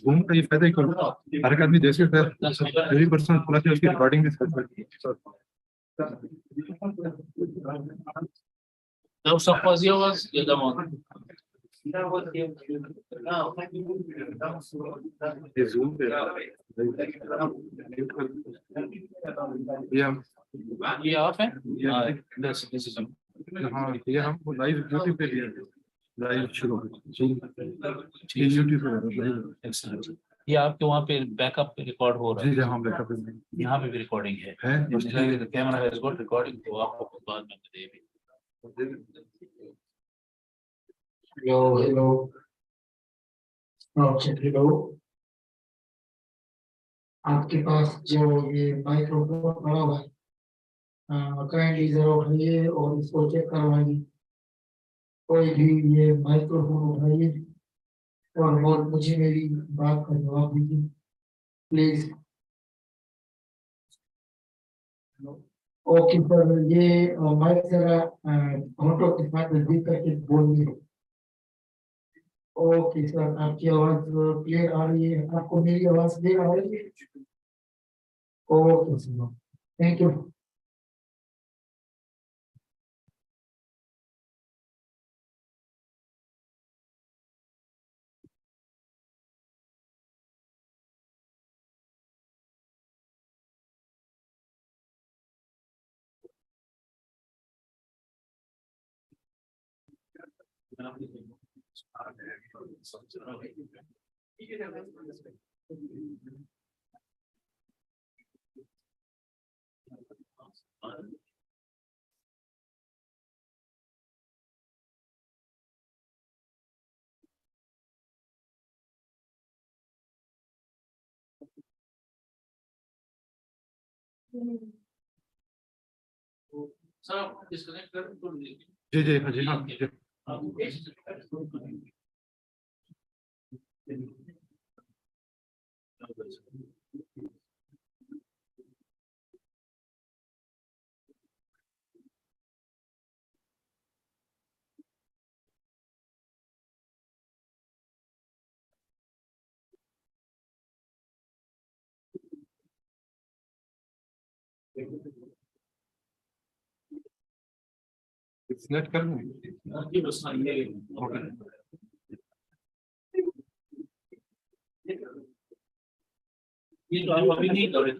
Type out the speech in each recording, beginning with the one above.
Zoom का ये फायदा ही करो, हर एक आदमी जैसे एवरी पर्सन पूरा उसकी रिकॉर्डिंग भी Now suppose you was the one. ये जूम पे ये ऑफ है? This is हाँ, ये हम लाइव यूट्यूब पे लिए लाइव शुरू जूम ये यूट्यूब पे excellent. ये आपके वहाँ पे बैकअप पे रिकॉर्ड हो रहा है? जी हाँ, बैकअप यहाँ पे भी रिकॉर्डिंग है? कैमरा हैज गॉट रिकॉर्डिंग, तो आपको बाद में दे भी। Hello. Okay, hello. आपके पास जो ये माइक्रोफोन पड़ा हुआ है, काइंडली जरा उठाइए और इसको चेक करवाइए। कोई भी ये माइक्रोफोन उठाइए और मुझे मेरी बात का जवाब दीजिए प्लीज। ओके सर, ये माइक जरा होटो के साथ नजदीक करके बोलिए। ओके सर, आपकी आवाज क्लियर आ रही है, आपको मेरी आवाज क्लियर आ रही है? Okay sir, thank you. Sir disconnect कर तो जी जी हाँ जी हाँ जी। नेट कर ये बस ये ये तो आप अभी नहीं कर रहे,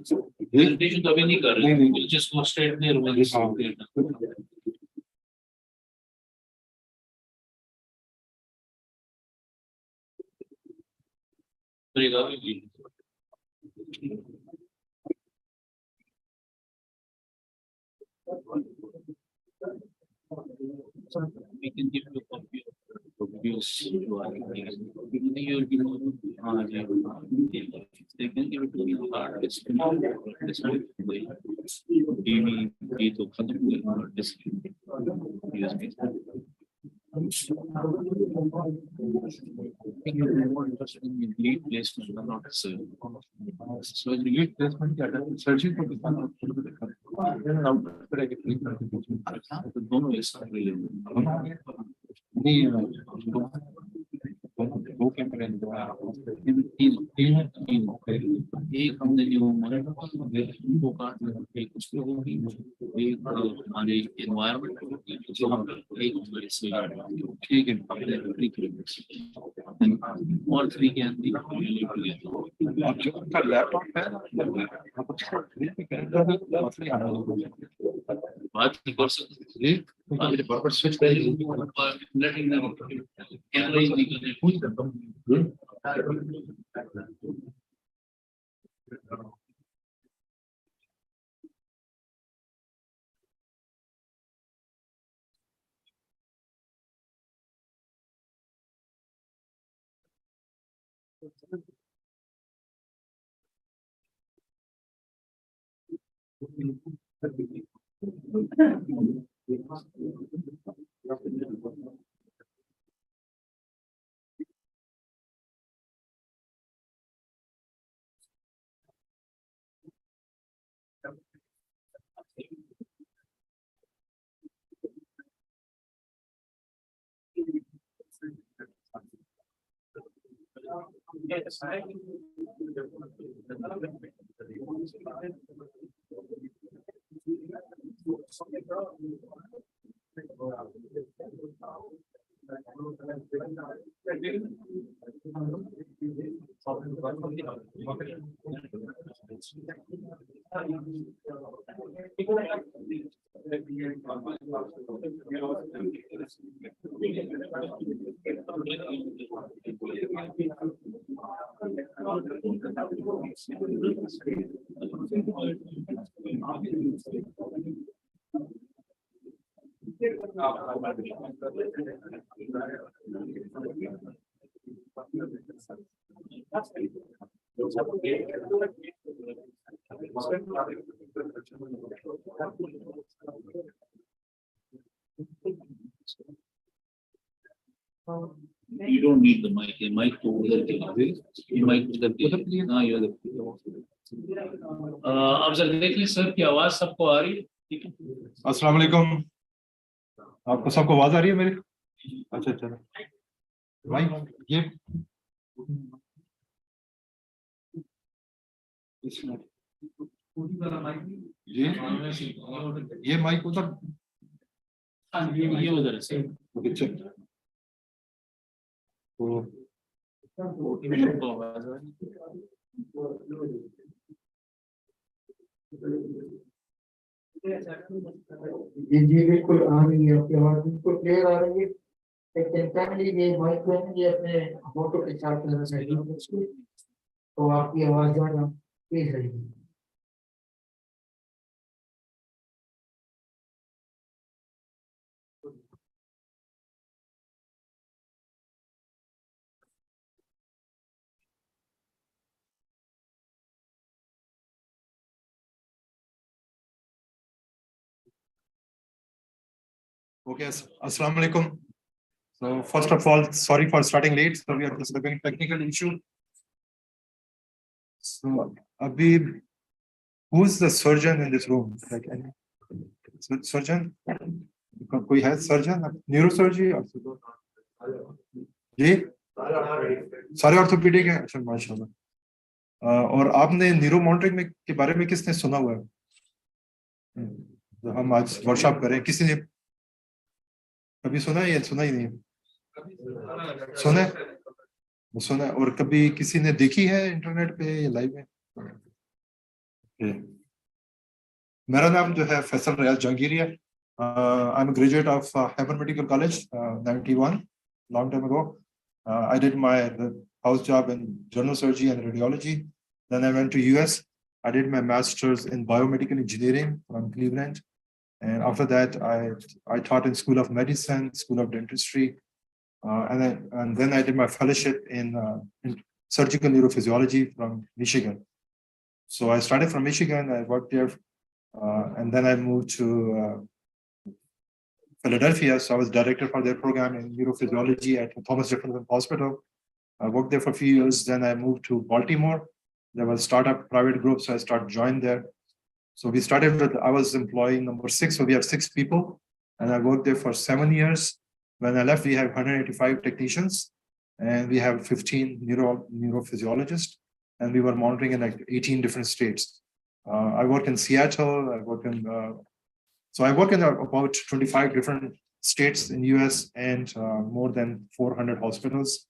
प्रेजेंटेशन तो अभी नहीं कर रहे, just go straight there will करेगा भी। We can give you a copy of views to our meetings. You will be they can give it to me hard disk way. TV तो खत्म हुए और disk USB lead placement not so lead placement क्या है, searching for the दोनों एक साथ ले नहीं दो कैमरे तीन एक हमने जो दो कार्ड एक उस पे होगी, एक हमारे एनवायरमेंट जो हम एक ठीक है और 3 कैन बी जो का लैपटॉप है बात कर सकते हैं मेरे बराबर स्विच कर लेटिंग देम कैमरा इज निकलने पूछ करता हूं। You don't need the mic. The mic to उधर के लिए. ये mic उधर के लिए. हाँ ये उधर के लिए. आप जरा देख लीजिए सर की आवाज सबको आ रही है. ठीक है. अस्सलाम वालेकुम। आपको सबको आवाज आ रही है मेरी? अच्छा अच्छा भाई ये ये माइक उधर ये उधर से. अच्छा तो सबको आवाज आ रही है. जी जी बिल्कुल आ रही है, आपकी आवाज बिल्कुल क्लियर आ रही है। लेकिन फैमिली ये माइक को है ना, ये अपने फोटो के साथ लेना चाहिए, तो आपकी आवाज ज्यादा तेज रहेगी। Okay, Assalamu alaikum. So first of all, sorry for starting late. So we are just having a technical issue. So Abhi, who's the surgeon in this room? Like any surgeon? कोई है surgeon? Neurosurgery? जी? सारे orthopaedic हैं? अच्छा माशाल्लाह। और आपने neuro monitoring में के बारे में किसने सुना हुआ है? तो हम आज वर्कशॉप करें, किसी ने कभी सुना है या सुना ही नहीं? सुना है? सुना है। और कभी किसी ने देखी है इंटरनेट पे या लाइव में? मेरा नाम जो है फैसल रियाज जहांगीरी है। I am graduate of Haber medical college 91 long time ago. I did my house job in general surgery and radiology. Then I went to US. I did my master's in biomedical engineering from Cleveland. And after that, I taught in School of Medicine, School of Dentistry. And then I did my fellowship in surgical neurophysiology from Michigan. So I started from Michigan, I worked there, and then I moved to Philadelphia. So I was director for their program in neurophysiology at Thomas Jefferson Hospital. I worked there for a few years. Then I moved to Baltimore. There was a startup private group, so I joined there. So we started with, I was employee number 6, so we have 6 people, and I worked there for 7 years. When I left, we have 185 technicians, and we have 15 neurophysiologists, and we were monitoring in like 18 different states. I work in Seattle, I work in about 25 different states in US and more than 400 hospitals.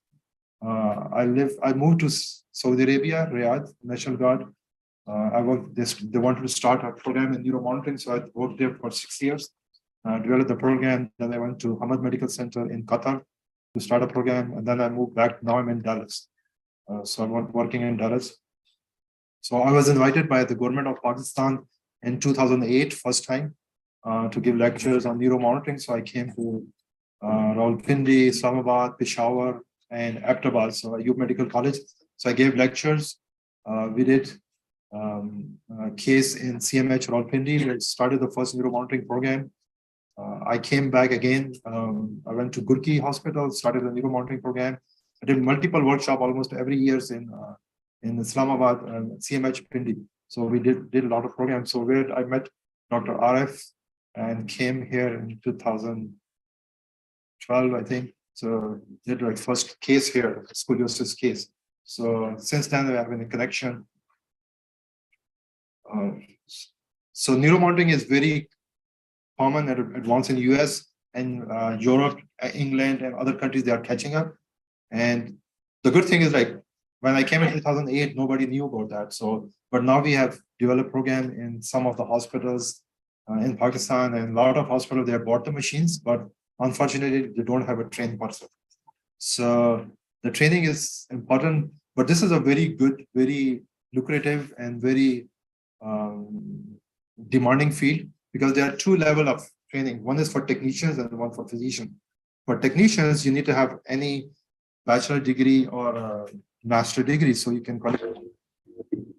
I moved to Saudi Arabia, Riyadh, National Guard. They wanted to start a program in neuromonitoring, so I worked there for 6 years, developed the program. Then I went to Hamad Medical Center in Qatar to start a program, and then I moved back. Now I'm in Dallas. So I'm working in Dallas. So I was invited by the government of Pakistan in 2008, first time, to give lectures on neuromonitoring. So I came to Rawalpindi, Islamabad, Peshawar, and Abbottabad, so Ayub Medical College. So I gave lectures. We did a case in CMH Rawalpindi. We started the first neuromonitoring program. I came back again. I went to Gurki Hospital, started the neuromonitoring program. I did multiple workshops almost every year in Islamabad and CMH Pindi. So we did a lot of programs. So where I met Dr. RF and came here in 2012, I think. So did like first case here, scoliosis case. So since then, we have been in connection. So neuromonitoring is very common and advanced in US and Europe, England, and other countries. They are catching up. And the good thing is, like, when I came in 2008, nobody knew about that. So, but now we have developed program in some of the hospitals in Pakistan, and a lot of hospitals, they have bought the machines, but unfortunately, they don't have a trained person. So the training is important, but this is a very good, very lucrative, and very demanding field, because there are two levels of training. One is for technicians and one for physicians. For technicians, you need to have any bachelor degree or a master degree, so you can qualify.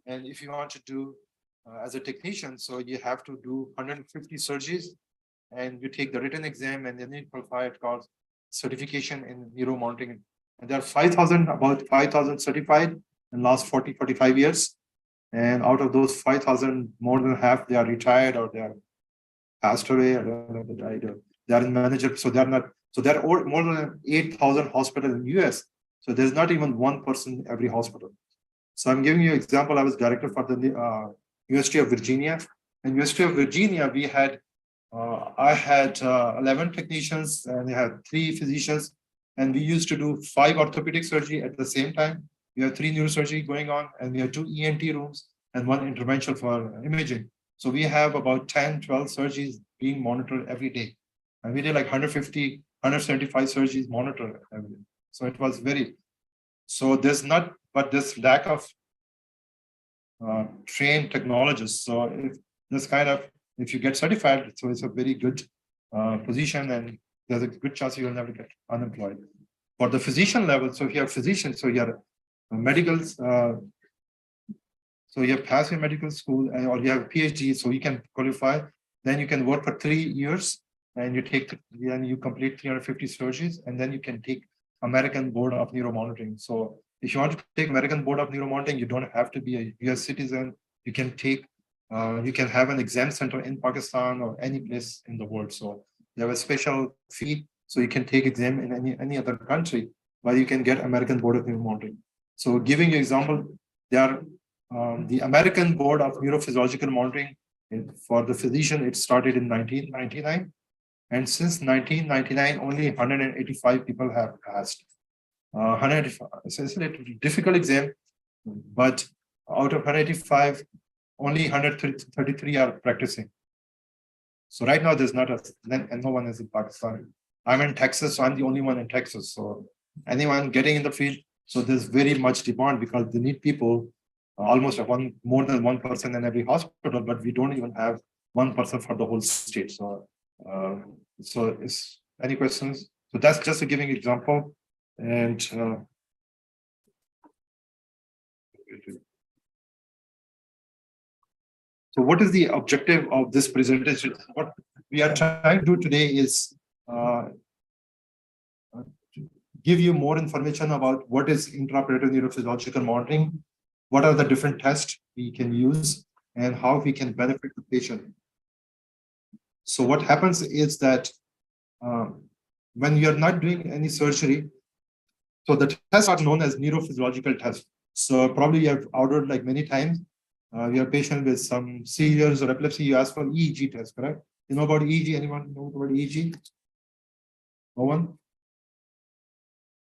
And if you want to do as a technician, so you have to do 150 surgeries, and you take the written exam, and then you qualify. It called certification in neuromonitoring. And there are about 5,000 certified in last 45 years. And out of those 5,000, more than half, they are retired or they are passed away. I don't know, they died. They are in manager. So they're not. So there are more than 8,000 hospitals in the US. So there's not even one person in every hospital. So I'm giving you an example. I was director for the University of Virginia. In University of Virginia, we had I had 11 technicians, and we had 3 physicians, and we used to do 5 orthopedic surgery at the same time. We have 3 neurosurgery going on, and we have 2 ENT rooms and 1 interventional for imaging. So we have about 10, 12 surgeries being monitored every day. And we did like 150, 175 surgeries monitored every day. So it was very, so there's not, but this lack of trained technologists. So if this kind of, if you get certified, so it's a very good position, and there's a good chance you will never get unemployed. For the physician level, so if you have physicians, so you have medicals, so you have passed your medical school, or you have a PhD, so you can qualify. Then you can work for 3 years, and you complete 350 surgeries, and then you can take American Board of Neuromonitoring. So if you want to take American Board of Neuromonitoring, you don't have to be a US citizen. You can take, you can have an exam center in Pakistan or any place in the world. So you have a special fee, so you can take exam in any other country, but you can get American Board of Neuromonitoring. So giving you example, there are the American Board of Neurophysiological Monitoring for the physician. It started in 1999. And since 1999, only 185 people have passed. 185. So it's a difficult exam, but out of 185, only 133 are practicing. So right now, there's not and no one is in Pakistan. I'm in Texas, so I'm the only one in Texas. So anyone getting in the field, so there's very much demand, because they need people, almost more than one person in every hospital, but we don't even have one person for the whole state. So is any questions? So that's just a giving example. And so what is the objective of this presentation? What we are trying to do today is give you more information about what is intraoperative neurophysiological monitoring, what are the different tests we can use, and how we can benefit the patient. So what happens is that when you're not doing any surgery, so the tests are known as neurophysiological tests. So probably you have ordered like many times, you have a patient with some seizures or epilepsy, you ask for EEG test, correct? You know about EEG? Anyone know about EEG? No one?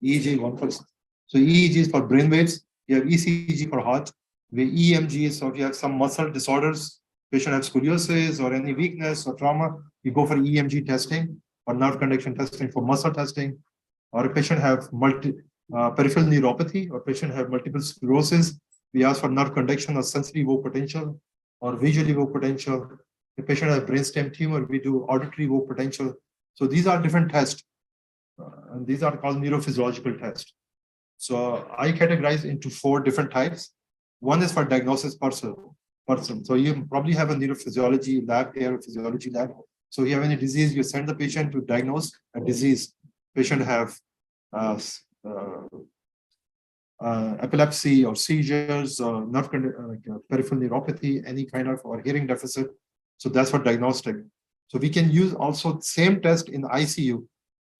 EEG, one person. So EEG is for brain waves. You have ECG for heart. The EMG is, so if you have some muscle disorders, patient has scoliosis or any weakness or trauma, you go for EMG testing or nerve conduction testing for muscle testing. Or a patient have peripheral neuropathy, or patient have multiple sclerosis, we ask for nerve conduction or sensory wave potential or visually wave potential. The patient has brainstem tumor, we do auditory wave potential. So these are different tests. And these are called neurophysiological tests. So I categorize into 4 different types. One is for diagnosis person. So you probably have a neurophysiology lab here, physiology lab. So if you have any disease, you send the patient to diagnose a disease. Patient have epilepsy or seizures, nerve peripheral neuropathy, any kind of, or hearing deficit. So that's for diagnostic. So we can use also the same test in ICU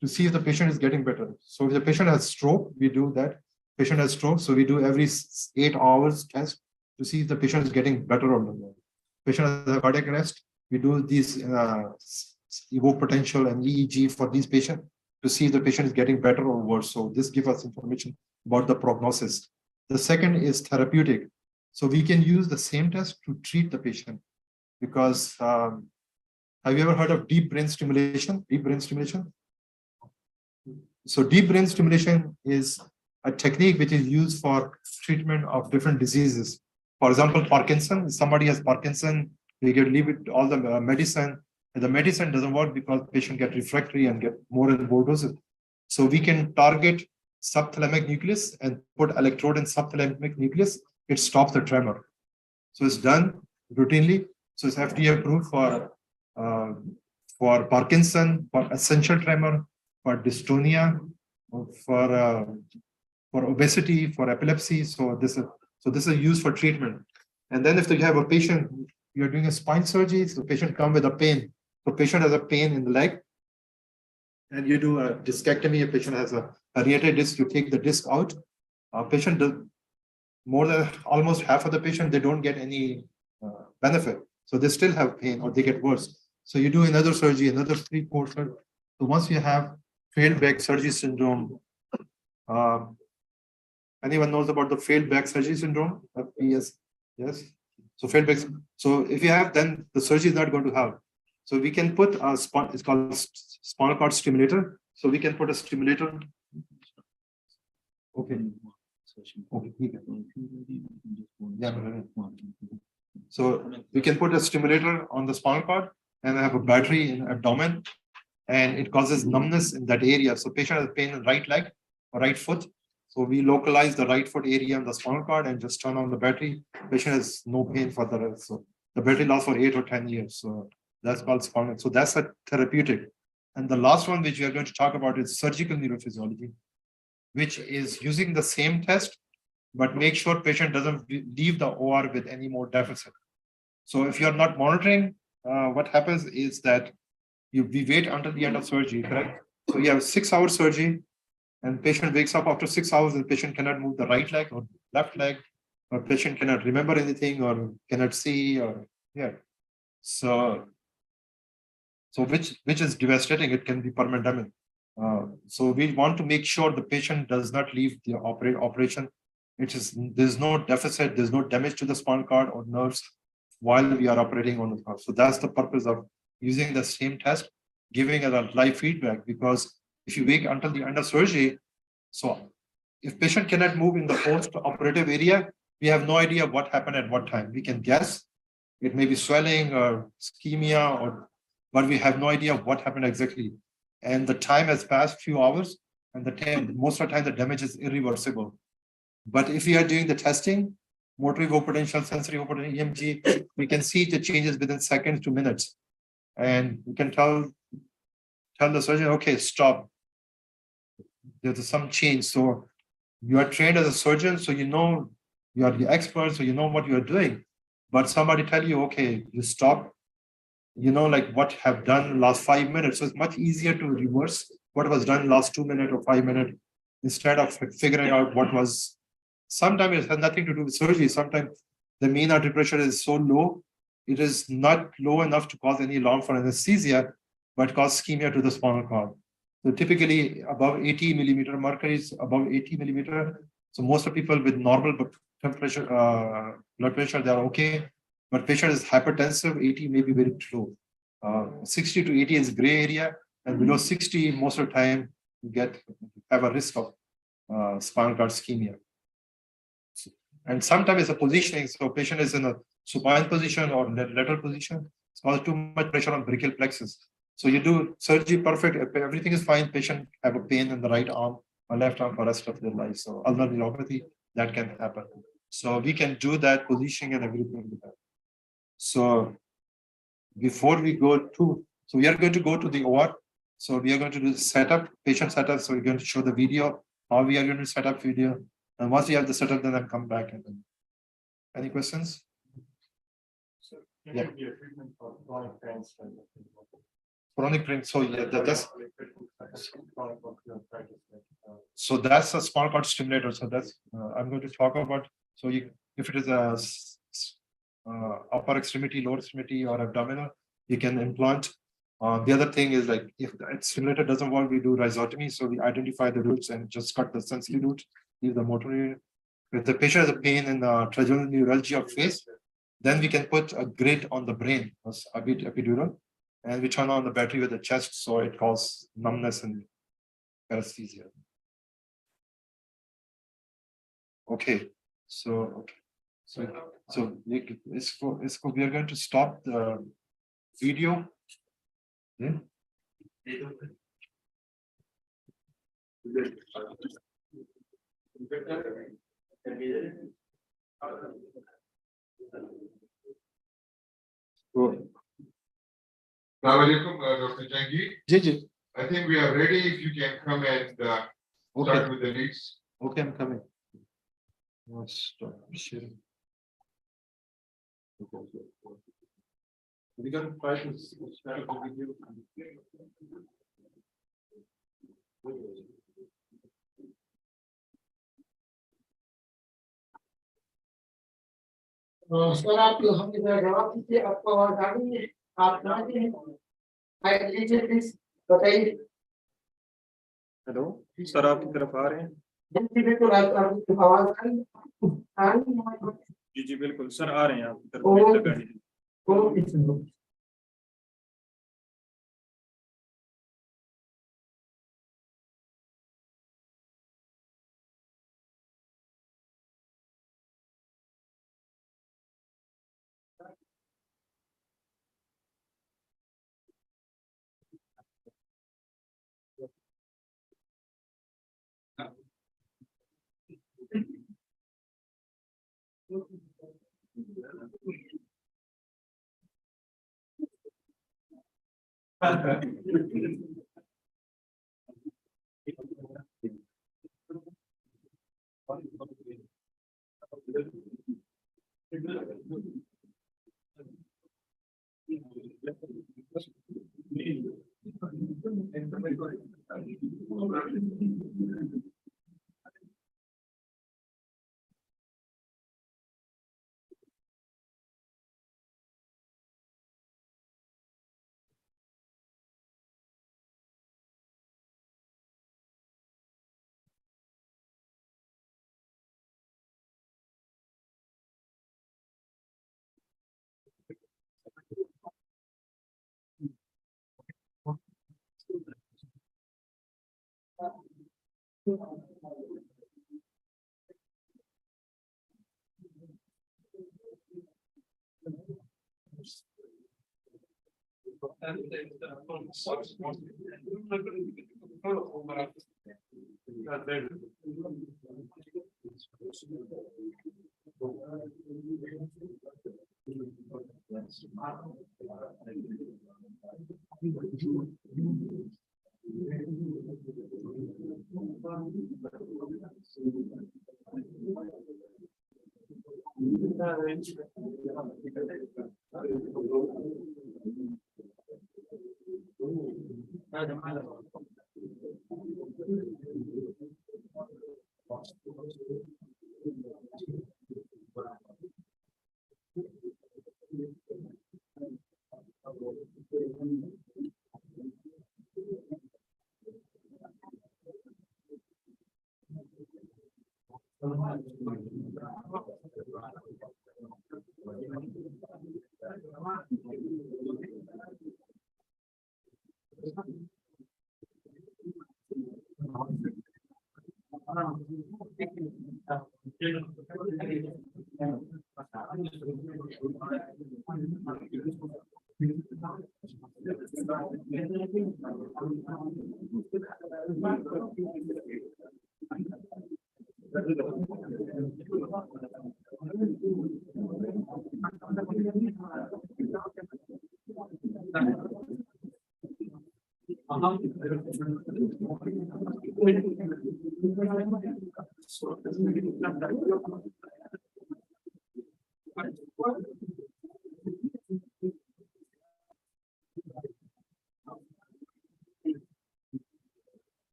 to see if the patient is getting better. So if the patient has stroke, we do that. patient has stroke. So we do every 8 hours test to see if the patient is getting better or not. Patient has a cardiac arrest. We do these evoke potential and EEG for these patients to see if the patient is getting better or worse. So this gives us information about the prognosis. The second is therapeutic. So we can use the same test to treat the patient because have you ever heard of deep brain stimulation? Deep brain stimulation. So deep brain stimulation is a technique which is used for treatment of different diseases. For example, Parkinson, if somebody has Parkinson, we can leave it all the medicine. And the medicine doesn't work because the patient gets refractory and get more and more doses. So we can target subthalamic nucleus and put electrode in subthalamic nucleus. It stops the tremor. So it's done routinely. So it's FDA approved for Parkinson, for essential tremor, for dystonia, for obesity, for epilepsy. So this is used for treatment. And then if you have a patient, you're doing a spine surgery, so the patient comes with a pain. So patient has a pain in the leg, and you do a discectomy. A patient has a herniated disc, you take the disc out. Patient does more than almost half of the patient, they don't get any benefit. So they still have pain or they get worse. So you do another surgery, another 3-4 surgery. So once you have failed back surgery syndrome, anyone knows about the failed back surgery syndrome? Yes. Yes. So failed back. So if you have, then the surgery is not going to help. So we can put a it's called spinal cord stimulator. So we can put a stimulator. Okay. Okay. Yeah. So we can put a stimulator on the spinal cord and have a battery in abdomen, and it causes numbness in that area. So patient has pain in right leg or right foot. So we localize the right foot area on the spinal cord and just turn on the battery. Patient has no pain for the rest. So the battery lasts for 8 or 10 years. So that's called spinal. So that's a therapeutic. And the last one, which we are going to talk about, is surgical neurophysiology, which is using the same test, but make sure patient doesn't leave the OR with any more deficit. So if you're not monitoring, what happens is that we wait until the end of surgery, correct? So you have 6-hour surgery, and patient wakes up after 6 hours, and patient cannot move the right leg or left leg, or patient cannot remember anything or cannot see, or yeah. So which is devastating. It can be permanent damage. So we want to make sure the patient does not leave the operation. There's no deficit, there's no damage to the spinal cord or nerves while we are operating on the cord. So that's the purpose of using the same test, giving a live feedback, because if you wait until the end of surgery, so if patient cannot move in the post-operative area, we have no idea what happened at what time. We can guess. It may be swelling or ischemia, but we have no idea what happened exactly. And the time has passed few hours, and most of the time the damage is irreversible. But if we are doing the testing, motor evoked potential, sensory evoked potential, EMG, we can see the changes within seconds to minutes. And we can tell the surgeon, okay, stop. There's some change. So you are trained as a surgeon, so you know you are the expert, so you know what you are doing. But somebody tell you, okay, you stop, you know, like what have done last 5 minutes. So it's much easier to reverse what was done last 2 minutes or 5 minutes instead of figuring out what was. Sometimes it has nothing to do with surgery. Sometimes the mean artery pressure is so low, it is not low enough to cause any alarm for anesthesia, but cause ischemia to the spinal cord. So typically above 80 millimeter, mercury is above 80 millimeter. So most of people with normal blood pressure, they are okay. But patient is hypertensive, 80 may be very low. 60 to 80 is gray area, and below 60, most of the time you have a risk of spinal cord ischemia. And sometimes it's a positioning. So patient is in a supine position or lateral position. It's caused too much pressure on brachial plexus. So you do surgery perfect, everything is fine. Patient have a pain in the right arm or left arm for the rest of their life. So ulnar neuropathy, that can happen. So we can do that positioning and everything with that. So before we go to, so we are going to go to the OR. So we are going to do setup, patient setup. So we're going to show the video, how we are going to set up video. And once we have the setup, then I'll come back. And then. Any questions? So can there be a treatment for chronic pain? Chronic pain. So yeah, that's chronic bronchiolitis. so that's a spinal cord stimulator. So that's I'm going to talk about. So if it is a upper extremity, lower extremity, or abdominal, you can implant. The other thing is like if the stimulator doesn't work, we do rhizotomy. So we identify the roots and just cut the sensory root, leave the motor unit. If the patient has a pain in the trigeminal neuralgia of face, then we can put a grid on the brain, a bit epidural, and we turn on the battery with the chest, so it causes numbness and paresthesia. Okay, so we are going to stop the video. Yeah. So, Assalamualaikum, Dr. Jangir. Gigi. I think we are ready. If you can come and start with the leads. Okay, I'm coming. Stop sharing. We're going to try to start the video. Sir आप हमने जवाब दीजिए आपको आवाज आ रही है आप कहाँ से हैं माइक लीजिए प्लीज बताइए हेलो सर आपकी तरफ आ रहे हैं जी बिल्कुल आपकी आवाज आ रही है जी बिल्कुल सर आ रहे हैं आपकी तरफ ओके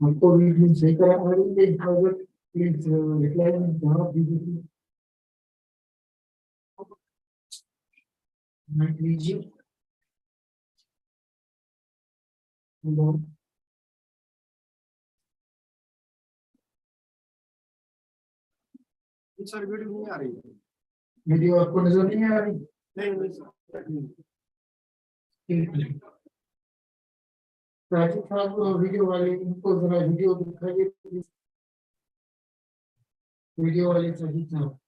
हमको वीडियो सही करा प्लीज रिप्लाई जवाब दीजिए माइक लीजिए सर वीडियो नहीं आ रही है। वीडियो आपको नजर नहीं आ रही नहीं सर। राजीव साहब वीडियो वाले इनको जरा वीडियो दिखाइए प्लीज वीडियो वाले राजीव साहब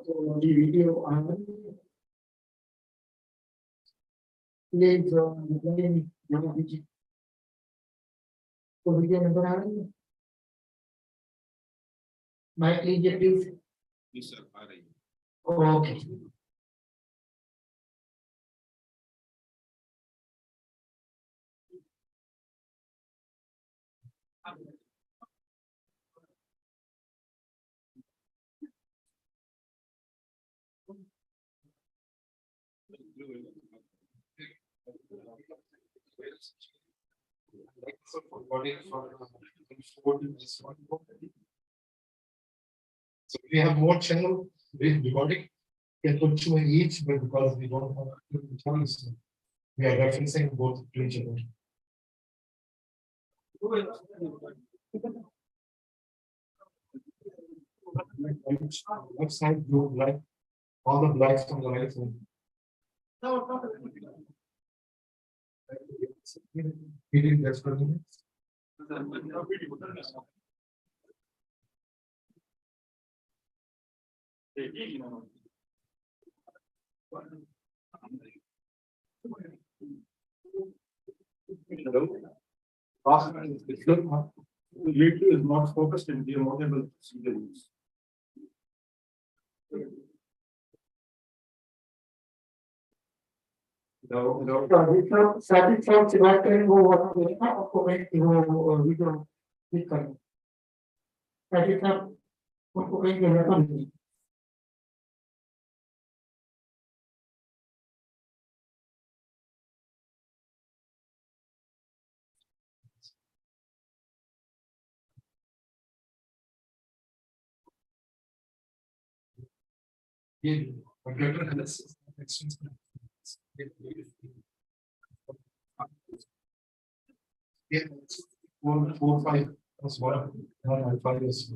So the video on please तो वीडियो नंबर आ रही है माइक लीजिए प्लीज जी सर आ रही है okay So we have more channel with recording. We can put two in each, but because we don't have two channels, we are referencing both to each other. Left side blue black, all the blacks from the right side. We did that's for me. Lately is not focused and we are not able to see the news. साथ से बात करें वो आपको मैं वो video click करें साथ उनको कहीं जगह नहीं Yeah, 4, 5 plus 1, and 5 is.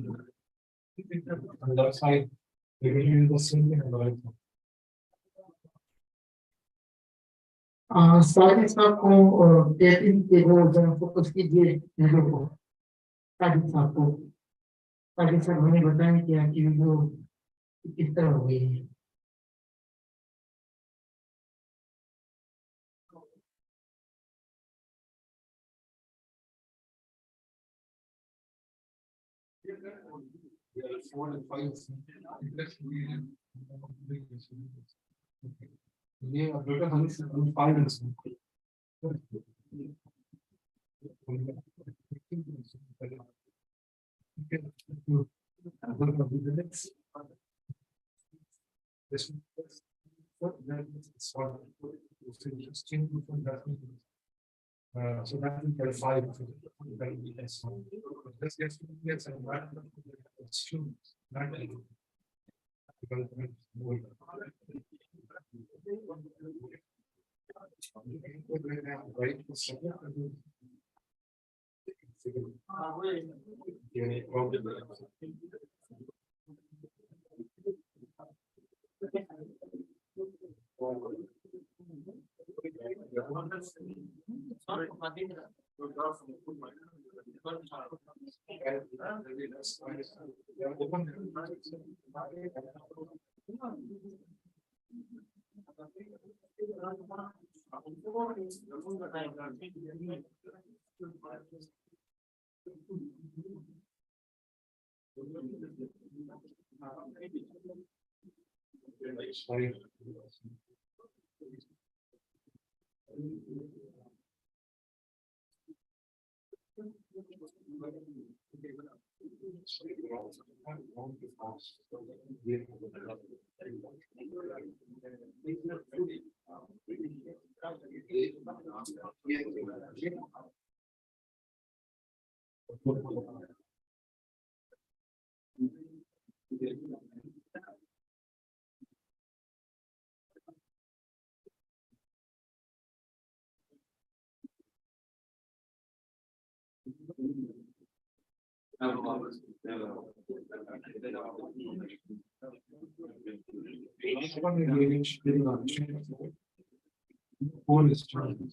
On the left side, we're going to do the same thing on the right side. साथ को डेटिंग के वो जन फोकस कीजिए वीडियो को ताकि साहब हमें बताएं कि आपकी वीडियो किस तरह हो गई है Yeah, 4 and 5. Yeah, better than 5 and 6. So that will get 5. Let's get some it's true. Right. Sorry.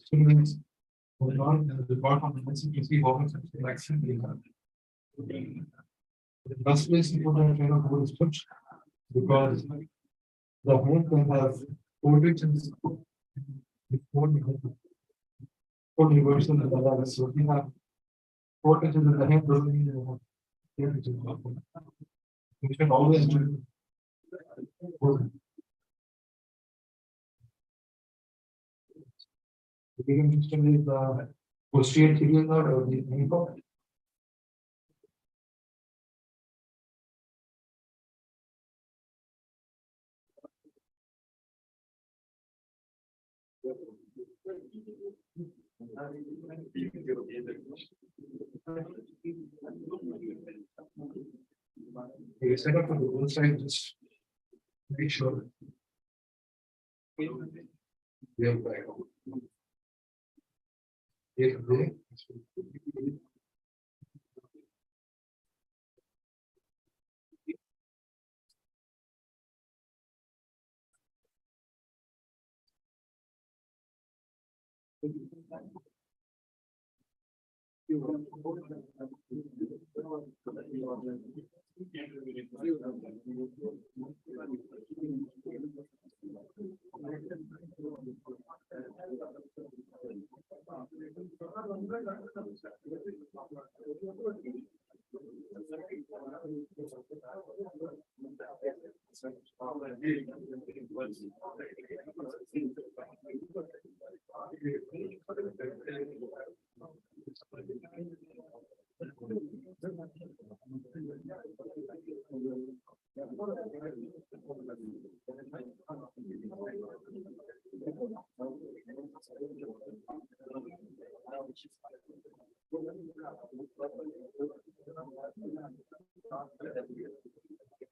Students who are not the bottom of the see how much interaction they have. The first place important kind of goal is touch because the home can have voltage and before we have full reversal of the other. So we have voltage in the hand doesn't mean we should always do. The bigger system is the posterior tibial node or the ankle. Okay, set up on the both sides, just make sure. Yeah, back. Yeah, there.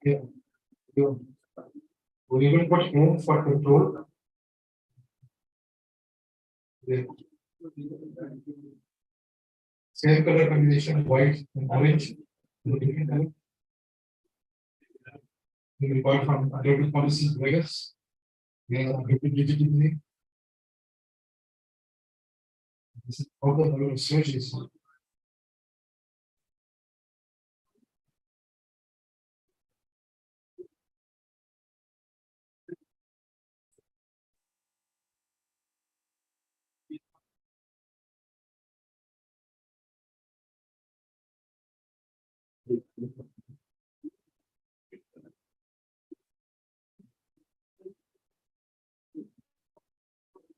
Yeah. Yeah. We even put home for control. Yeah. Same color combination, white and orange. We got from Adobe Policies Vegas. Yeah, digitally. This is all the research is.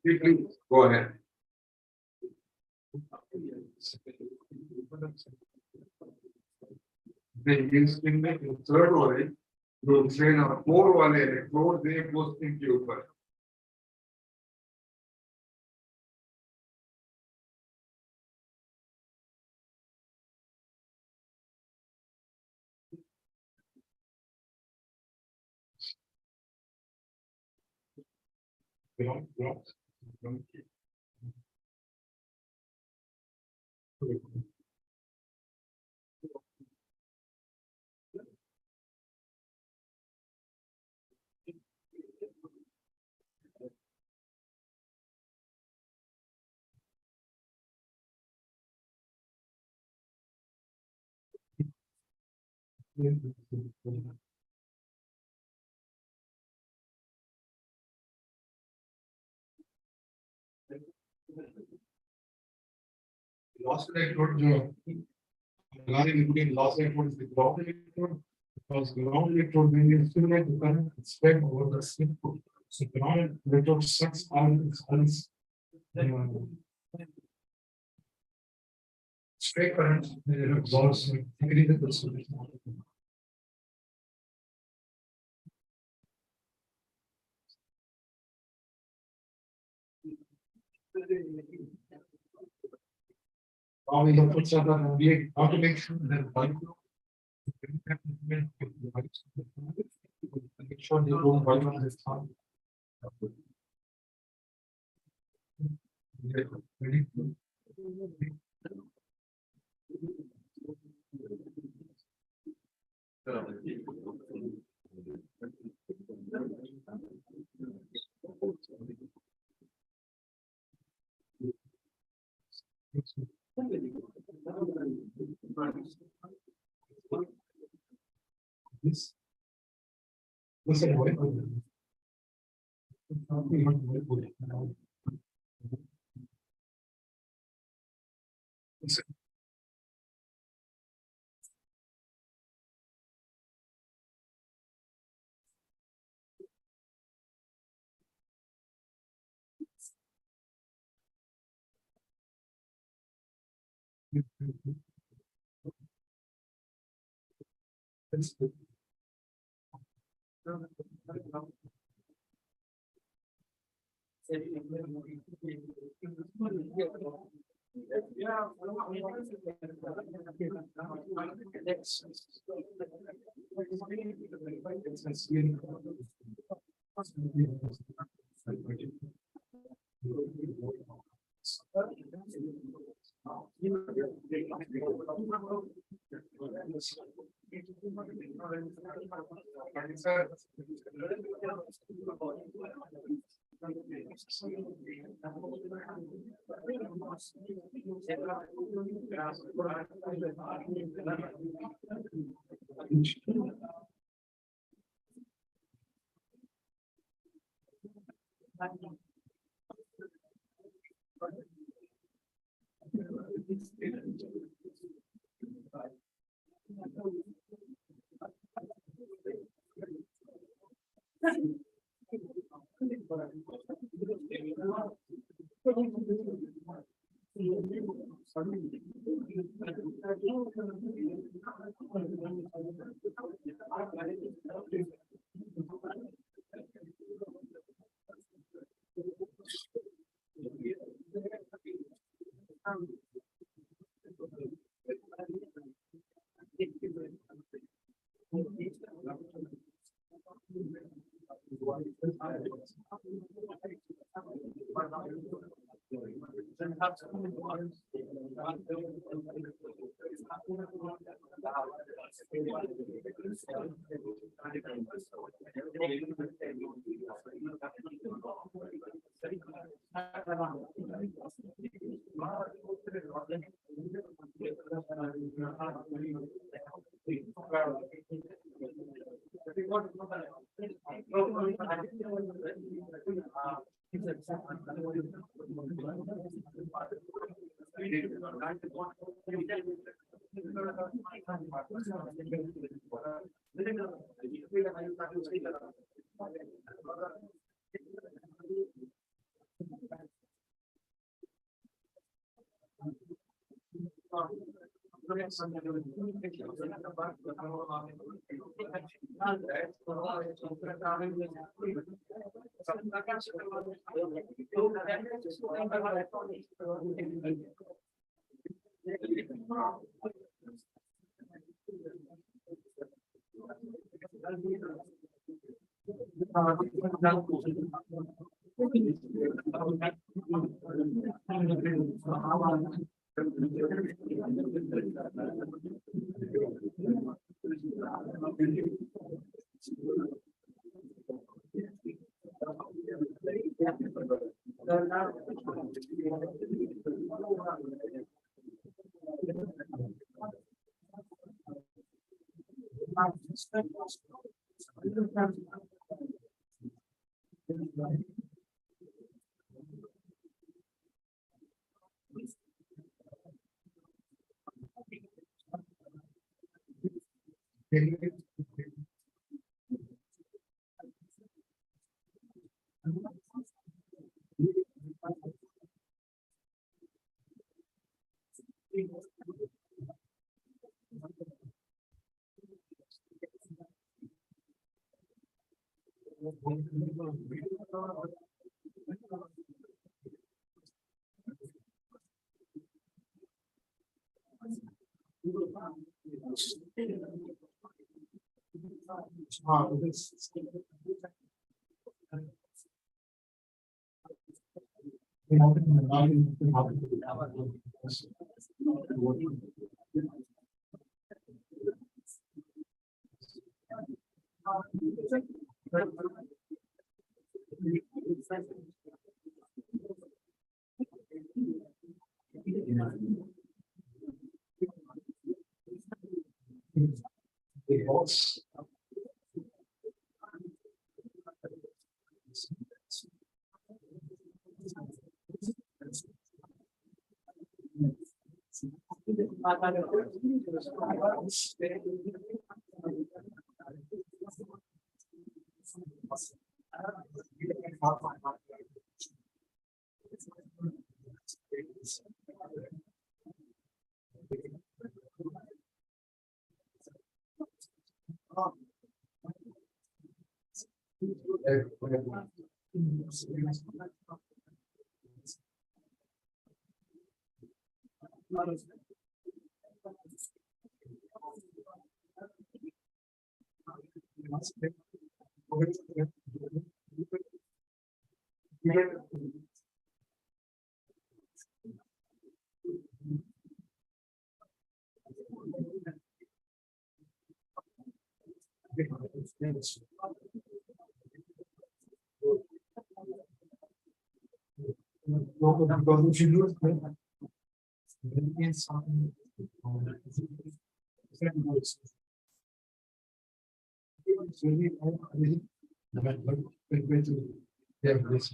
Please go ahead. Then you spin it in third way, you train a four one electrode, they posting you first. Lost electrode, regarding between lost electrode is the ground electrode, because ground electrode when you stimulate the current, it's spread over the slip. So ground electrode sucks out its currents. Straight current, it absorbs, increases the solution. Now we have put some automation and make sure they don't run on this time. Ready? This is what Thoughts? Because if you lose then means something. It's really the way to get this.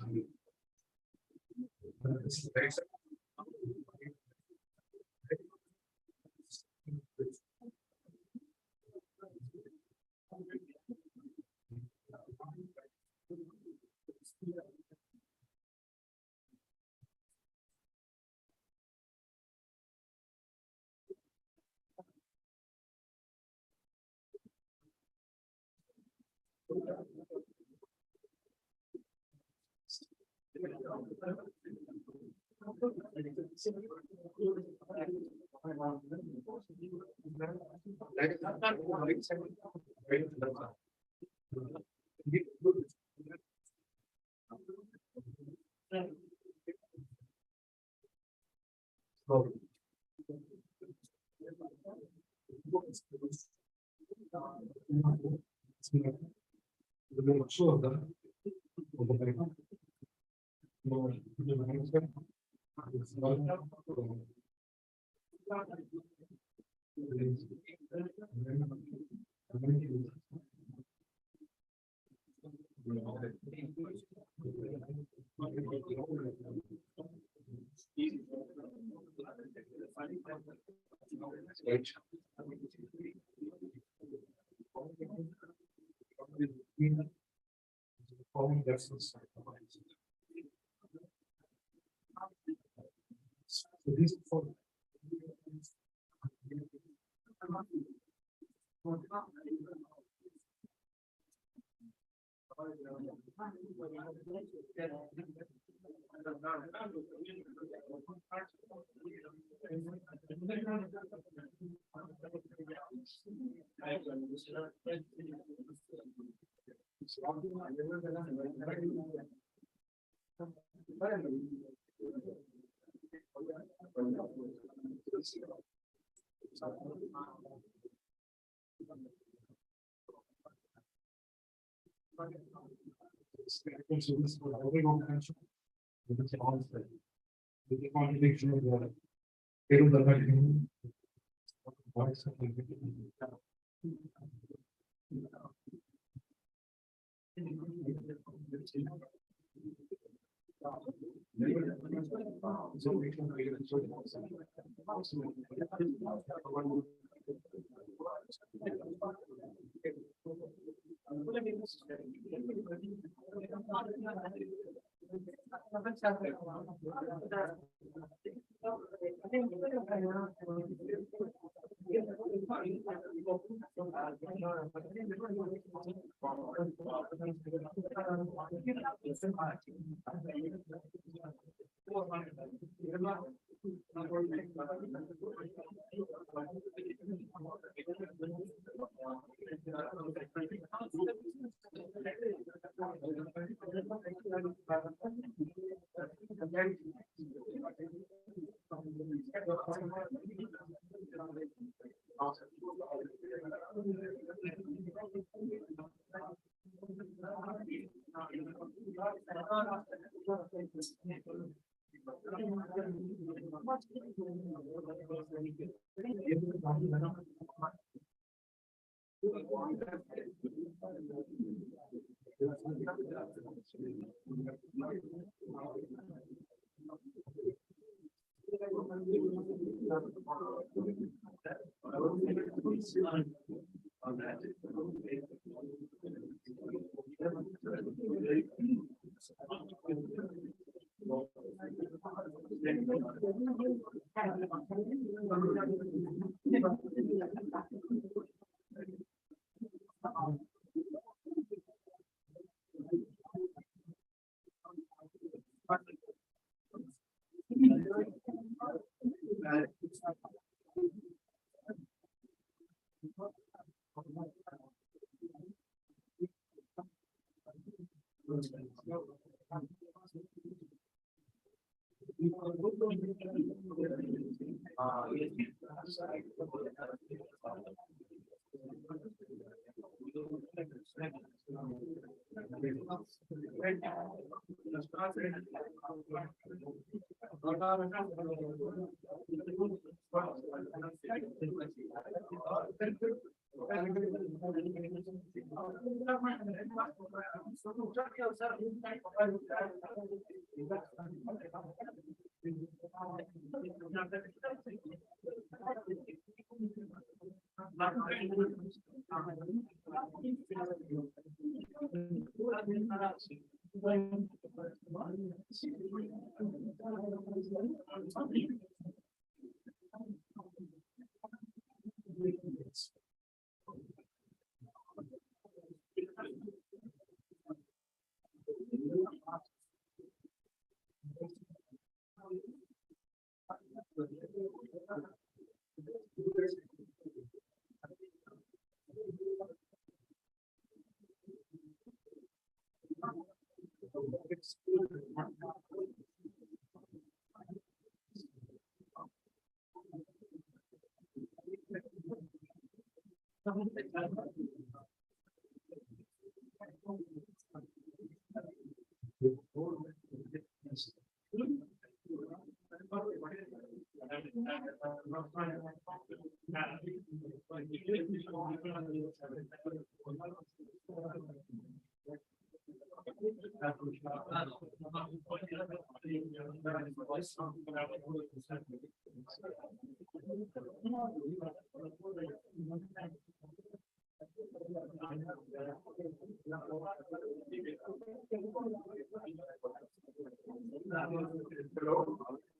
So these four.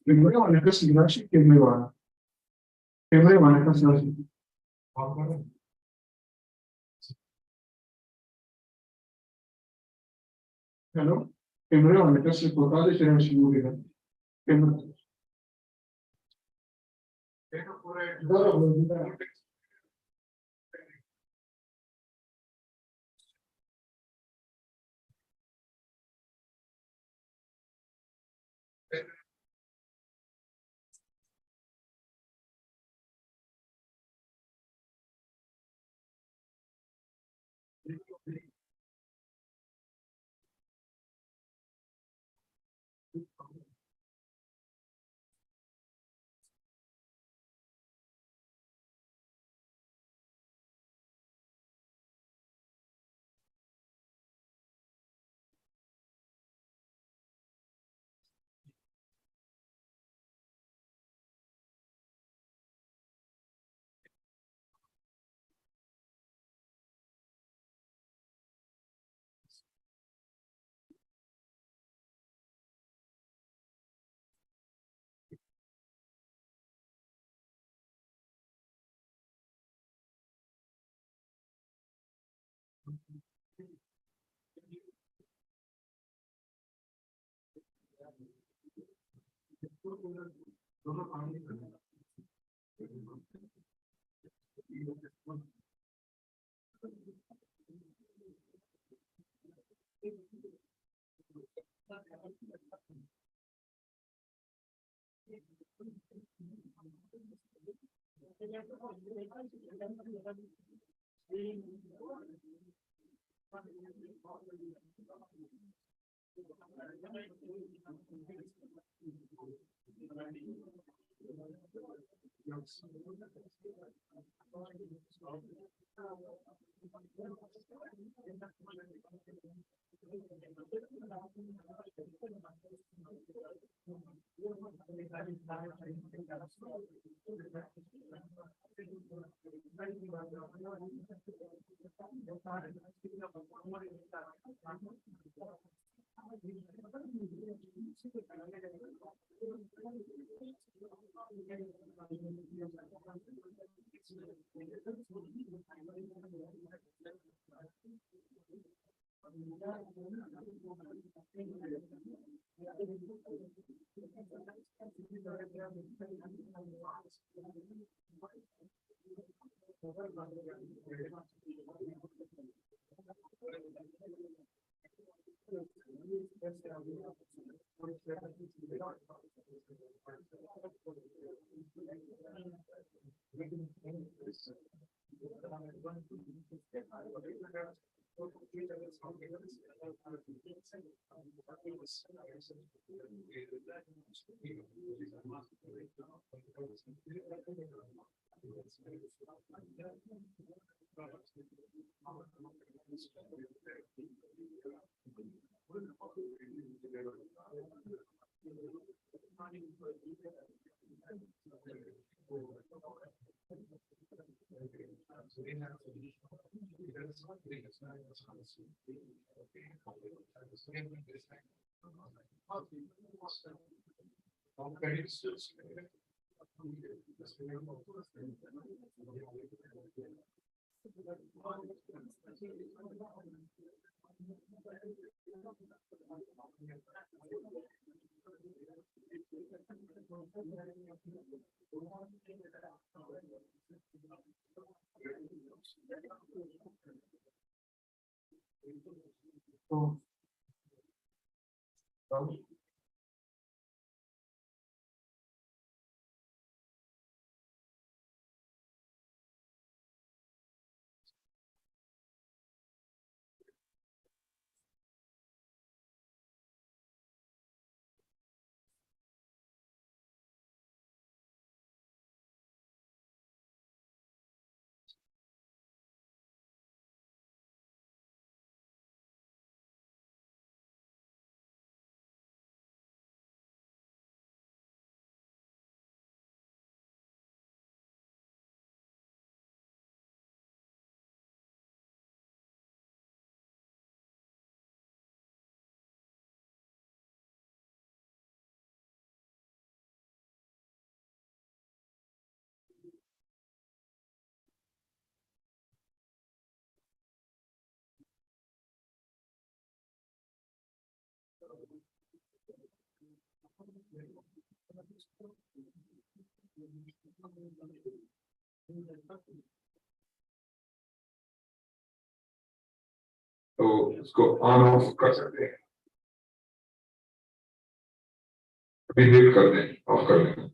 Primero maneja sinapsis que me va. Primero maneja sinapsis. Hello? Primero maneja sinapsis total y sinapsis múltiple. Primero. तो तो इसको on off कर सकते हैं, अभी wait कर दें, of कर दें।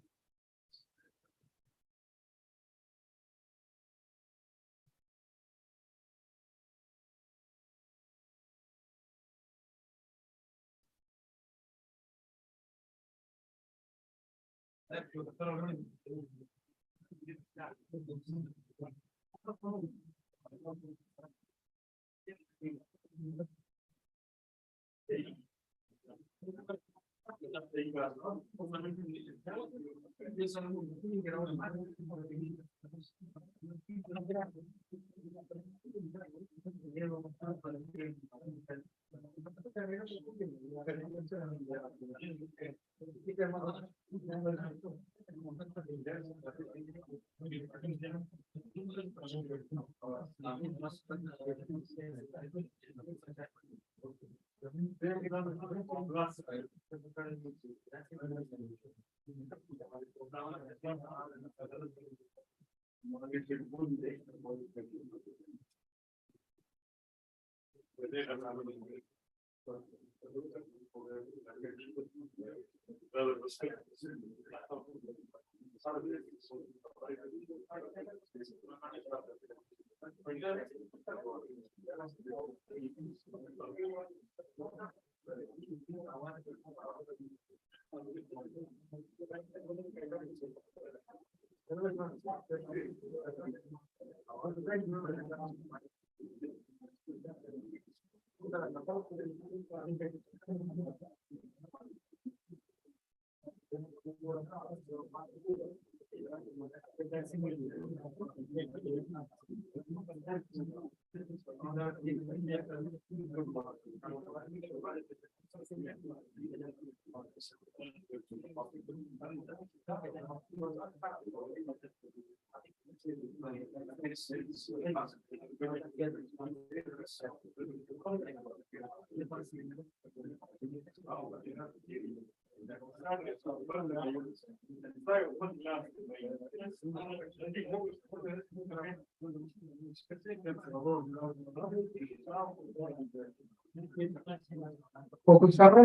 Fokus apa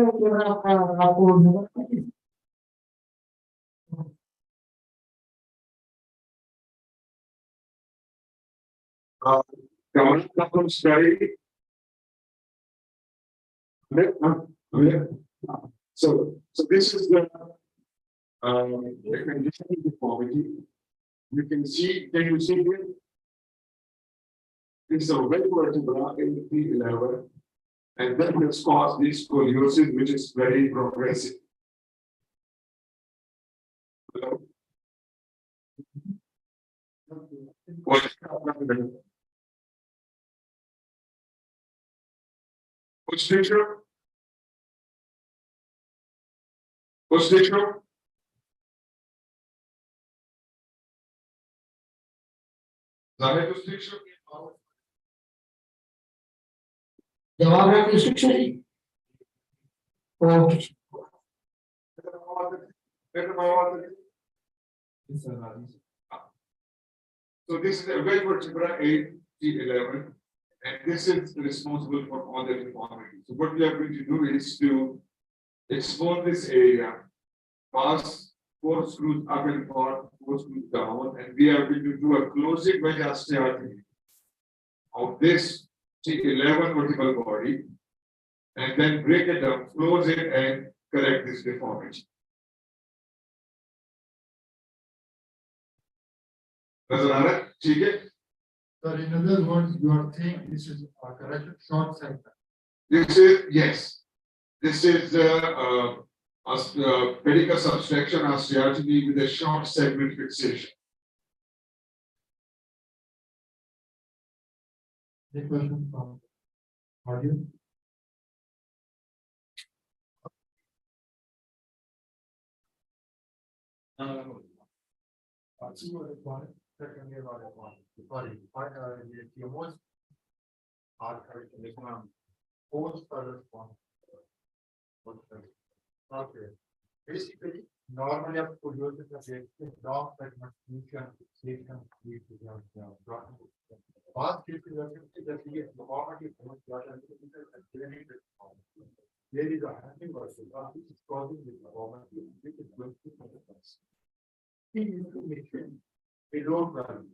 aku Government study. So this is the condition of deformity. You can see, can you see here? This is a very vertebra in T11, and that has caused this scoliosis, which is very progressive. Hello? What is happening? Which picture? Which picture? Zahid, which picture? जवाब है restriction और So this is a very vertebra 8T11, and this is responsible for all the deformity. So what we are going to do is to expose this area, pass 4 screws up and 4 screws down, and we are going to do a closing wedge osteotomy of this T11 vertebral body, and then break it down, close it, and correct this deformity. ठीक है? So in other words, you are saying this is a correction short segment. This is, yes. This is pedicle subtraction osteotomy with a short segment fixation. The question from audience. Second year or sorry, the most hard correction post response. Okay. Basically, normally आप scoliosis का देखते हैं long segment fusion lead to the fast cases that we get deformity बहुत ज़्यादा there is a happening versus which is causing this deformity which is going to manifest. Information we don't run.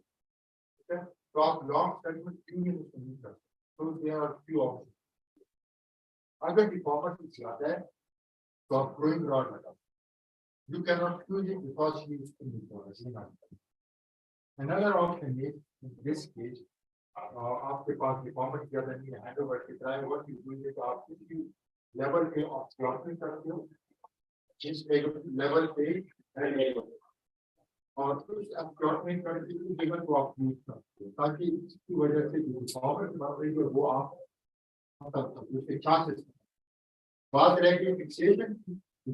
Okay, from long segment fusion is the so there are few options. अगर deformity ज़्यादा है तो आप growing rod लगा. You cannot use it because you use it. Another option is in this case, आपके पास deformity ज़्यादा नहीं है, handover के time what you do is आप किसी level पे obstruction करते हो, जिस level पे और कुछ obstruction करके उस level को आप use करते हो, ताकि इसकी वजह से जो deformity बढ़ रही है वो आप उसके chances बात रहेगी fixation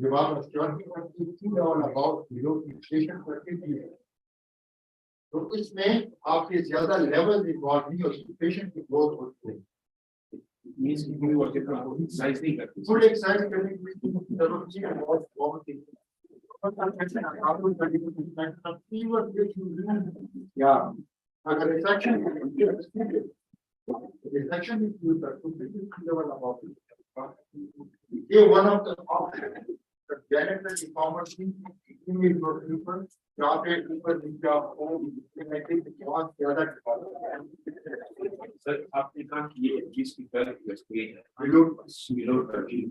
जब आप obstruction करके two level above below fixation करके दिए तो इसमें आपके ज्यादा लेवल इन्वॉल्व नहीं होती पेशेंट की ग्रोथ होती है मींस की पूरी वर्क एक्सरसाइज नहीं करती फुल एक्सरसाइज करने की जरूरत नहीं है बहुत बहुत आपको 30% फीवर या अगर रिसेक्शन यूज करते लेवल अबाउट ये one of the option general information in बहुत ज्यादा सर आपने कहा कि ये 21 की कर बिलो 30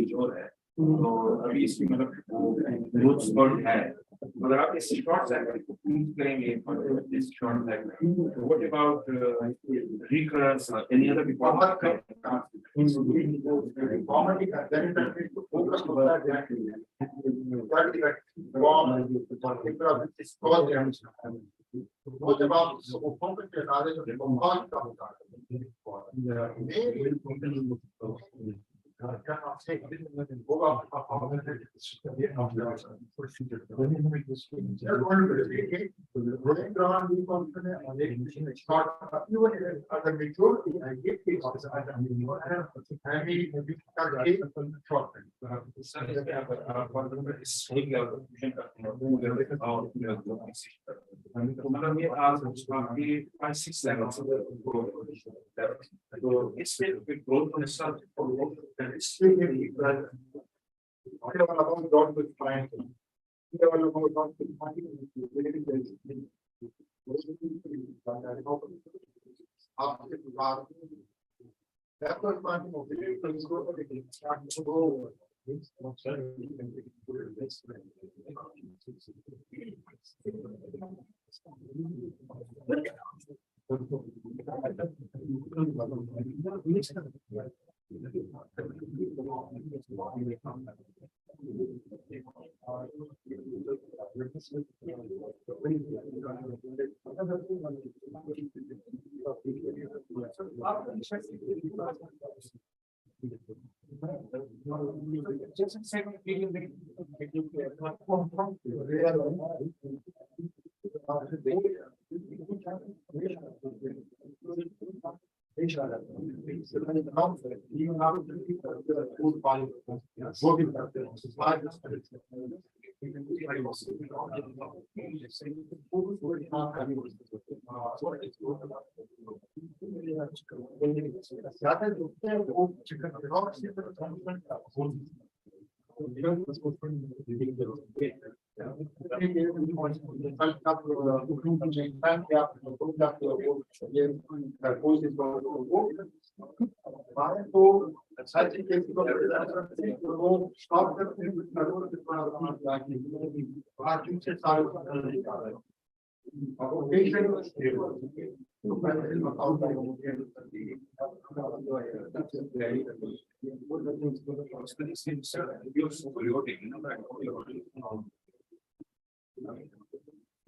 जो है तो अभी इसकी मतलब ग्रोथ स्पॉट है मगर आप इस शॉर्ट साइकिल को यूज करेंगे इस short cycle what about recurrence any other बहुत कॉमेडी का फोकस होता है what about so complex knowledge of the compound मतलब ये आज आपकी 5-6 levels तो इसमें ग्रोथ के साथ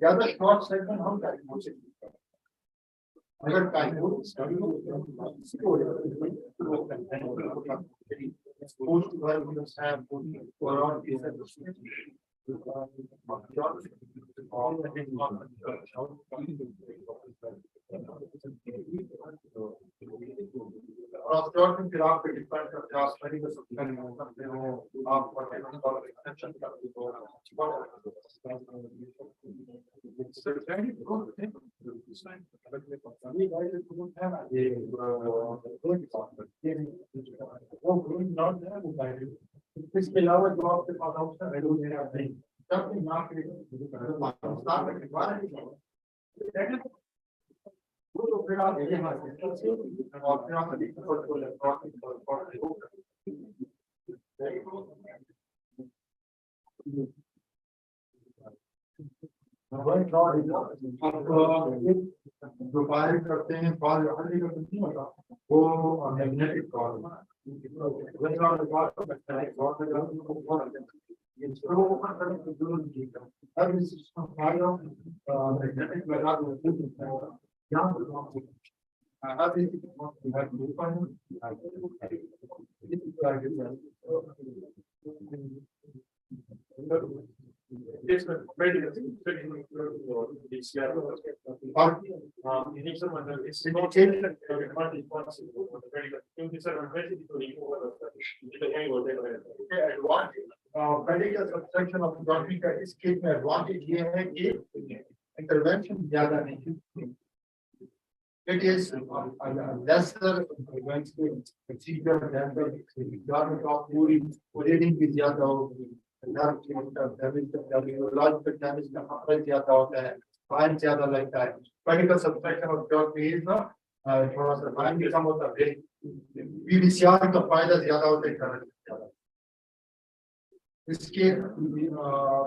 ज्यादा शॉर्ट सेगमेंट हम अगर टाइम हो स्टडी फिर आप पे डिपेंड करते हैं आप स्टडी कर सकते हो आप एक्सटेंशन करते इसके अलावा जो आपके पास ऑप्शन है तो फिर आप जो फायर करते हैं वो magnetic call subtraction of geometry का इस केस में एडवांटेज ये है कि इंटरवेंशन ज्यादा नहीं it is lesser procedure than the government of reading भी ज्यादा होगी लॉजिकल डैमेज का खतरा ज्यादा होता है फाइन ज्यादा लगता है medical subtraction of geometry is ना थोड़ा सा फाइन भी कम होता है पीवीसीआर का फायदा ज्यादा होता है इसके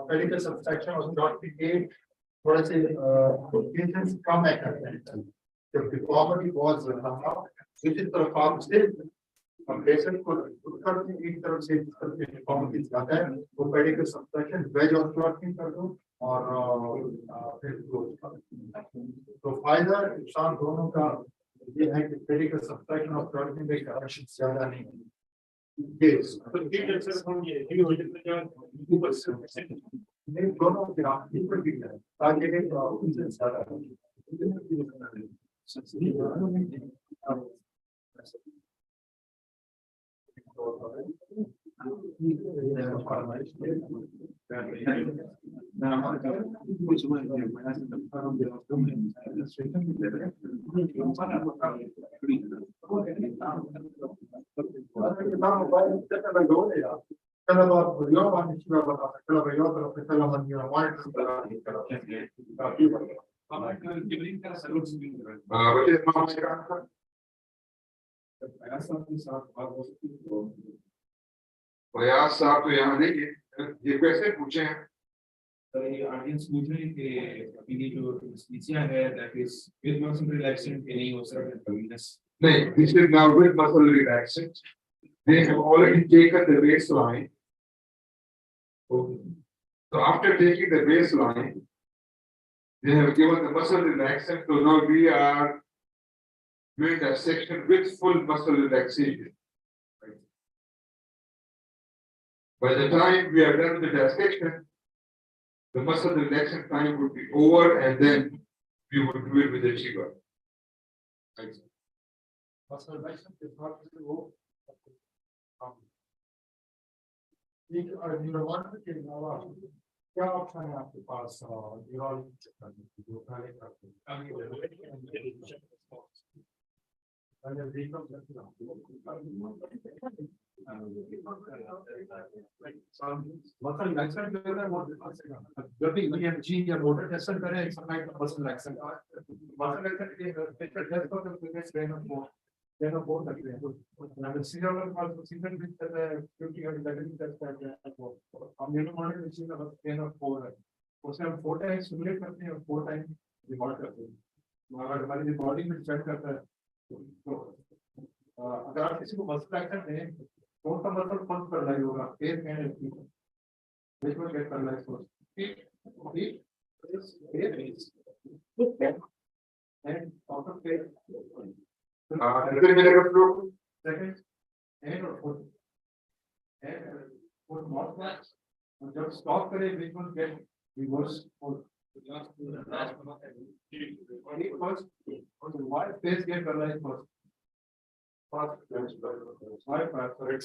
पेडिकल सब्सट्रैक्शन और डॉट के थोड़ा से पेशेंट्स कम है करते हैं जब डिफॉर्मिटी बहुत ज्यादा दूसरी तरफ आप से पेशेंट को उत्तर की एक तरफ से डिफॉर्मिटी ज्यादा है वो पेडिकल सब्सट्रैक्शन वेज और क्लॉटिंग कर दो और फिर तो फायदा नुकसान दोनों का ये है कि पेडिकल सब्सट्रैक्शन और क्लॉटिंग में करेक्शन ज्यादा नहीं है Yes. नहीं दोनों के आप इक्वल भी है ताकि उनसे ज्यादा प्रयास साहब तो यहाँ नहीं है ये कैसे पूछे हैं ऑडियंस पूछ रहे हैं कि अभी जो स्पीचिया है that is with muscle relaxant के नहीं हो सकता वीनस नहीं this is now with muscle relaxant they have already taken the baseline so after taking the baseline they have given the muscle relaxant so now we are doing that section with full muscle relaxation. By the time we are done with that section, the muscle relaxation time would be over and then we would do it with the trigger. Right. muscle relaxation is not वो एक neurology के अलावा क्या option है आपके पास neurology जो पहले करते हैं मसल रिलैक्सेंट जो है वो जब भी ईएमजी या मोटर टेस्ट करें एक्सरसाइज मसल रिलैक्सेंट के पेशेंट टेस्ट को ट्रेन ऑफ बोथ लगते हैं तो सीरियल और सीजन भी क्योंकि लेवलिंग टेस्ट करते हैं वो हम ये मॉडल मशीन का ट्रेन ऑफ 4 है उससे हम 4 टाइम सिमुलेट करते हैं और 4 टाइम रिकॉर्ड करते हैं अगर हमारी बॉडी में चेक करता है तो अगर आप किसी को मसल रिलैक्सेंट दें कौन सा मसल कौन कर रहा होगा face and which will get paralyzed first. Feet is face and outer face. Second hand or foot. And foot not flat. And जब stop करें which will get reverse foot. First, why face get paralyzed first? Why correct?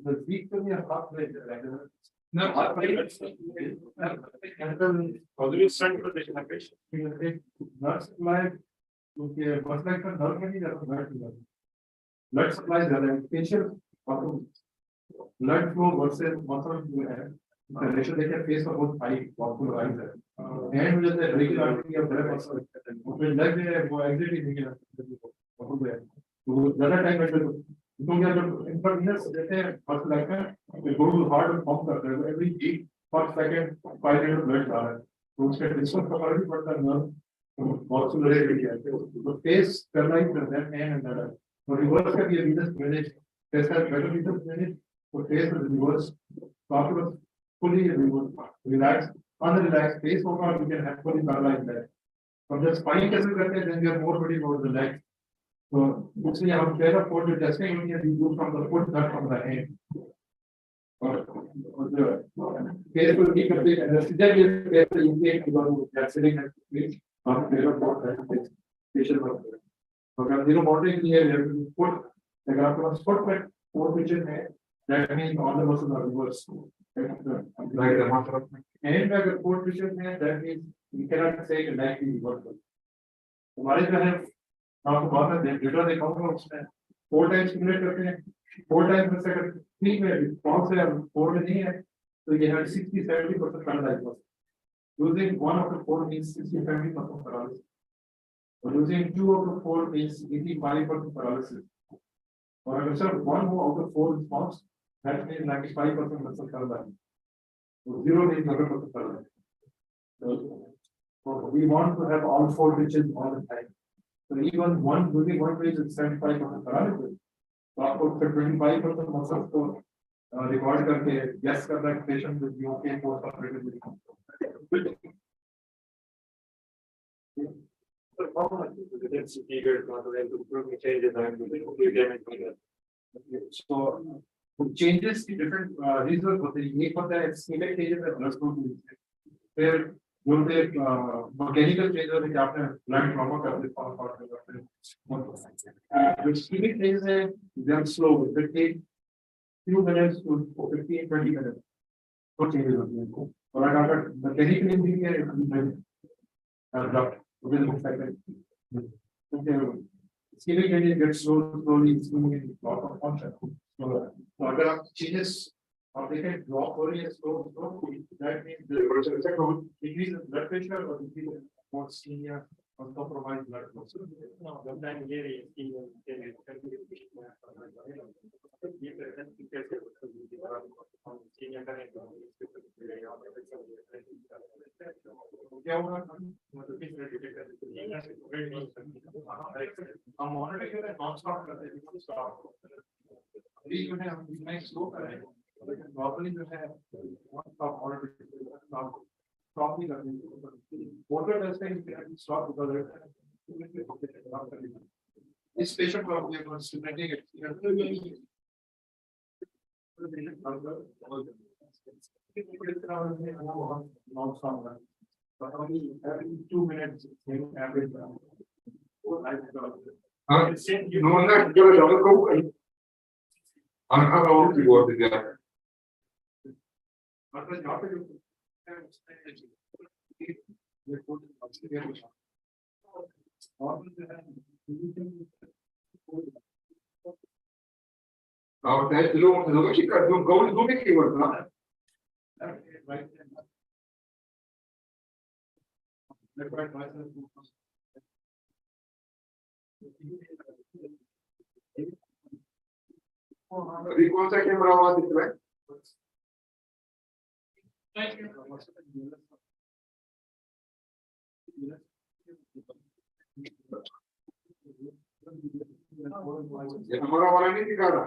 The weak to me a half plate. No, half plate. Blood supply. Okay, first like का nerve में नहीं जाता blood supply ज़्यादा है. Facial blood flow versus muscle जो है. The ratio देखिए face का बहुत high muscle rise है. And मुझे तो regularity of blood muscle. फिर लग है वो exit ही नहीं है. तो ज़्यादा टाइम बैठे तो क्या जब इंफर्मेशन देते हैं फर्स्ट लाइक में फिर go to heart and pump करते हैं. Every 8 per second 5 liters blood जा रहा है. तो उसका डिस्टेंस का फर्क भी पड़ता है ना. बहुत सुंदर है तो फेस करना ही करना है एंड अंदर तो रिवर्स का भी वीनस मैनेज कैसा बेटर वीनस मैनेज तो फेस और रिवर्स तो आपके पास फुली रिलैक्स अनरिलैक्स फेस होगा you can have fully paralyse that तो जब स्पाइन कैसे करते हैं then we are more buddy more relax तो इसलिए हम कह रहे for the testing we can do from the foot not from the hand और जो फेस को ठीक करते हैं सीधा भी फेस को इंटेक करना सिटिंग एट आप मेरा बहुत है फेशियल वर्क अगर जीरो मॉडलिंग के लिए फुट अगर आपके पास फुट में फोर पोजीशन है that means all the muscles are reverse like the master and अगर फोर पोजीशन है that means you can not say like the work हमारे जो है आपको बात है डेटा दिखाऊंगा उसमें फोर टाइम्स सिमुलेट करते हैं फोर टाइम्स में से अगर ठीक है कौन से फोर में नहीं है तो ये है 60-70% paralyse using one of the four means 60-70% paralysis. Using 2 out of 4 means 85% paralysis. Or sir, 1 out of 4 response, that means 95% muscle paralysis. So 0 means 100% paralysis. So we want to have all 4 pitches all the time. So even using one pitch is 75% paralysis. So आपको 25% muscles को record करके guess करना है patient will be okay for operating. So how much is the density to improve changes and So changes की different reasons होते हैं. एक होता है ischemic changes and blood flow. फिर जो होते हैं mechanical changes होते हैं कि आपने blood trauma कर दिया जो ischemic changes हैं they are slow. They take few minutes to 15-20 minutes. वो changes होते हैं. और अगर mechanical injury है will affect it. Ischemic changes get slowly ischemic loss of function. So अगर आप changes आप देखें drop हो रही है slow, that means the increase in blood pressure or increase in more ischemia or compromised blood flow. No, sometimes very ischemia क्या होगा हम मॉनिटर कर रहे हैं नॉन स्टॉप करते हैं स्टॉप अभी जो है हम मैं स्लो कर रहे हैं लेकिन नॉर्मली जो है वन स्टॉप मॉनिटर स्टॉप नहीं करते वाटर टेस्ट है स्टॉप बिकॉज़ इस पेशेंट को हम stimulating non stop every 2 minutes average. No, not give a double coat. I'm how old you were together. Now that you don't go to make it work, huh? Right. अभी कौन सा camera वहां दिख रहा है ये हमारा वाला नहीं दिखा रहा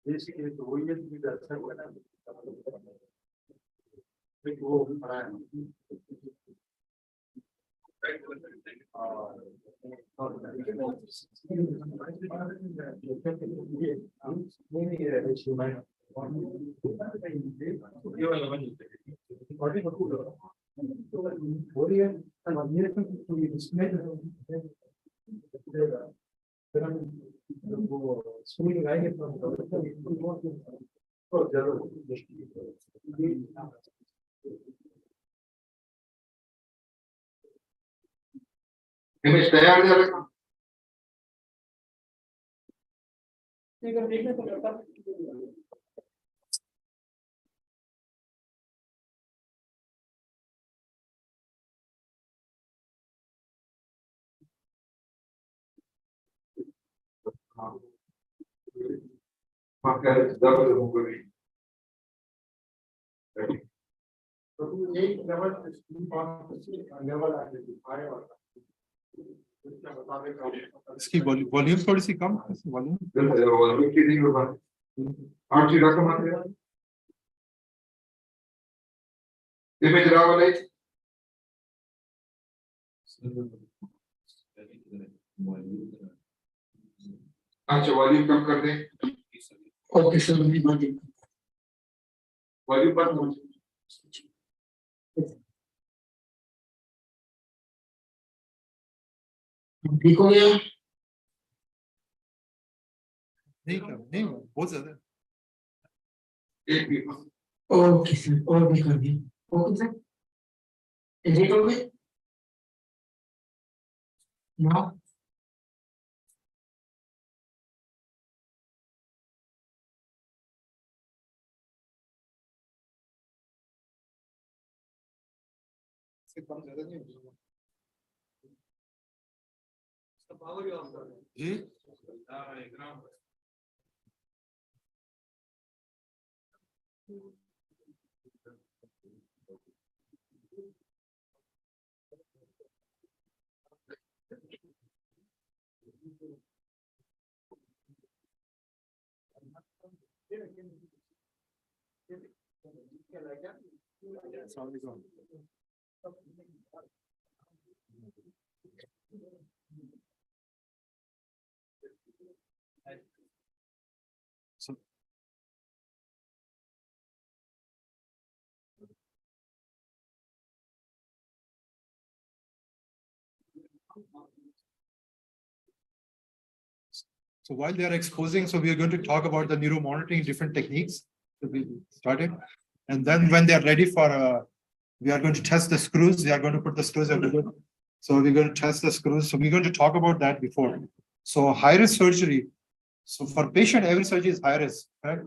Basically, the way you do that, big role in image तैयार है इसकी वॉल्यूम थोड़ी सी कम वॉल्यूम Image Ravalai. अच्छा वॉल्यूम कम कर दें ओके सर वॉल्यूम बंद ठीक हो गया नहीं बहुत ज्यादा एक मिनट ओके सर और भी कर दिया ओके सर एडिट हो गए ना से कम ज्यादा नहीं होगा जी So, while they are exposing, so we are going to talk about the neuromonitoring different techniques to be started. And then when they are ready for, we are going to test the screws. We are going to put the screws everywhere. So we're going to test the screws. So we're going to talk about that before. So high risk surgery. So for patient, every surgery is high risk, right?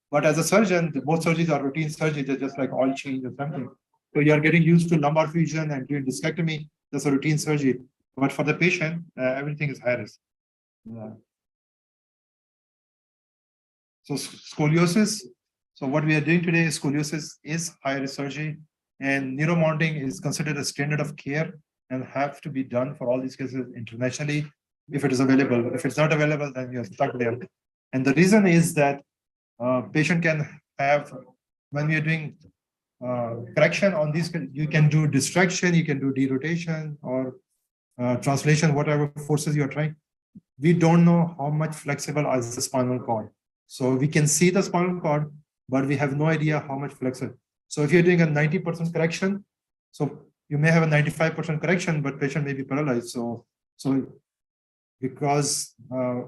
But as a surgeon, most surgeries are routine surgery. They're just like oil change or something. So you are getting used to lumbar fusion and doing discectomy. That's a routine surgery. But for the patient, everything is high risk. Yeah. So scoliosis. So what we are doing today is scoliosis is high risk surgery, and neuromonitoring is considered a standard of care and have to be done for all these cases internationally if it is available. If it's not available, then you're stuck there. And the reason is that patient can have, when we are doing correction on these, you can do distraction, you can do derotation or translation, whatever forces you're trying. We don't know how much flexible is the spinal cord. So we can see the spinal cord, but we have no idea how much flexible. So if you're doing a 90% correction, so you may have a 95% correction, but patient may be paralyzed. So because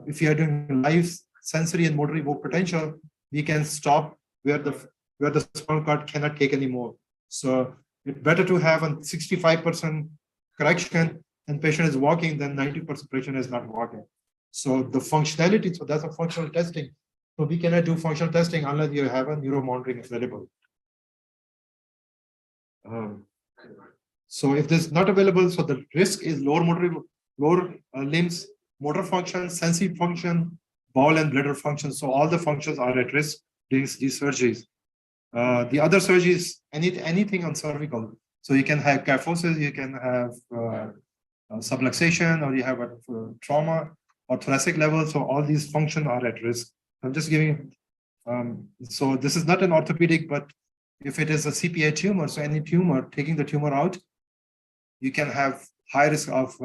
if you are doing live sensory and motor evoked potential, we can stop where the spinal cord cannot take anymore. So it's better to have a 65% correction and patient is walking than 90% patient is not walking. So the functionality, so that's a functional testing. So we cannot do functional testing unless you have a neuromonitoring available. So if this is not available, so the risk is lower limbs, motor function, sensory function, bowel and bladder function. So all the functions are at risk during these surgeries. The other surgeries, anything on cervical. So you can have kyphosis, you can have subluxation, or you have a trauma or thoracic level. So all these functions are at risk. I'm just giving, so this is not an orthopedic, but if it is a CPI tumor, so any tumor, taking the tumor out, you can have high risk of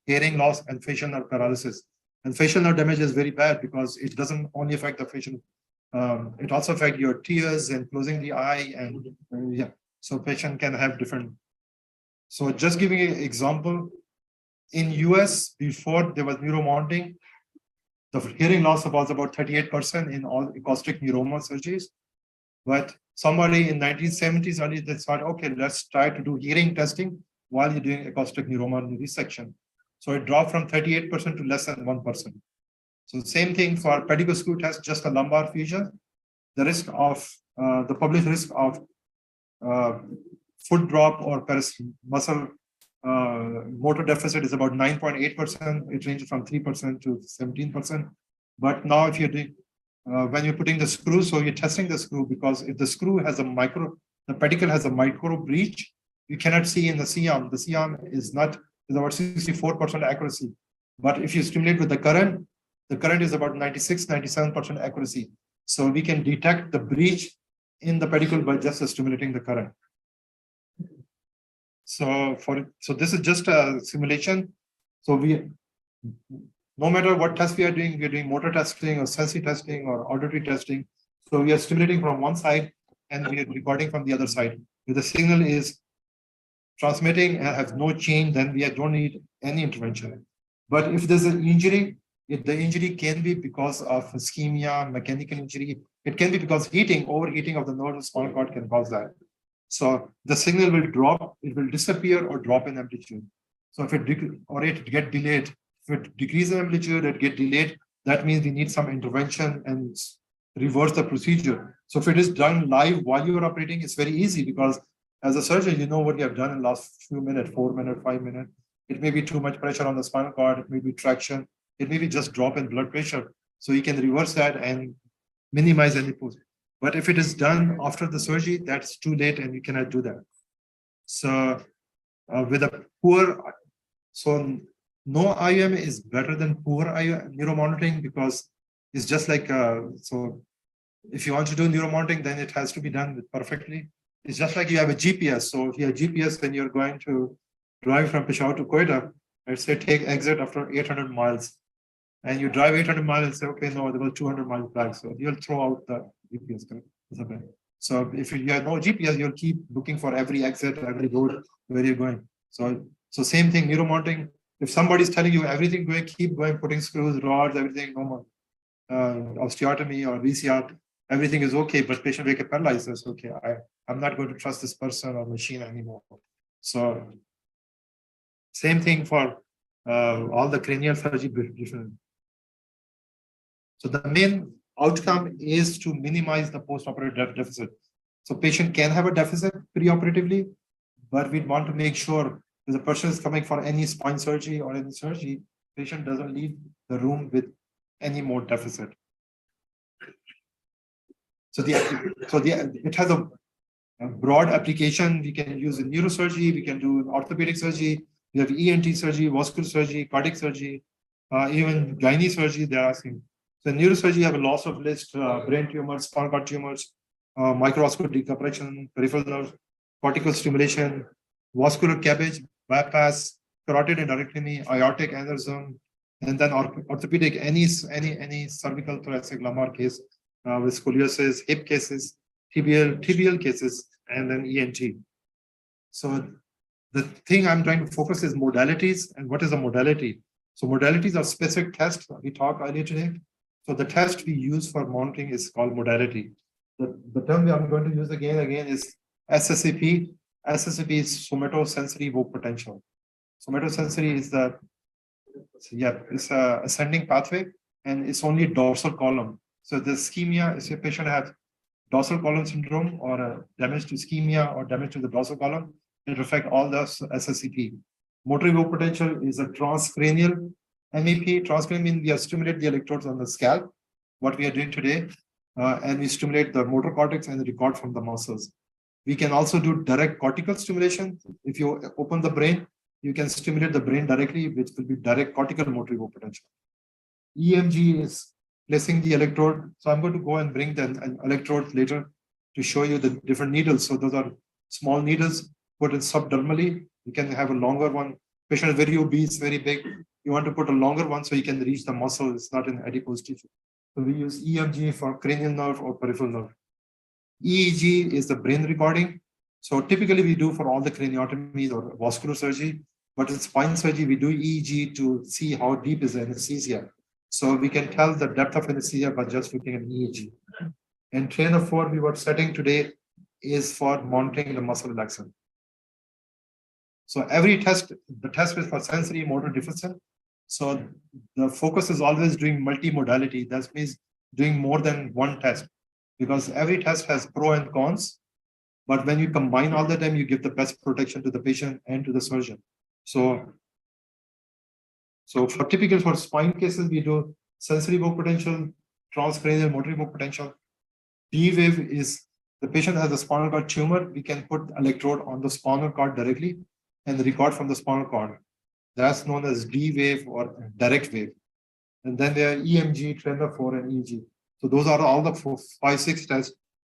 hearing loss and facial nerve paralysis. And facial nerve damage is very bad because it doesn't only affect the facial, it also affects your tears and closing the eye, and yeah, so patient can have different. So just giving an example, in US, before there was neuromonitoring, the hearing loss was about 38% in all acoustic neuroma surgeries. But somebody in 1970s early, they thought, okay, let's try to do hearing testing while you're doing acoustic neuroma resection. So it dropped from 38% to less than 1%. So same thing for pedicle screw test, just a lumbar fusion. The risk of, the published risk of foot drop or muscle motor deficit is about 9.8%. It ranges from 3% to 17%. But now if you're doing, when you're putting the screw, so you're testing the screw, because if the screw has the pedicle has a micro breach, you cannot see in the C-arm. The C-arm is not is about 64% accuracy. But if you stimulate with the current is about 96-97% accuracy. So we can detect the breach in the pedicule by just stimulating the current. So this is just a simulation. So no matter what test we are doing motor testing or sensory testing or auditory testing. So we are stimulating from one side and we are recording from the other side. If the signal is transmitting and has no change, then we don't need any intervention. But if there's an injury, if the injury can be because of ischemia, mechanical injury, it can be because overheating of the nerve spinal cord can cause that. So the signal will drop, it will disappear or drop in amplitude. So if it get delayed, if it decreases in amplitude, it get delayed, that means we need some intervention and reverse the procedure. So if it is done live while you are operating, it's very easy because as a surgeon, you know what you have done in the last few minutes, 4 minutes, 5 minutes. It may be too much pressure on the spinal cord, it may be traction, it may be just drop in blood pressure. So you can reverse that and minimize any post. But if it is done after the surgery, that's too late and you cannot do that. So with a poor, so no IOM is better than poor neuromonitoring because it's just like, so if you want to do neuromonitoring, then it has to be done perfectly. It's just like you have a GPS. So if you have GPS, then you're going to drive from Peshawar to Quetta, let's say take exit after 800 miles. And you drive 800 miles and say, okay, no, there was 200 miles back. So you'll throw out the GPS. So if you have no GPS, you'll keep looking for every exit, every road where you're going. So same thing, neuromonitoring. If somebody's telling you everything going, keep going, putting screws, rods, everything, no more. Osteotomy or VCR, everything is okay, but patient will get paralyzed. That's okay. I'm not going to trust this person or machine anymore. So same thing for all the cranial surgery. So the main outcome is to minimize the post-operative deficit. So patient can have a deficit preoperatively, but we want to make sure if the person is coming for any spine surgery or any surgery, patient doesn't leave the room with any more deficit. So it has a broad application. We can use in neurosurgery, we can do orthopedic surgery, we have ENT surgery, vascular surgery, cardiac surgery, even gynae surgery, they're asking. So in neurosurgery, you have a loss of list, brain tumors, spinal cord tumors, microvascular decompression, peripheral nerve, cortical stimulation, vascular cabbage, bypass, carotid endarterectomy, aortic aneurysm, and then orthopedic, any cervical, thoracic, lumbar case with scoliosis, hip cases, tibial cases, and then ENT. So the thing I'm trying to focus is modalities. And what is a modality? So modalities are specific tests we talked earlier today. So the test we use for monitoring is called modality. The term I'm going to use again is SSEP. SSEP is somatosensory evoked potential. Somatosensory is it's a ascending pathway and it's only dorsal column. So the ischemia, if a patient has dorsal column syndrome or a damage to ischemia or damage to the dorsal column, it affects all the SSEP. Motor evoked potential is a transcranial MEP. Transcranial means we stimulate the electrodes on the scalp, what we are doing today, and we stimulate the motor cortex and record from the muscles. We can also do direct cortical stimulation. If you open the brain, you can stimulate the brain directly, which will be direct cortical motor evoked potential. EMG is placing the electrode. So I'm going to go and bring the electrode later to show you the different needles. So those are small needles put in subdermally. You can have a longer one. Patient is very obese, very big. You want to put a longer one so you can reach the muscle. It's not in adipose tissue. So we use EMG for cranial nerve or peripheral nerve. EEG is the brain recording. So typically we do for all the craniotomies or vascular surgery, but in spine surgery, we do EEG to see how deep is the anesthesia. So we can tell the depth of anesthesia by just looking at EEG. And trainer 4 we were setting today is for monitoring the muscle relaxation. So every test, the test is for sensory motor deficit. So the focus is always doing multimodality. That means doing more than one test because every test has pro and cons. But when you combine all the time, you give the best protection to the patient and to the surgeon. So for typical for spine cases, we do sensory evoked potential, transcranial motor evoked potential. D-wave is the patient has a spinal cord tumor. We can put electrode on the spinal cord directly and record from the spinal cord. That's known as D wave or direct wave. And then there are EMG, tremor 4, and EEG. So those are all the 4, 5, 6 tests,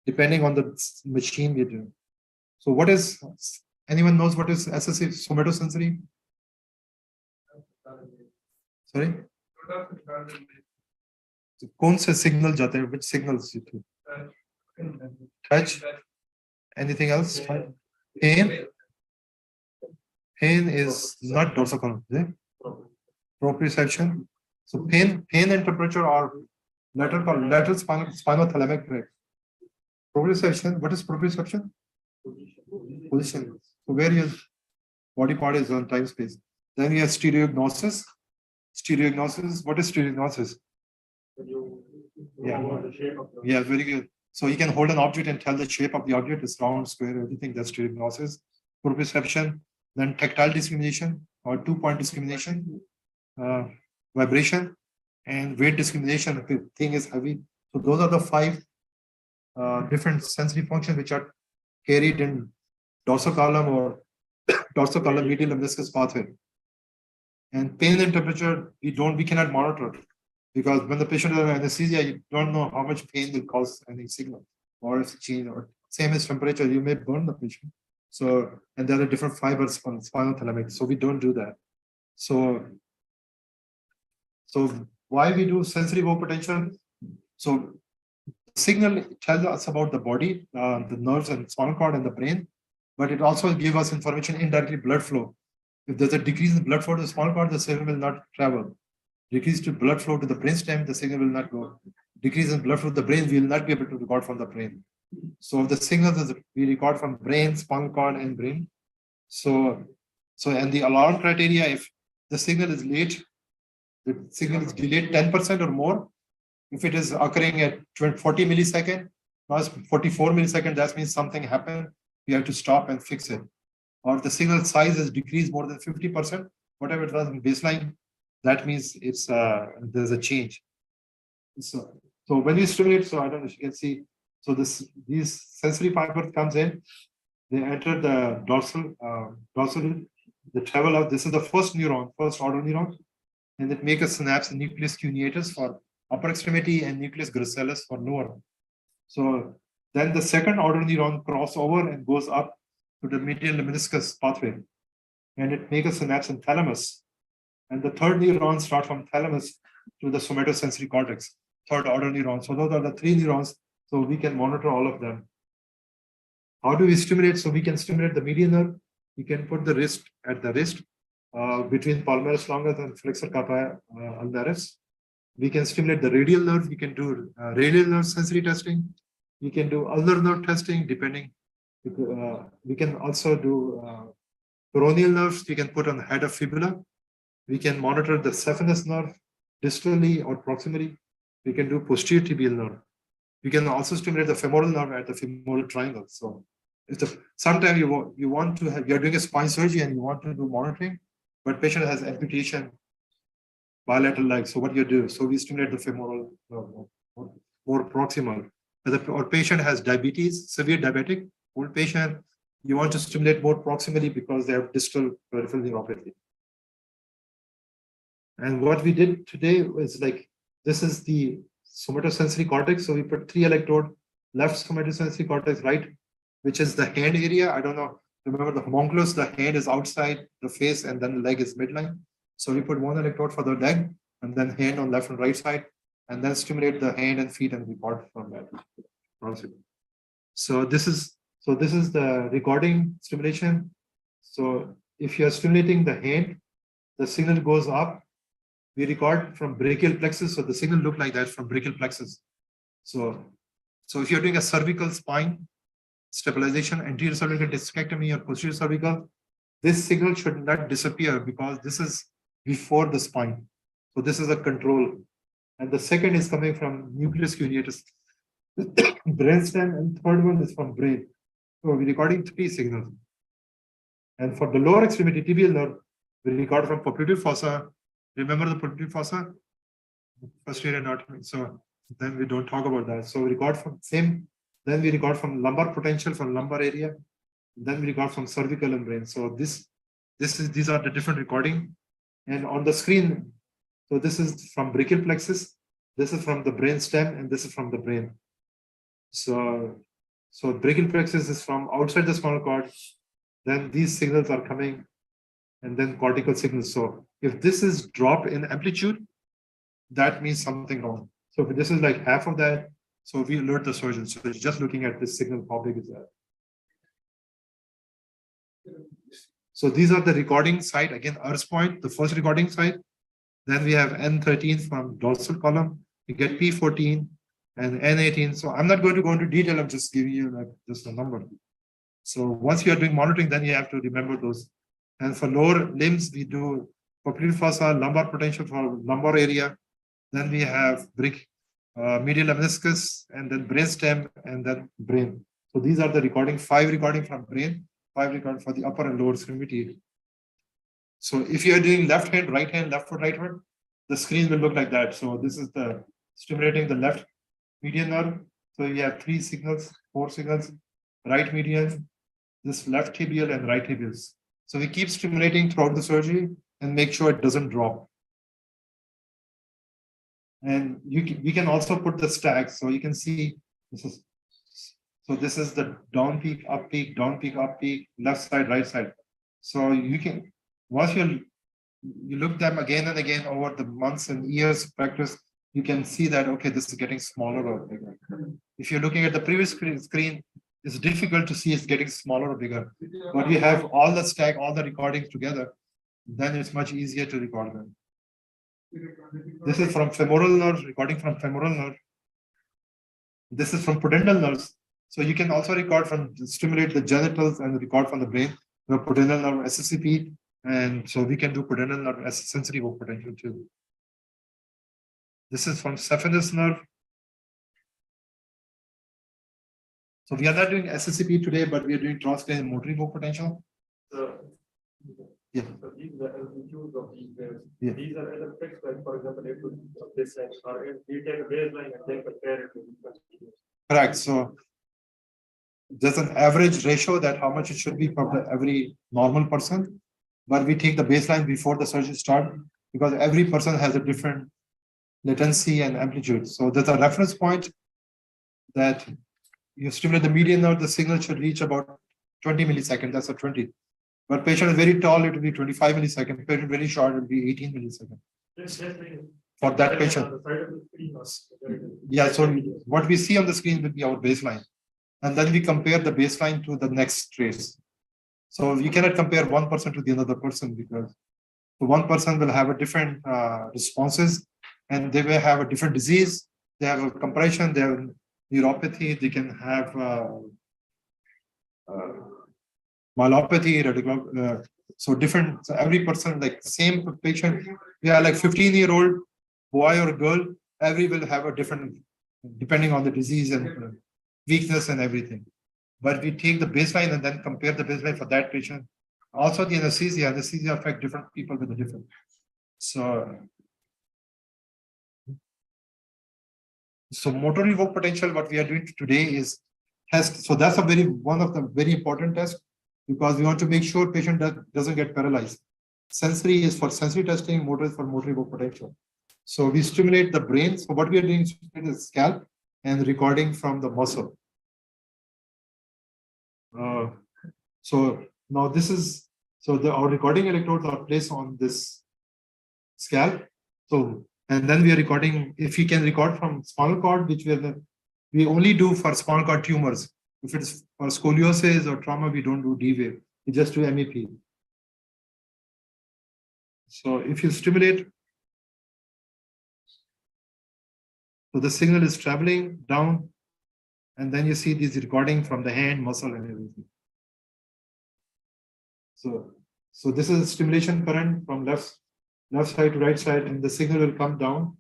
depending on the machine we're doing. So what is, anyone knows what is SSA somatosensory? Sorry? So कौन से signal जाते हैं? Which signals you do? Touch? Anything else? Pain? Pain is not dorsal column, is it? Proprioception. So pain and temperature are lateral spinothalamic tract. Proprioception. What is proprioception? Position. So where your body part is on time space. Then we have stereognosis. Stereognosis. What is stereognosis? Yeah, very good. So you can hold an object and tell the shape of the object is round, square, everything. That's stereognosis. Proprioception. Then tactile discrimination or 2-point discrimination, vibration, and weight discrimination. If the thing is heavy. So those are the 5 different sensory functions which are carried in dorsal column or dorsal column medial lemniscus pathway. And pain and temperature, we cannot monitor, because when the patient is under anesthesia, you don't know how much pain will cause any signal or if change, or same as temperature, you may burn the patient. So, and there are different fibers on spinothalamic, so we don't do that. So why we do sensory wave potential? So signal tells us about the body, the nerves and spinal cord and the brain, but it also gives us information indirectly, blood flow. If there's a decrease in blood flow to the spinal cord, the signal will not travel. Decrease to blood flow to the brainstem, the signal will not go. Decrease in blood flow to the brain, we will not be able to record from the brain. So the signals that we record from brain, spinal cord, and brain. So and the alarm criteria, if the signal is late, the signal is delayed 10% or more. If it is occurring at 40 milliseconds, plus 44 milliseconds, that means something happened. We have to stop and fix it. Or the signal size is decreased more than 50%, whatever it was in baseline, that means it's there's a change. So when you stimulate, so I don't know if you can see, so these sensory fibers comes in, they enter the dorsal, the travel of, this is the first neuron, first order neuron, and it makes a synapse in nucleus cuneatus for upper extremity and nucleus gracilis for lower. So then the second order neuron cross over and goes up to the medial lemniscus pathway, and it makes a synapse in thalamus. And the third neuron starts from thalamus to the somatosensory cortex, third order neuron. So those are the 3 neurons. So we can monitor all of them. How do we stimulate? So we can stimulate the median nerve. We can put the wrist at the wrist between palmaris longus and flexor carpi ulnaris. We can stimulate the radial nerve. We can do radial nerve sensory testing. We can do ulnar nerve testing depending. We can also do peroneal nerves. We can put on the head of fibula. We can monitor the saphenous nerve distally or proximally. We can do posterior tibial nerve. We can also stimulate the femoral nerve at the femoral triangle. So if sometimes you want to have, you're doing a spine surgery and you want to do monitoring, but patient has amputation, bilateral leg. So what do you do? So we stimulate the femoral nerve, more proximal. Or patient has diabetes, severe diabetic, old patient, you want to stimulate more proximally because they have distal peripheral neuropathy. And what we did today was like, this is the somatosensory cortex. So we put 3 electrodes, left somatosensory cortex, right, which is the hand area. I don't know, remember the homunculus, the hand is outside the face and then the leg is midline. So we put 1 electrode for the leg and then hand on left and right side, and then stimulate the hand and feet and record from that. So this is the recording stimulation. So if you are stimulating the hand, the signal goes up. We record from brachial plexus, so the signal look like that from brachial plexus. So if you're doing a cervical spine stabilization, anterior cervical discectomy or posterior cervical, this signal should not disappear because this is before the spine. So this is a control. And the second is coming from nucleus cuneatus, brainstem, and third one is from brain. So we're recording 3 signals. And for the lower extremity tibial nerve, we record from popliteal fossa. Remember the popliteal fossa? First year anatomy. So then we don't talk about that. So we record from same. Then we record from lumbar potential from lumbar area. Then we record from cervical and brain. So these are the different recording. And on the screen, so this is from brachial plexus, this is from the brain stem, and this is from the brain. So brachial plexus is from outside the spinal cord, then these signals are coming, and then cortical signals. So if this is drop in amplitude, that means something wrong. So if this is like half of that, so we alert the surgeon. So it's just looking at this signal, how big is that? So these are the recording site. Again, Earth's point, the first recording site. Then we have N13 from dorsal column. We get P14 and N18. So I'm not going to go into detail. I'm just giving you like just a number. So once you are doing monitoring, then you have to remember those. And for lower limbs, we do popliteal fossa, lumbar potential for lumbar area. Then we have medial meniscus, and then brainstem, and then brain. So these are the recording, 5 recording from brain, 5 recording for the upper and lower extremity. So if you are doing left hand, right hand, left foot, right foot, the screen will look like that. So this is the stimulating the left median nerve. So you have 3 signals, 4 signals, right median, this left tibial and right tibials. So we keep stimulating throughout the surgery and make sure it doesn't drop. And we can also put the stacks. So you can see this is the down peak, up peak, down peak, up peak, left side, right side. So you can, once you look them again and again over the months and years of practice, you can see that, okay, this is getting smaller or bigger. If you're looking at the previous screen, it's difficult to see it's getting smaller or bigger. But we have all the stack, all the recordings together, then it's much easier to record them. This is from femoral nerve, recording from femoral nerve. This is from pudendal nerves. So you can also record from, stimulate the genitals and record from the brain, the pudendal nerve SSCP. And so we can do pudendal nerve as sensory evoked potential too. This is from saphenous nerve. So we are not doing SSCP today, but we are doing transcranial motor evoked potential. Yeah. So these are the altitudes of these waves. Yeah. These are other tricks, like for example, if this or if you take a baseline and then compare it to the Correct. So there's an average ratio that how much it should be for every normal person, but we take the baseline before the surgery start because every person has a different latency and amplitude. So there's a reference point that you stimulate the median nerve, the signal should reach about 20 milliseconds. That's a 20. But patient is very tall, it will be 25 milliseconds. Patient very short, it will be 18 milliseconds. For that patient. Yeah, so what we see on the screen will be our baseline. And then we compare the baseline to the next trace. So you cannot compare one person to the another person because one person will have a different responses and they will have a different disease. They have a compression, they have neuropathy, they can have myelopathy, so different. So every person, like same patient, we are like 15-year-old boy or girl, every will have a different, depending on the disease and weakness and everything. But we take the baseline and then compare the baseline for that patient. Also the anesthesia affect different people with a different. So motor evoked potential, what we are doing today is test. So that's one of the very important tests because we want to make sure patient doesn't get paralyzed. Sensory is for sensory testing, motor is for motor evoked potential. So we stimulate the brain. So what we are doing is stimulate the scalp and recording from the muscle. So now this is, our recording electrodes are placed on this scalp. So, and then we are recording, if you can record from spinal cord, which we only do for spinal cord tumors. If it's for scoliosis or trauma, we don't do D-wave, we just do MEP. So if you stimulate, so the signal is traveling down, and then you see this recording from the hand, muscle, and everything. So this is stimulation current from left side to right side, and the signal will come down,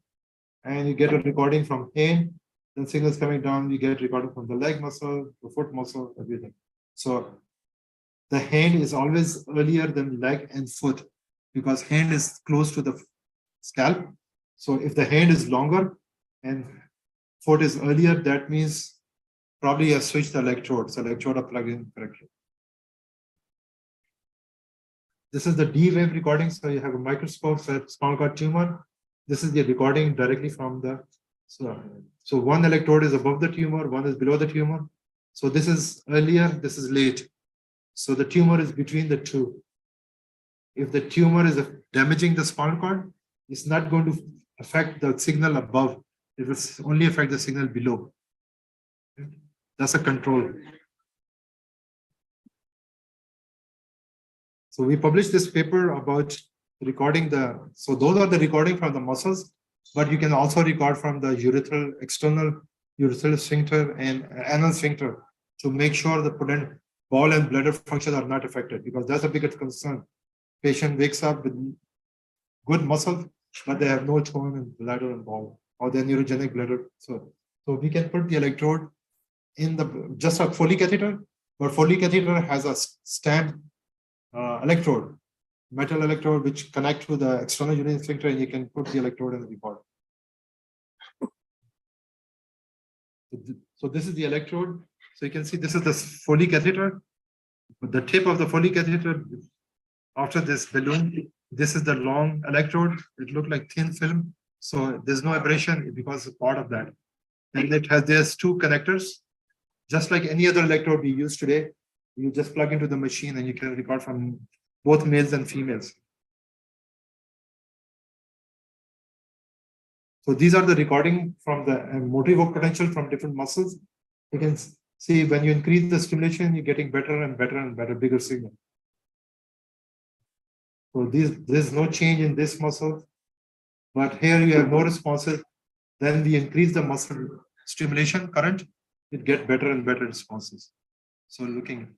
and you get a recording from hand. Then signals coming down, you get recording from the leg muscle, the foot muscle, everything. So the hand is always earlier than leg and foot because hand is close to the scalp. So if the hand is longer and foot is earlier, that means probably you have switched the electrodes. The electrode are plugged in correctly. This is the D wave recording. So you have a microscope, spinal cord tumor. This is the recording directly from the, so one electrode is above the tumor, one is below the tumor. So this is earlier, this is late. So the tumor is between the two. If the tumor is damaging the spinal cord, it's not going to affect the signal above. It will only affect the signal below. That's a control. So we published this paper about recording so those are the recording from the muscles, but you can also record from the urethral, external urethral sphincter and anal sphincter to make sure the bowel and bladder functions are not affected, because that's a biggest concern. Patient wakes up with good muscle, but they have no tone in bladder and bowel, or they're neurogenic bladder. So we can put the electrode in just a Foley catheter, but Foley catheter has a stamped electrode, metal electrode, which connect to the external urinary sphincter, and you can put the electrode in the record. So this is the electrode. So you can see this is the Foley catheter. The tip of the Foley catheter, after this balloon, this is the long electrode. It looked like thin film. So there's no abrasion because it's part of that. And there's two connectors. Just like any other electrode we use today, you just plug into the machine and you can record from both males and females. So these are the recording from the motor evoked potential from different muscles. You can see when you increase the stimulation, you're getting better and better and better, bigger signal. So there's no change in this muscle, but here you have no responses. Then we increase the muscle stimulation current, it get better and better responses. So looking.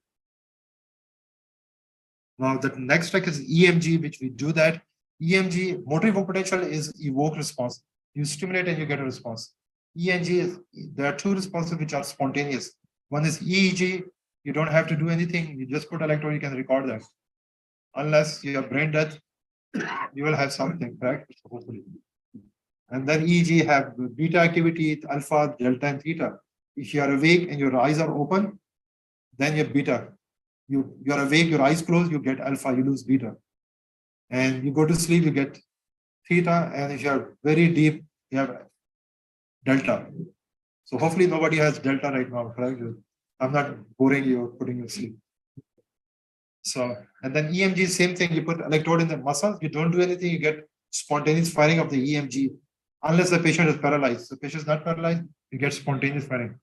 Now the next track is EMG, which we do that. EMG, motor evoked potential, is evoke response. You stimulate and you get a response. EMG, there are two responses which are spontaneous. One is EEG, you don't have to do anything, you just put electrode, you can record that. Unless you have brain death, you will have something, correct? Hopefully. And then EEG have beta activity, alpha, delta, and theta. If you are awake and your eyes are open, then you're beta. You are awake, your eyes closed, you get alpha, you lose beta. And you go to sleep, you get theta. And if you are very deep, you have delta. So hopefully nobody has delta right now, correct? I'm not boring you or putting you to sleep. So, and then EMG, same thing, you put electrode in the muscle, you don't do anything, you get spontaneous firing of the EMG, unless the patient is paralyzed. The patient is not paralyzed, you get spontaneous firing.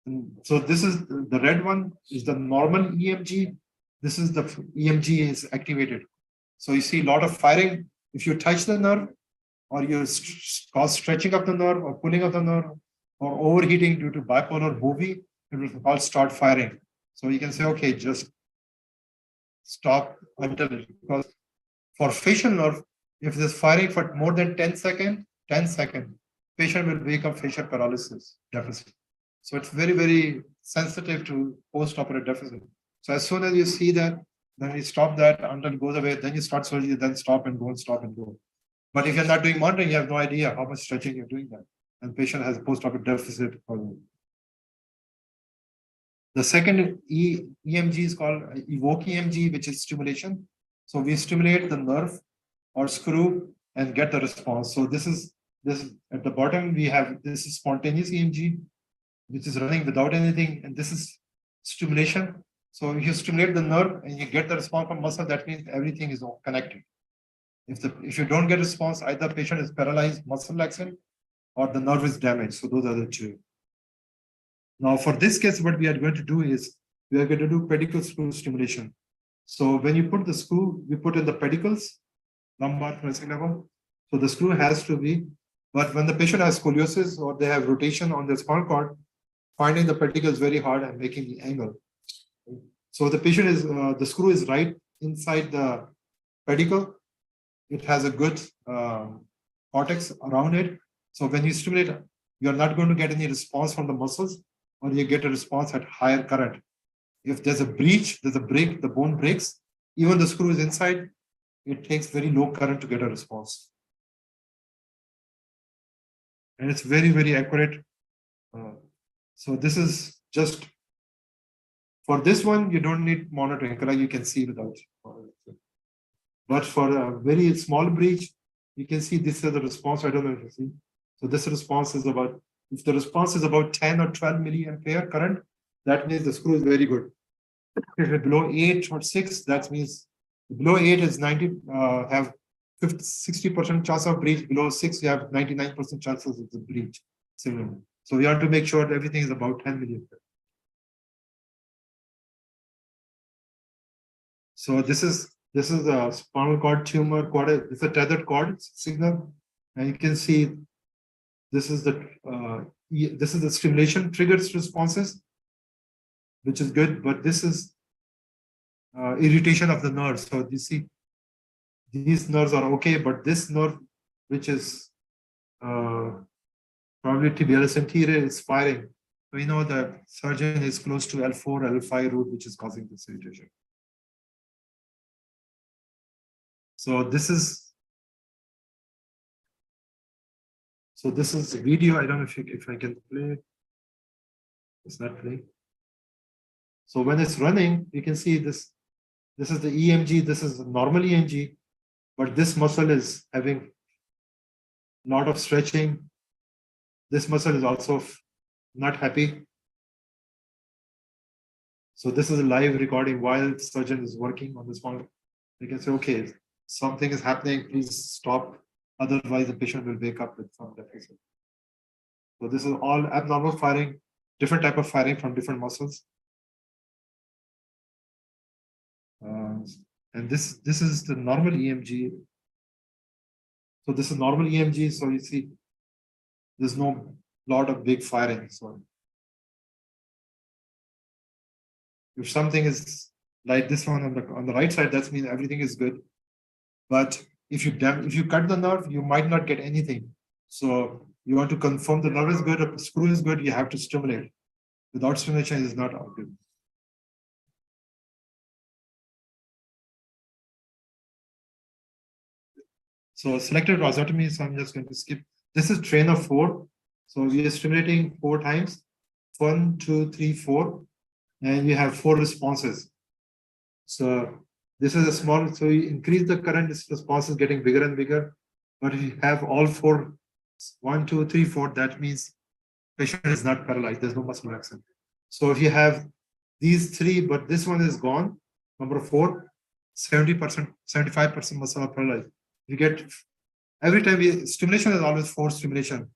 And so this is the red one is the normal EMG. This is the EMG is activated. So you see a lot of firing. If you touch the nerve, or you cause stretching of the nerve or pulling of the nerve, or overheating due to bipolar movie, it will all start firing. So you can say, okay, just stop until, because for facial nerve, if there's firing for more than 10 seconds, patient will wake up facial paralysis deficit. So it's very, very sensitive to post-operative deficit. So as soon as you see that, then you stop that until it goes away, then you start surgery, then stop and go and stop and go. But if you're not doing monitoring, you have no idea how much stretching you're doing that. And patient has a post-operative deficit. The second EMG is called evoke EMG, which is stimulation. So we stimulate the nerve or screw and get the response. So this at the bottom, we have, this is spontaneous EMG, which is running without anything. And this is stimulation. So if you stimulate the nerve and you get the response from muscle, that means everything is connected. If you don't get response, either the patient is paralyzed, muscle accident, or the nerve is damaged. So those are the two. Now for this case, what we are going to do is, we are going to do pedicle screw stimulation. So when you put the screw, we put in the pedicles, lumbar thoracic level. So the screw has to be, but when the patient has scoliosis or they have rotation on their spinal cord, finding the pedicle is very hard and making the angle. So the patient is, the screw is right inside the pedicle. It has a good cortex around it. So when you stimulate, you're not going to get any response from the muscles, or you get a response at higher current. If there's a breach, there's a break, the bone breaks, even the screw is inside, it takes very low current to get a response. And it's very, very accurate. So this is just, for this one, you don't need monitoring, because you can see without. But for a very small breach, you can see this is the response. I don't know if you see. So this response is about, if the response is about 10 or 12 milliampere current, that means the screw is very good. If it's below 8 or 6, that means below 8 is 90, have 60% chance of breach. Below 6, you have 99% chances of the breach. So we have to make sure that everything is about 10 milliampere. So this is a spinal cord tumor cord. It's a tethered cord signal, and you can see this is the stimulation triggers responses, which is good. But this is irritation of the nerves. So you see, these nerves are okay, but this nerve, which is probably tibialis anterior, is firing. We know that surgeon is close to L4, L5 root, which is causing this irritation. So this is video. I don't know if I can play. It's not playing. So when it's running, you can see this. This is the EMG. This is the normal EMG, but this muscle is having a lot of stretching. This muscle is also not happy. So this is a live recording while the surgeon is working on this one. You can say, okay, something is happening, please stop. Otherwise, the patient will wake up with some deficit. So this is all abnormal firing, different type of firing from different muscles. And this is the normal EMG. So this is normal EMG. So you see, there's no lot of big firing. So if something is like this one on the right side, that means everything is good. But if you cut the nerve, you might not get anything. So you want to confirm the nerve is good, or the screw is good, you have to stimulate. Without stimulation, it is not good. So selected rhizotomy, so I'm just going to skip. This is train of 4. So we are stimulating 4 times, 1, 2, 3, 4, and we have 4 responses. So this is a small, so you increase the current, this response is getting bigger and bigger. But if you have all 4, 1, 2, 3, 4, that means patient is not paralyzed, there's no muscle relaxation. So if you have these 3, but this one is gone, number 4, 70%, 75% muscle are paralyzed. You get, every time stimulation is always forced stimulation.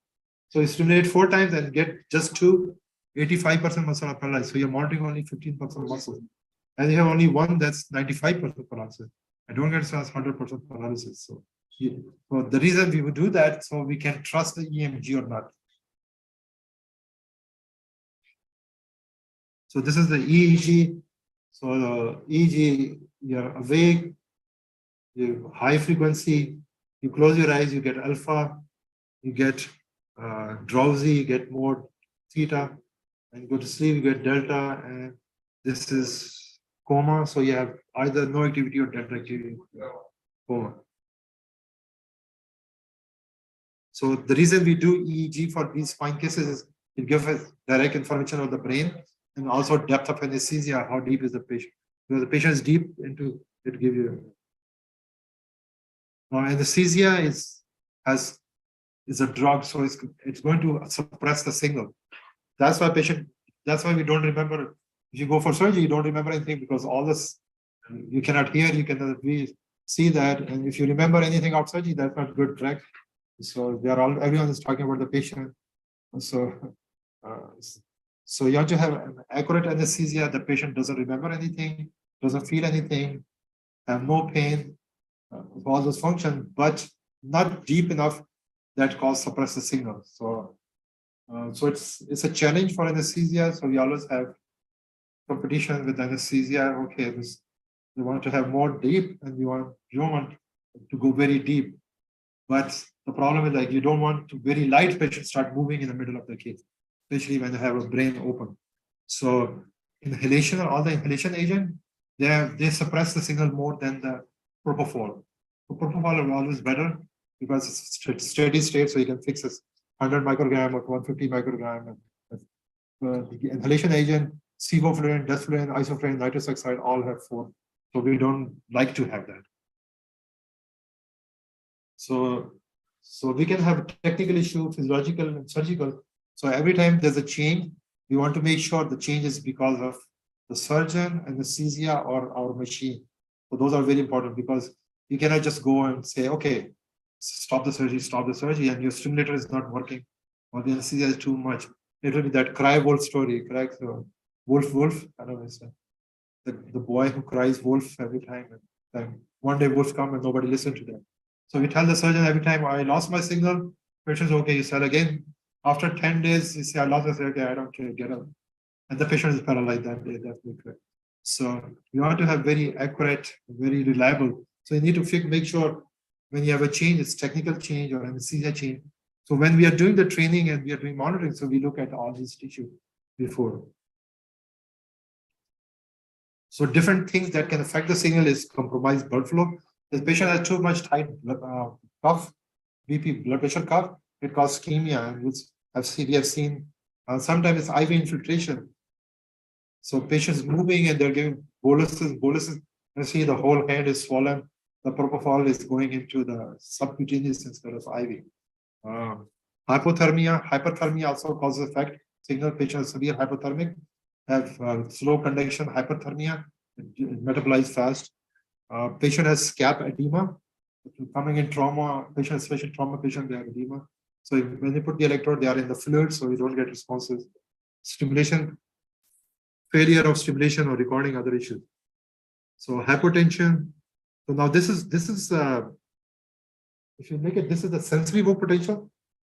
So you stimulate 4 times and get just 2, 85% muscle are paralyzed. So you're monitoring only 15% muscle. And you have only one that's 95% paralysis. I don't get as 100% paralysis. So the reason we would do that, so we can trust the EMG or not. So this is the EEG. So the EEG, you're awake, you high frequency, you close your eyes, you get alpha, you get drowsy, you get more theta, and you go to sleep, you get delta, and this is coma. So you have either no activity or delta activity, coma. So the reason we do EEG for these spine cases is it gives us direct information of the brain and also depth of anesthesia, how deep is the patient. Because the patient is deep into it, give you. Now anesthesia is a drug, so it's going to suppress the signal. That's why we don't remember. If you go for surgery, you don't remember anything because all this you cannot hear, you cannot see that, and if you remember anything outside surgery, that's not good, correct? So everyone is talking about the patient. So you have to have an accurate anesthesia. The patient doesn't remember anything, doesn't feel anything, have no pain, all those function, but not deep enough that suppress the signal. So it's a challenge for anesthesia. So we always have competition with anesthesia. Okay, we want to have more deep, and you don't want to go very deep. But the problem is, like, you don't want to very light patients start moving in the middle of the case, especially when you have a brain open. So inhalation, or all the inhalation agent, they suppress the signal more than the propofol. So propofol is always better because it's steady state, so you can fix this 100 microgram or 150 microgram. The inhalation agent, sevoflurane, desflurane, isoflurane, nitrous oxide all have 4. So we don't like to have that. So we can have technical issue, physiological and surgical. So every time there's a change, we want to make sure the change is because of the surgeon, anesthesia, or our machine. So those are very important because you cannot just go and say, okay, stop the surgery, and your stimulator is not working, or the anesthesia is too much. It will be that cry wolf story, correct? So wolf, I don't know, it's the boy who cries wolf every time. And one day wolf come and nobody listened to them. So we tell the surgeon every time I lost my signal, patient's okay, you sell again. After 10 days, you say, I lost, I say, okay, I don't care, get up. And the patient is paralyzed that day, definitely correct. So you want to have very accurate, very reliable. So you need to make sure when you have a change, it's technical change or anesthesia change. So when we are doing the training and we are doing monitoring, so we look at all these tissues before. So different things that can affect the signal is compromised blood flow. The patient has too much tight cuff, BP, blood pressure cuff, it causes ischemia, and we have seen sometimes it's IV infiltration. So patients moving and they're giving boluses. You see the whole hand is swollen. The propofol is going into the subcutaneous instead of IV. Hyperthermia also causes effect. Signal patients severe hypothermic have slow conduction hyperthermia, it metabolize fast. Patient has scalp edema, coming in trauma, patient, especially trauma patient, they have edema. So when they put the electrode, they are in the fluid, so you don't get responses. Stimulation, failure of stimulation or recording, other issues. So hypotension. So now this is if you look at this is the sensory evoked potential.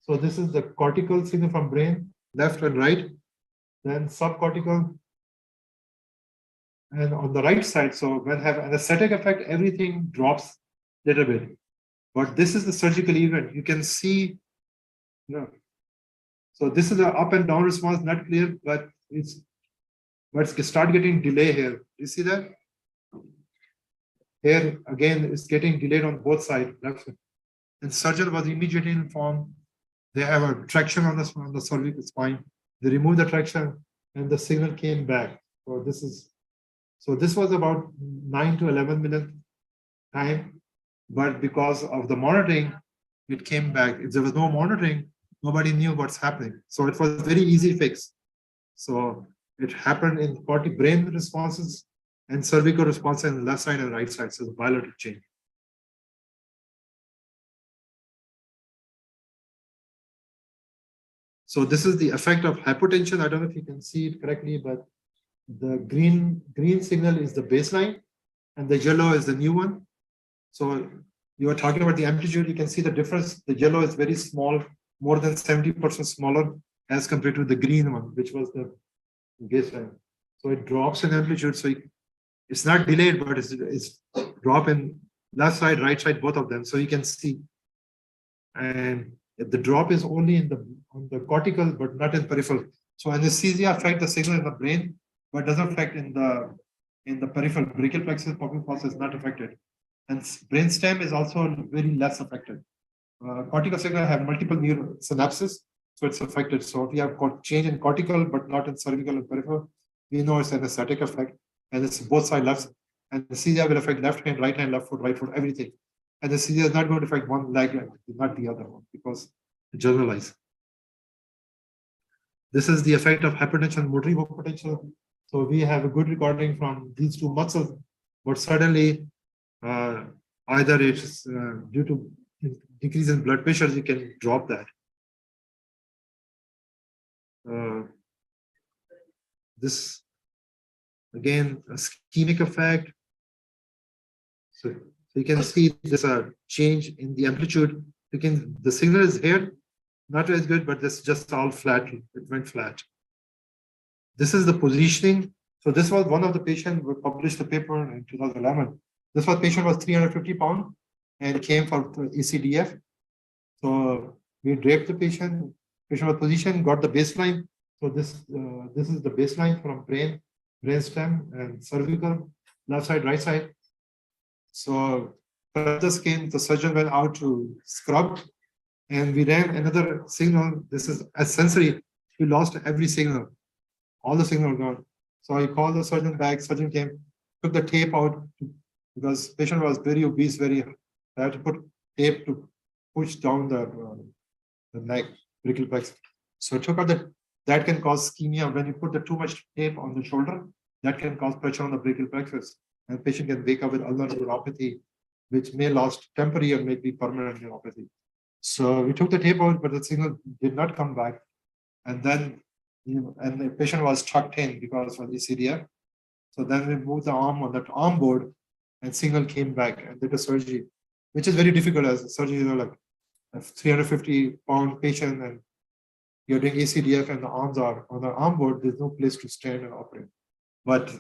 So this is the cortical signal from brain, left and right, then subcortical. And on the right side, so when have anesthetic effect, everything drops a little bit. But this is the surgical event. You can see, so this is the up and down response, not clear, but it's start getting delay here. You see that? Here again, it's getting delayed on both sides. And surgeon was immediately informed. They have a traction on the cervical spine. They removed the traction, and the signal came back. So this was about 9 to 11 minute time, but because of the monitoring, it came back. If there was no monitoring, nobody knew what's happening. So it was very easy fix. So it happened in brain responses and cervical responses on the left side and right side. So the bilateral change. So this is the effect of hypotension. I don't know if you can see it correctly, but the green signal is the baseline and the yellow is the new one. So you are talking about the amplitude. You can see the difference. The yellow is very small, more than 70% smaller as compared to the green one, which was the baseline. So it drops in amplitude. So it's not delayed, but it's drop in left side, right side, both of them. So you can see. And the drop is only on the cortical, but not in peripheral. So anesthesia affects the signal in the brain, but doesn't affect in the peripheral. Brachial plexus, popping fossa is not affected. And brainstem is also very less affected. Cortical signal have multiple neural synapses, so it's affected. So if you have change in cortical, but not in cervical and peripheral, we know it's an anesthetic effect, and it's both sides left. Anesthesia will affect left hand, right hand, left foot, right foot, everything. Anesthesia is not going to affect one leg, not the other one, because it generalizes. This is the effect of hypertension, motor evoked potential. So we have a good recording from these two muscles, but suddenly either it's due to decrease in blood pressure, you can drop that. This again, a ischemic effect. So you can see there's a change in the amplitude. The signal is here, not as good, but this just all flat. It went flat. This is the positioning. So this was one of the patients who published the paper in 2011. This patient was 350 pounds and came for ECDF. So we draped the patient. Patient was positioned, got the baseline. So this is the baseline from brainstem and cervical, left side, right side. So cut the skin, the surgeon went out to scrub, and we ran another signal. This is a sensory. We lost every signal. All the signal gone. So I called the surgeon back. Surgeon came, took the tape out because patient was very obese, I had to put tape to push down the neck, brachial plexus. So took out that can cause ischemia. When you put the too much tape on the shoulder, that can cause pressure on the brachial plexus, and the patient can wake up with ulnar neuropathy, which may last temporary or may be permanent neuropathy. So we took the tape out, but the signal did not come back. And then, and the patient was tucked in because of ECDF. So then we moved the arm on that arm board, and signal came back and did a surgery, which is very difficult as a surgery, like a 350-pound patient, and you're doing ACDF and the arms are on the arm board, there's no place to stand and operate. But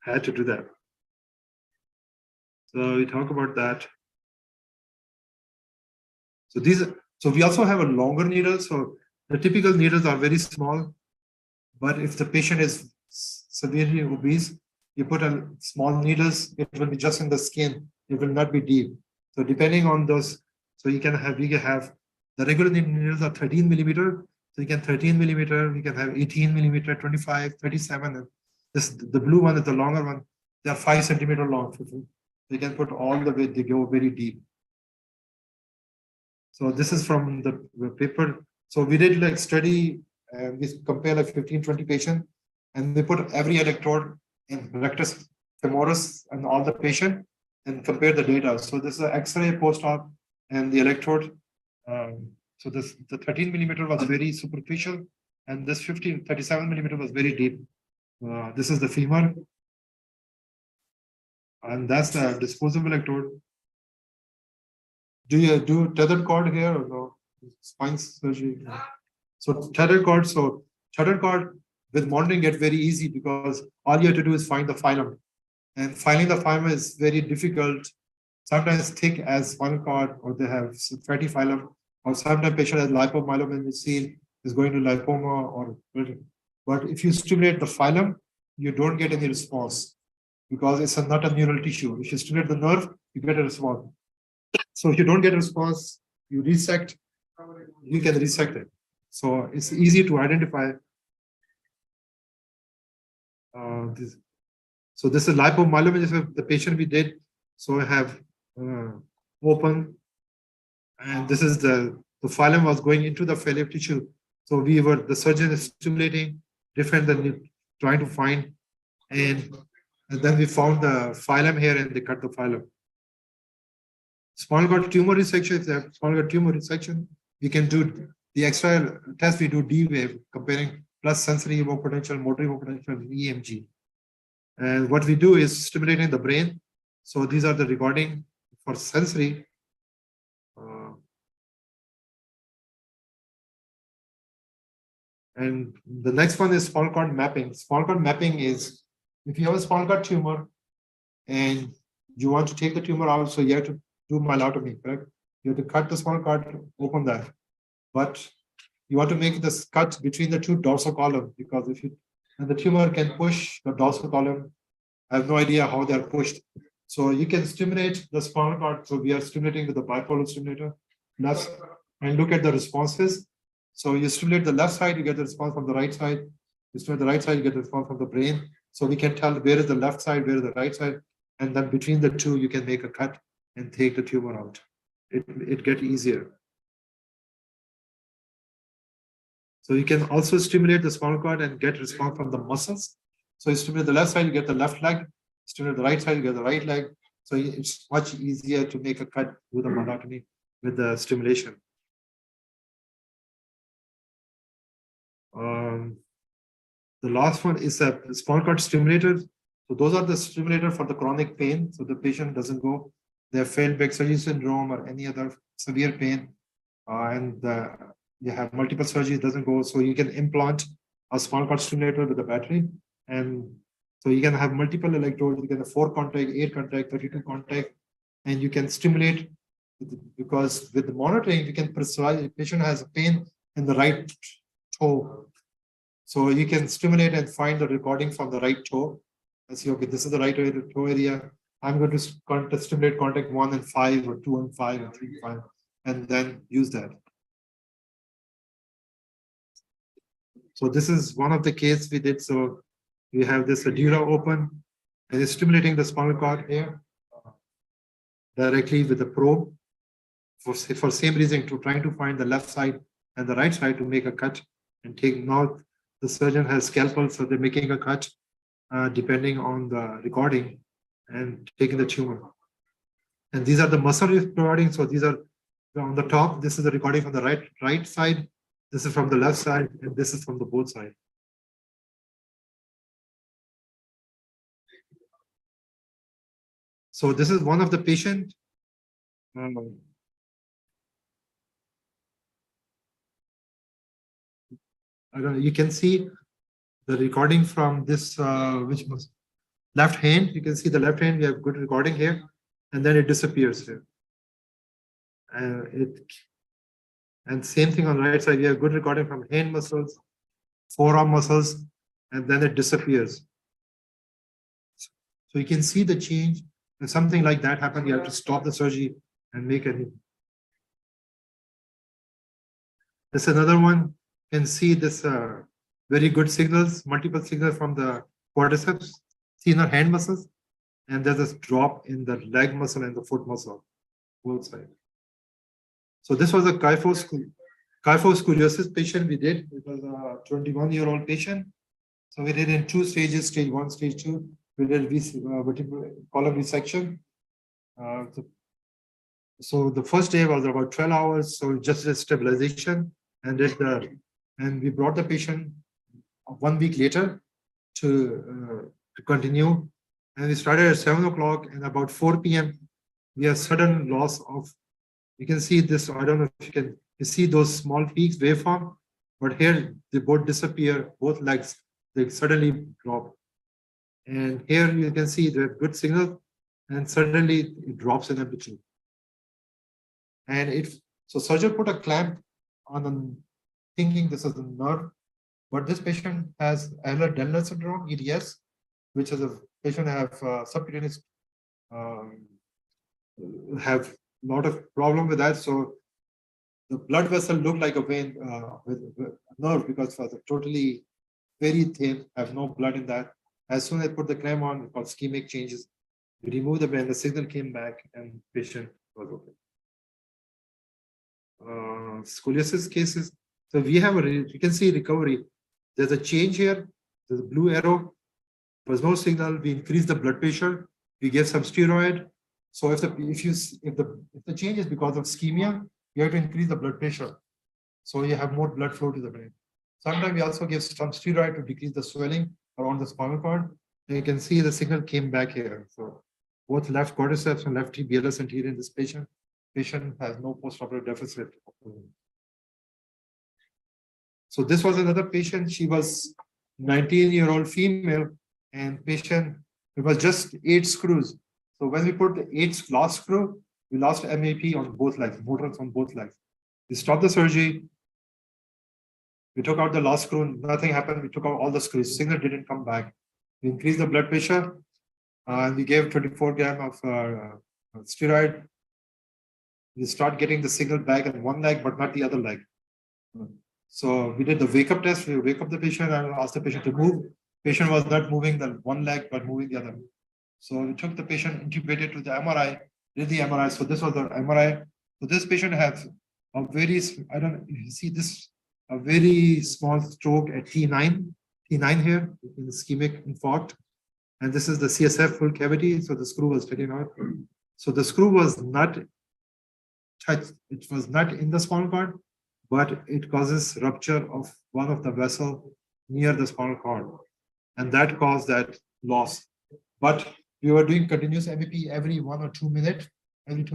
had to do that. So we talk about that. So we also have a longer needle. So the typical needles are very small, but if the patient is severely obese, you put a small needles, it will be just in the skin. It will not be deep. So depending on those, so we can have the regular needles are 13 millimeter. So you can 13 millimeter, we can have 18 millimeter, 25, 37. And the blue one is the longer one. They are 5 centimeter long. So you can put all the way, they go very deep. So this is from the paper. So we did like study, and we compare like 15, 20 patients, and we put every electrode in rectus femoris and all the patient and compare the data. So this is an X-ray post-op and the electrode. So the 13 millimeter was very superficial, and this 37 millimeter was very deep. This is the femur, and that's the disposable electrode. Do you do tethered cord here or no? Spine surgery. So tethered cord. So tethered cord with monitoring get very easy because all you have to do is find the phylum, and finding the phylum is very difficult. Sometimes thick as spinal cord, or they have fatty phylum, or sometimes patient has lipomyelin is going to lipoma, or but if you stimulate the phylum, you don't get any response because it's not a neural tissue. If you stimulate the nerve, you get a response. So if you don't get a response, you resect, you can resect it. So it's easy to identify this. So this is lipomyelin, the patient we did. So I have open, and this is the phylum was going into the phallic tissue. So the surgeon is stimulating different than trying to find, and then we found the phylum here, and they cut the phylum. Spinal cord tumor resection, if they have spinal cord tumor resection, we can do the extra test. We do D-wave comparing plus sensory evoked potential, motor evoked potential, EMG. And what we do is stimulating the brain. So these are the recording for sensory. And the next one is spinal cord mapping. Spinal cord mapping is if you have a spinal cord tumor and you want to take the tumor out, so you have to do myelotomy, correct? You have to cut the spinal cord, open that. But you want to make this cut between the two dorsal columns, because and the tumor can push the dorsal column. I have no idea how they are pushed. So you can stimulate the spinal cord. So we are stimulating with the bipolar stimulator. And look at the responses. So you stimulate the left side, you get the response from the right side. You stimulate the right side, you get the response from the brain. So we can tell where is the left side, where is the right side. And then between the two, you can make a cut and take the tumor out. It gets easier. So you can also stimulate the spinal cord and get response from the muscles. So you stimulate the left side, you get the left leg. Stimulate the right side, you get the right leg. So it's much easier to make a cut with the myelotomy with the stimulation. The last one is a spinal cord stimulator. So those are the stimulator for the chronic pain. So the patient doesn't go, they have failed back surgery syndrome or any other severe pain, and you have multiple surgeries, doesn't go. So you can implant a spinal cord stimulator with a battery, and so you can have multiple electrodes. You can have 4 contact, 8 contact, 32 contact, and you can stimulate because with the monitoring, you can prescribe. The patient has pain in the right toe, so you can stimulate and find the recording from the right toe and see, okay, this is the right toe area. I'm going to stimulate contact 1 and 5 or 2 and 5 and 3 and 5, and then use that. So this is one of the cases we did. So we have this dura open, and it's stimulating the spinal cord here directly with the probe. for same reason, to trying to find the left side and the right side to make a cut and take. Now the surgeon has scalpel, so they're making a cut depending on the recording and taking the tumor. And these are the muscle recording. So these are on the top. This is the recording from the right side. This is from the left side, and this is from the both side. So this is one of the patient. I don't know. You can see the recording from this, which was left hand. You can see the left hand. We have good recording here, and then it disappears here. And same thing on the right side. We have good recording from hand muscles, forearm muscles, and then it disappears. So you can see the change. If something like that happens, you have to stop the surgery and make a new. This is another one. You can see this very good signals, multiple signals from the quadriceps, see in our hand muscles, and there's a drop in the leg muscle and the foot muscle, both sides. So this was a kyphoscoliosis patient we did. It was a 21-year-old patient. So we did in 2 stages, stage 1, stage 2. We did vertebral column resection. So the first day was about 12 hours. So we just did stabilization and we brought the patient 1 week later to continue. And we started at 7 o'clock, and about 4 p.m. we have sudden loss of. You can see this. I don't know if you see those small peaks waveform, but here they both disappear. Both legs, they suddenly drop. And here you can see the good signal, and suddenly it drops in between. And so surgeon put a clamp on the, thinking this is a nerve, but this patient has Ehlers-Danlos syndrome, EDS, which is a patient have subcutaneous, have a lot of problem with that. So the blood vessel looked like a vein with nerve, because it was totally very thin, have no blood in that. As soon as I put the clamp on, called ischemic changes, we removed the vein, the signal came back, and patient was okay. Scoliosis cases. So we have you can see recovery. There's a change here. There's a blue arrow. There was no signal. We increased the blood pressure. We gave some steroid. So if the change is because of ischemia, you have to increase the blood pressure, so you have more blood flow to the brain. Sometimes we also give some steroid to decrease the swelling around the spinal cord. And you can see the signal came back here. So both left quadriceps and left tibialis anterior in this patient. Patient has no postoperative deficit. So this was another patient. She was 19-year-old female, and patient, it was just 8 screws. So when we put the 8th last screw, we lost MAP on both legs, motors on both legs. We stopped the surgery. We took out the last screw, nothing happened. We took out all the screws, signal didn't come back. We increased the blood pressure, and we gave 24 grams of steroid. We start getting the signal back in one leg, but not the other leg. So we did the wake up test. We wake up the patient and asked the patient to move. Patient was not moving the one leg, but moving the other. So we took the patient, intubated to the MRI, did the MRI. So this was the MRI. So this patient has a very, I don't know, you see this, a very small stroke at T9 here, in the ischemic infarct. And this is the CSF full cavity. So the screw was taken out. So the screw was not touched, it was not in the spinal cord, but it causes rupture of one of the vessel near the spinal cord. And that caused that loss. But we were doing continuous MEP every 1 or 2 minutes, and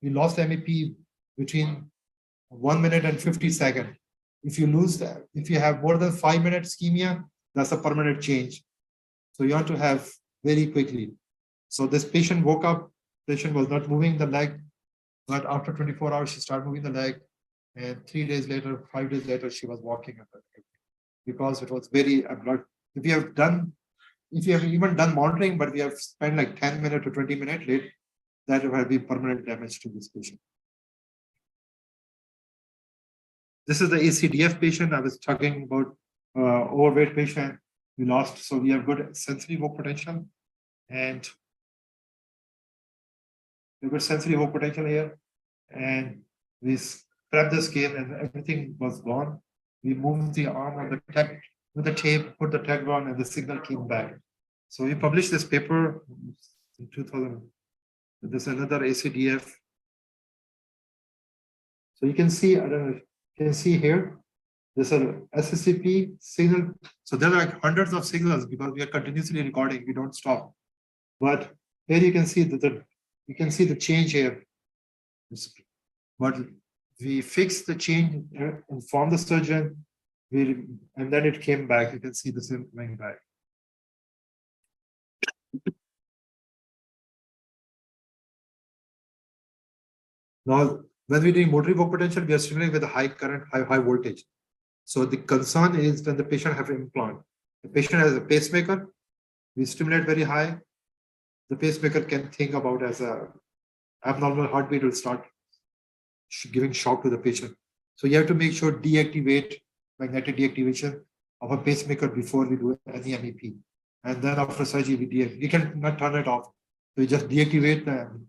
we lost MEP between 1 minute and 50 seconds. If you lose that, if you have more than 5 minutes ischemia, that's a permanent change. So you want to have very quickly. So this patient woke up, patient was not moving the leg, but after 24 hours, she started moving the leg. And 3 days later, 5 days later, she was walking because it was very blood. If you have even done monitoring, but we have spent like 10 minutes to 20 minutes late, that would have been permanent damage to this patient. This is the ACDF patient I was talking about, overweight patient we lost. So we have good sensory evok potential. And we got sensory evoked potential here, and we prepped the scale and everything was gone. We moved the arm of the tech with the tape, put the tag on, and the signal came back. So we published this paper in 2000. There's another ACDF. So you can see, I don't know if you can see here, there's a SSCP signal. So there are like hundreds of signals because we are continuously recording, we don't stop. But here you can see that you can see the change here. But we fixed the change, informed the surgeon, and then it came back. You can see the same coming back. Now, when we're doing motor evoked potential, we are stimulating with a high current, high voltage. So the concern is when the patient has an implant. The patient has a pacemaker, we stimulate very high. The pacemaker can think about as a abnormal heartbeat will start giving shock to the patient. So you have to make sure deactivate magnetic deactivation of a pacemaker before we do any MEP. And then after surgery, we can not turn it off. We just deactivate them.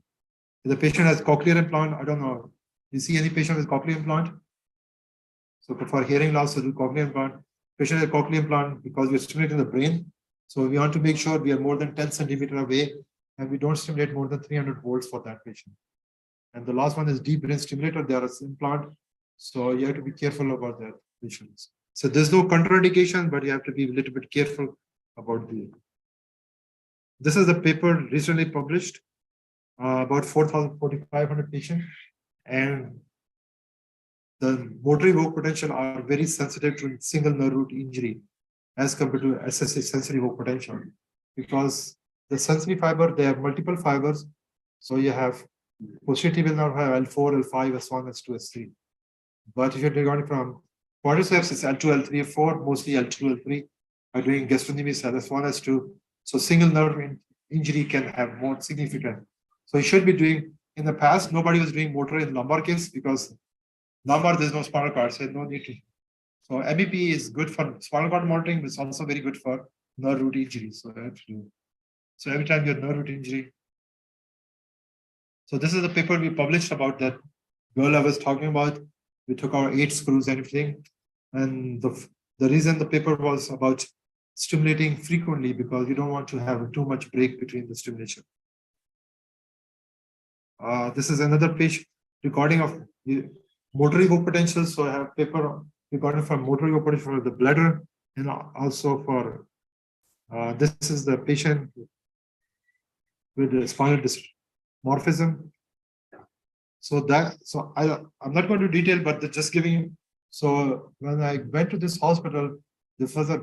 If the patient has cochlear implant, I don't know. You see any patient with cochlear implant? So for hearing loss, we do cochlear implant. Patient has cochlear implant because we're stimulating the brain. So we want to make sure we are more than 10 centimeters away and we don't stimulate more than 300 volts for that patient. And the last one is deep brain stimulator. There is implant. So you have to be careful about that patients. So there's no contraindication, but you have to be a little bit careful about the. This is a paper recently published about 4,500 patients, and the motor evoked potential are very sensitive to single nerve root injury as compared to SSA sensory evoked potential, because the sensory fiber, they have multiple fibers. So you have posterior will not have L4, L5, S1, S2, S3. But if you're going from quadriceps, it's L2, L3, L4, mostly L2, L3. By doing gastrocnemius, S1, S2. So single nerve injury can have more significant. So you should be doing, in the past, nobody was doing motor in lumbar case because lumbar, there's no spinal cord, so no need to. So MEP is good for spinal cord monitoring, but it's also very good for nerve root injury. So I have to do. So every time you have nerve root injury. So this is the paper we published about that girl I was talking about. We took our 8 screws and everything. And the reason the paper was about stimulating frequently because you don't want to have too much break between the stimulation. This is another page recording of motor evoked potential. So I have paper recording for motor evoked potential for the bladder and also for this is the patient with the spinal dysmorphism. So I'm not going to detail, but just giving you. So when I went to this hospital, this was a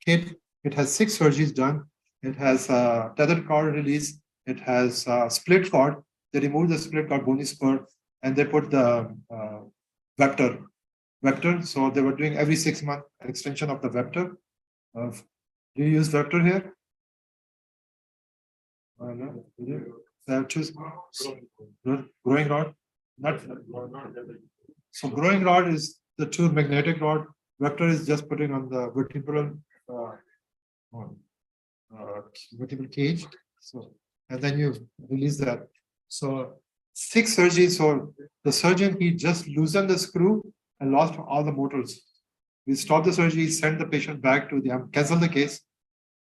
kit. It has 6 surgeries done. It has tethered cord release. It has split cord. They removed the split cord bony spur and they put the vector. So they were doing every 6 month extension of the vector. Do you use vector here? No. They have choose growing rod. Not so growing rod is the true magnetic rod. Vector is just putting on the vertebral vertebral cage. So and then you release that. So 6 surgeries. So the surgeon, he just loosened the screw and lost all the motors. We stopped the surgery, sent the patient back to the cancel the case,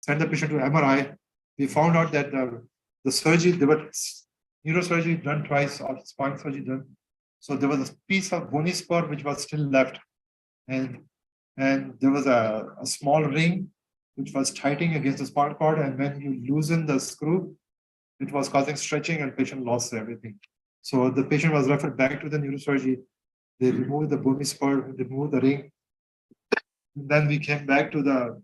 send the patient to MRI. We found out that the surgery, there were neurosurgery done twice or spine surgery done. So there was a piece of bony spur which was still left. And there was a small ring which was tightening against the spinal cord. And when you loosen the screw, it was causing stretching and patient lost everything. So the patient was referred back to the neurosurgery. They removed the bony spur, removed the ring. And then we came back to the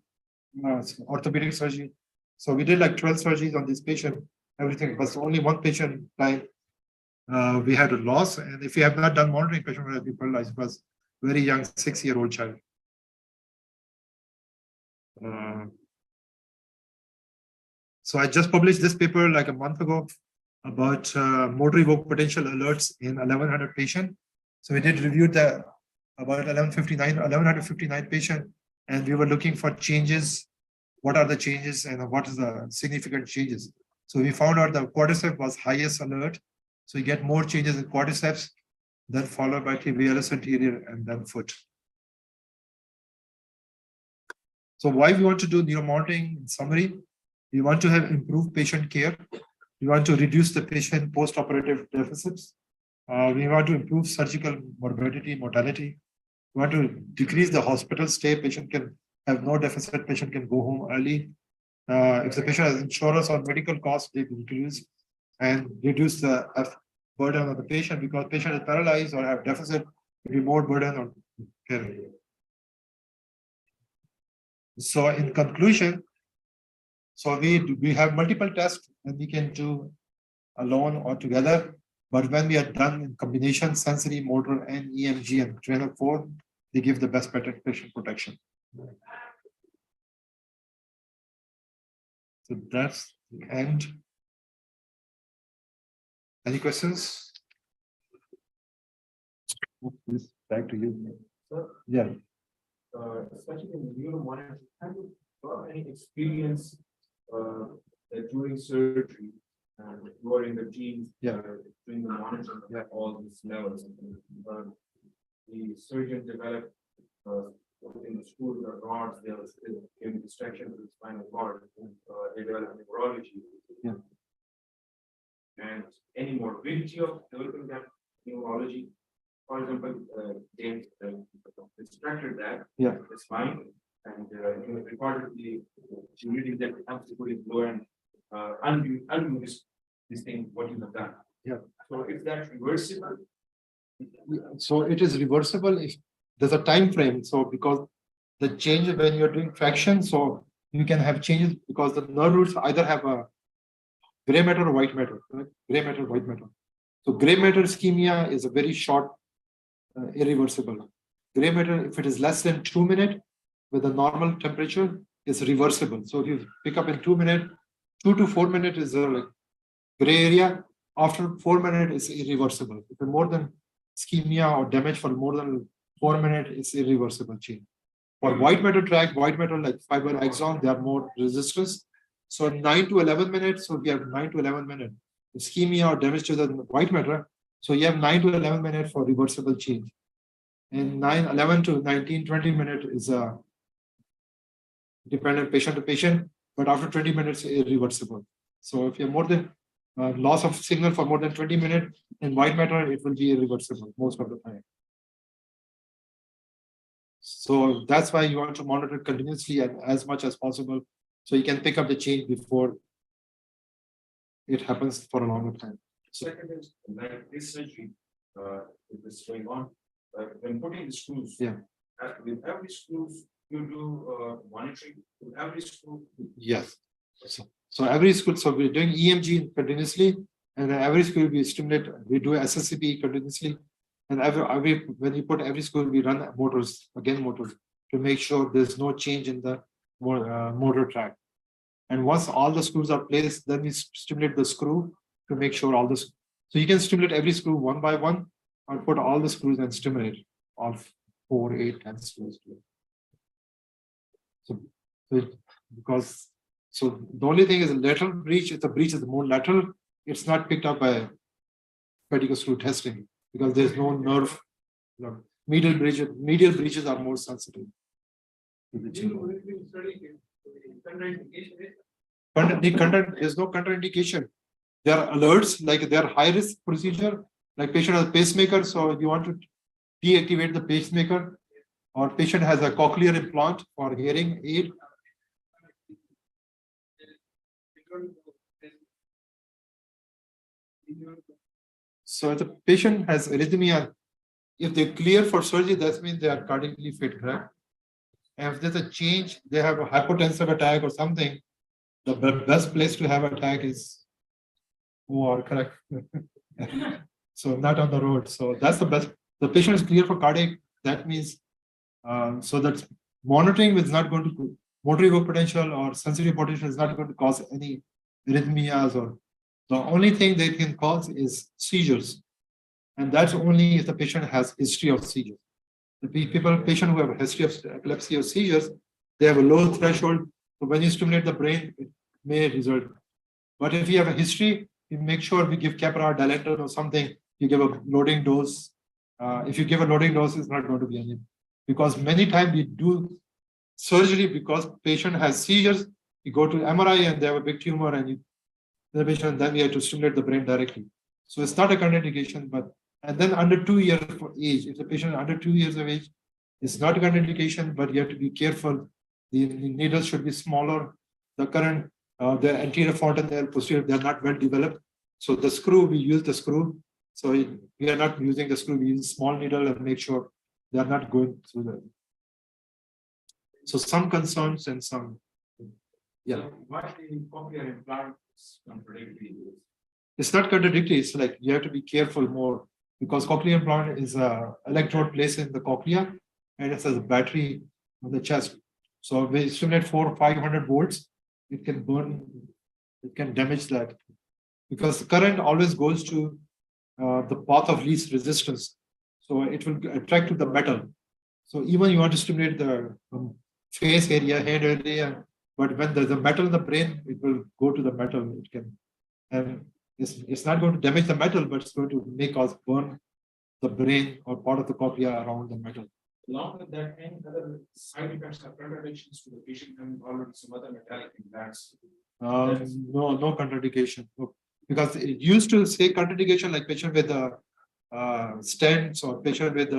orthopedic surgery. So we did like 12 surgeries on this patient. Everything was only one patient time. We had a loss, and if we have not done monitoring, patient would have been paralyzed. It was very young, 6-year-old child. So I just published this paper like a month ago about motor evoked potential alerts in 1,100 patients. So we did review the about 1,159 patients, and we were looking for changes. What are the changes and what is the significant changes? So we found out the quadriceps was highest alert So you get more changes in quadriceps, then followed by tibialis anterior and then foot. So why we want to do neuromonitoring in summary? We want to have improved patient care. We want to reduce the patient post-operative deficits. We want to improve surgical morbidity, mortality. We want to decrease the hospital stay. Patient can have no deficit. Patient can go home early. If the patient has insurance or medical costs, they reduce and reduce the burden on the patient, because patient is paralyzed or have deficit, it will be more burden on care. So in conclusion, so we have multiple tests and we can do alone or together, but when we are done in combination, sensory, motor, and EMG and trainer 4, they give the best patient protection. So that's the end. Any questions? Please, back to you. Sir, Yeah. especially in neuromonitoring, have you got any experience that during surgery and during the team, doing the monitoring of all these levels, the surgeon developed in the school the rods, they are giving distraction to the spinal cord, they develop neurology. Yeah. And any morbidity of developing that neurology, for example, they distracted that, the spine, and recorded the reading that absolutely low and undo this thing, what you have done. Yeah. So if that's reversible, So it is reversible if there's a time frame. So because the change when you're doing traction, so you can have changes because the nerve roots either have a gray matter or white matter, right? Gray matter, white matter. So gray matter ischemia is a very short, irreversible. Gray matter, if it is less than 2 minutes with a normal temperature, is reversible. So if you pick up in 2 minutes, 2 to 4 minutes is like gray area. After 4 minutes, it's irreversible. If more than ischemia or damage for more than 4 minutes, it's irreversible change. For white matter tract, white matter like fiber axon, they are more resistance. So 9 to 11 minutes, so we have 9 to 11 minutes. Ischemia or damage to the white matter, so you have 9 to 11 minutes for reversible change. And 11 to 19, 20 minutes is a dependent patient to patient, but after 20 minutes, irreversible. So if you have more than loss of signal for more than 20 minutes in white matter, it will be irreversible most of the time. So that's why you want to monitor continuously and as much as possible, so you can pick up the change before it happens for a longer time. second is like this surgery, if this going on, when putting the screws, with every screws, you do monitoring with every screw. Yes. So every school, so we're doing EMG continuously, and every school we stimulate, we do SSCP continuously, and every when you put every school, we run motors to make sure there's no change in the motor track. And once all the screws are placed, then we stimulate the screw to make sure all this. So you can stimulate every screw one by one, or put all the screws and stimulate all 4, 8, 10 screws. So because the only thing is a lateral breach. If the breach is more lateral, it's not picked up by pedicle screw testing because there's no nerve. Medial breaches are more sensitive. There's no contraindication. There are alerts, like they are high risk procedure, like patient has a pacemaker, so if you want to deactivate the pacemaker, or patient has a cochlear implant or hearing aid. So if the patient has arrhythmia, if they clear for surgery, that means they are cardiacally fit, correct? And if there's a change, they have a hypotensive attack or something, the best place to have attack is OR, correct? So not on the road. So that's the best. The patient is clear for cardiac. That means so that monitoring is not going to motor ego potential or sensory potential is not going to cause any arrhythmias, or the only thing they can cause is seizures, and that's only if the patient has history of seizures. The patient who have a history of epilepsy or seizures, they have a low threshold. So when you stimulate the brain, it may result. But if you have a history, we make sure we give Keppra, Dilantin or something. You give a loading dose. If you give a loading dose, it's not going to be any. Because many times we do surgery because patient has seizures. You go to MRI and they have a big tumor and the patient, then we have to stimulate the brain directly. So it's not a contraindication, but and then under 2 years of age, if the patient is under 2 years of age, it's not a contraindication, but you have to be careful. The needles should be smaller. The current, the anterior fontanelle, posterior, they are not well developed. So the screw, we use the screw. So we are not using the screw, we use small needle and make sure they are not going through the. So some concerns and some, yeah. Why the cochlear implant is contradictory? It's not contradictory. It's like you have to be careful more because cochlear implant is a electrode placed in the cochlea and it has a battery on the chest. So we stimulate 400 or 500 volts. It can burn, it can damage that because the current always goes to the path of least resistance. So it will attract to the metal. So even you want to stimulate the face area, head area, but when there's a metal in the brain, it will go to the metal. It can, and it's not going to damage the metal, but it's going to make us burn the brain or part of the cochlea around the metal. Along with that, any other side effects or contradictions to the patient coming forward with some other metallic implants? No, no contraindication. No. Because it used to say contraindication like patient with stents or patient with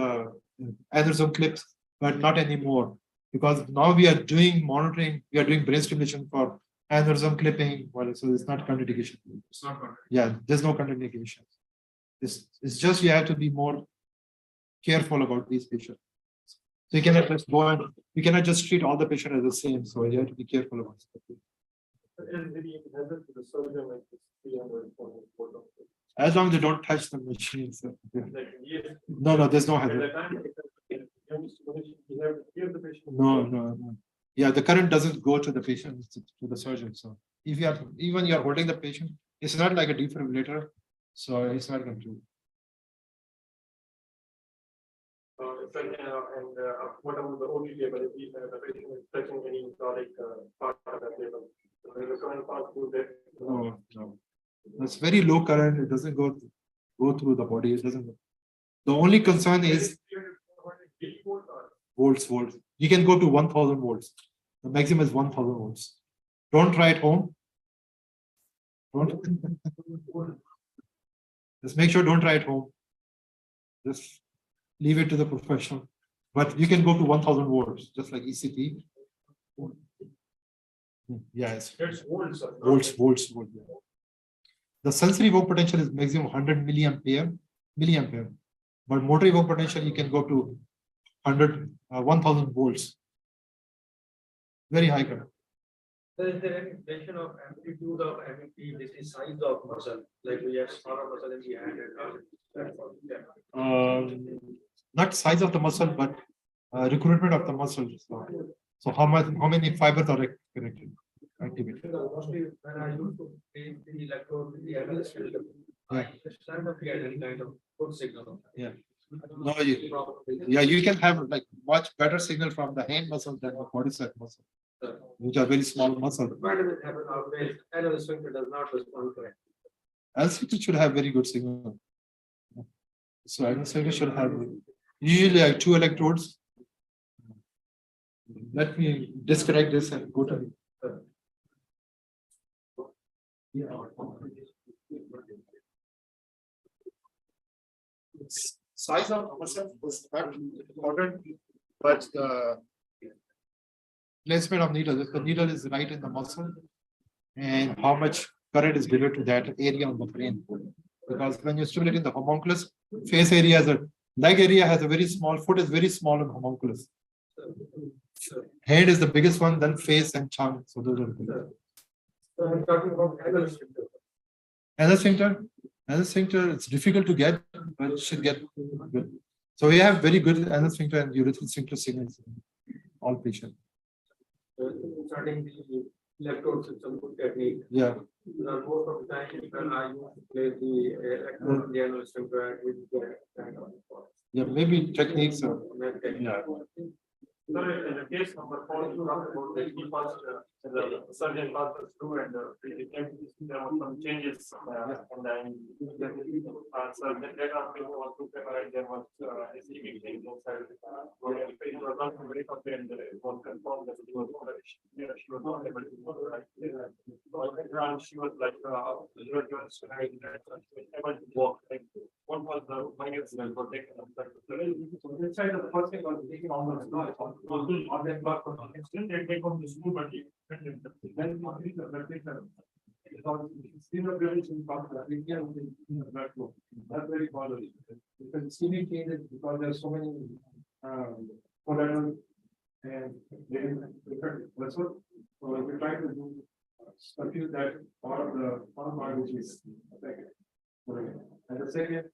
aneurysm clips, but not anymore. Because now we are doing monitoring, we are doing brain stimulation for aneurysm clipping. Well, so it's not contraindication. It's not contradictory. Yeah, there's no contraindication. It's just you have to be more careful about these patients. So you cannot just go and you cannot just treat all the patients as the same. So you have to be careful about it. As long as they don't touch the machine. So, yeah. No, there's no hazard. No. Yeah, the current doesn't go to the patient, it's to the surgeon. So if you are even you are holding the patient, it's not like a defibrillator. So it's not going to. What about the OT table? If the patient is touching any exotic part of that table, the current pass through that. No. It's very low current. It doesn't go through the body. It doesn't. The only concern is volts. You can go to 1000 volts. The maximum is 1000 volts. Don't try at home. Just make sure don't try at home. Just leave it to the professional. But you can go to 1000 volts, just like ECT. Yes. It's volts. Volts. Yeah. The sensory evok potential is maximum 100 milliampere. But motor evok potential you can go to 1000 volts. Very high current. So is there any mention of amplitude of MEP? This is size of muscle, like we have smaller muscle in the hand. Not size of the muscle, but recruitment of the muscle. So how many fibers are activated? Mostly when I used to place the electrode in the analyst filter, I stand up here any kind of good signal. Yeah. No, you can have like much better signal from the hand muscle than the quadricep muscle, which are very small muscles. Why does it happen nowadays? Analyst filter does not respond correctly. LCT should have very good signal. So LCT should have usually like 2 electrodes. Let me disconnect this and go to. Size of muscle is not important, but the placement of needle, if the needle is right in the muscle, and how much current is delivered to that area of the brain. Because when you're stimulating the homunculus, face area has a leg area has a very small, foot is very small in homunculus. Head is the biggest one, then face and tongue. So those are the big. So I'm talking about analyst filter. Anal sphincter, it's difficult to get, but it should get good. So we have very good anal sphincter and urethral sphincter signals in all patients. Starting the electrode system good technique. Yeah. Most of the time when I used to play the electrode in the analyst filter with the kind of. Yeah, maybe techniques. Yeah. Sir, in the case number 4, you talked about the key first, the surgeon passed us through and there were some changes and then so then later on we want to prepare there was receiving things inside it was not very confident that it was confirmed that it was she was not able to go right and she was like able to walk like what was the minus for taking inside the first thing was taking on the on that block for the instant they take on the school but then that's very bothersome. Because skinny changes because there are so many collateral and different vessels. So we try to do confuse that part of the part which is affected. And the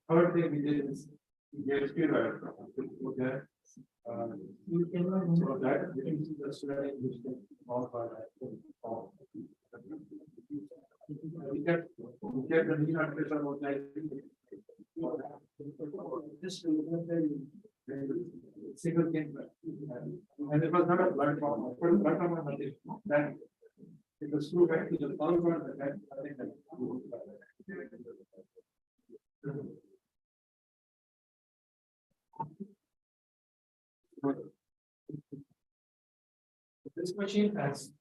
third thing we did is we gave speed right. Okay. So that we can see the strategy which can all by that. We get the knee pressure about that. This single thing, and it was not a blood problem. Then it was true back to the third one. I think that. This machine has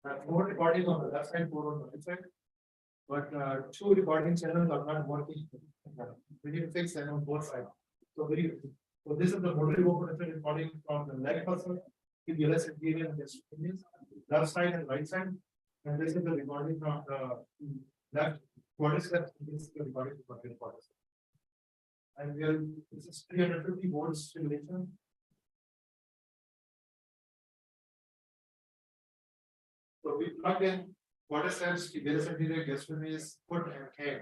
4 recordings on the left side, 4 on the right side, but 2 recording channels are not working. We need to fix them on both sides. So this is the motor operation recording from the leg person, the LS interior and this left side and right side, and this is the recording from the left quadriceps. This is the recording from the quadriceps. And this is 350 volts stimulation. So we plug in quadriceps, the LS interior, gastrocnemius, foot and hand.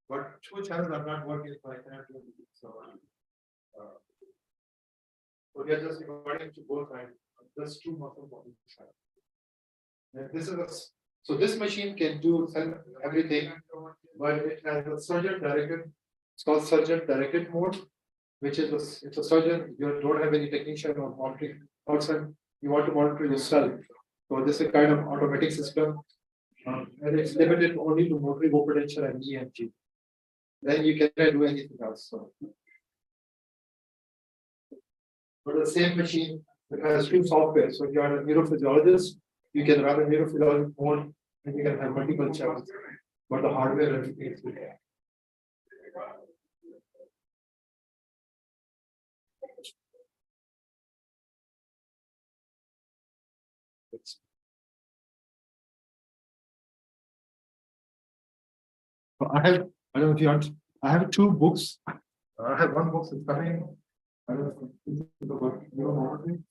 But 2 channels are not working, so I cannot do it. So we are just recording to both sides, just 2 muscle bodies. And this is so this machine can do everything, but it has a surgeon directed. It's called surgeon directed mode, which is it's a surgeon. You don't have any technician or monitoring outside. You want to monitor yourself. So this is a kind of automatic system, and it's limited only to motor potential and EMG. Then you cannot do anything else. So. But the same machine, it has 2 software. So if you are a neurophysiologist, you can run a neurophysiologic mode and you can have multiple channels. But the hardware everything is there. So I don't know if you want, I have 2 books. I have 1 book that's coming. I don't know if it's about neuromonitoring.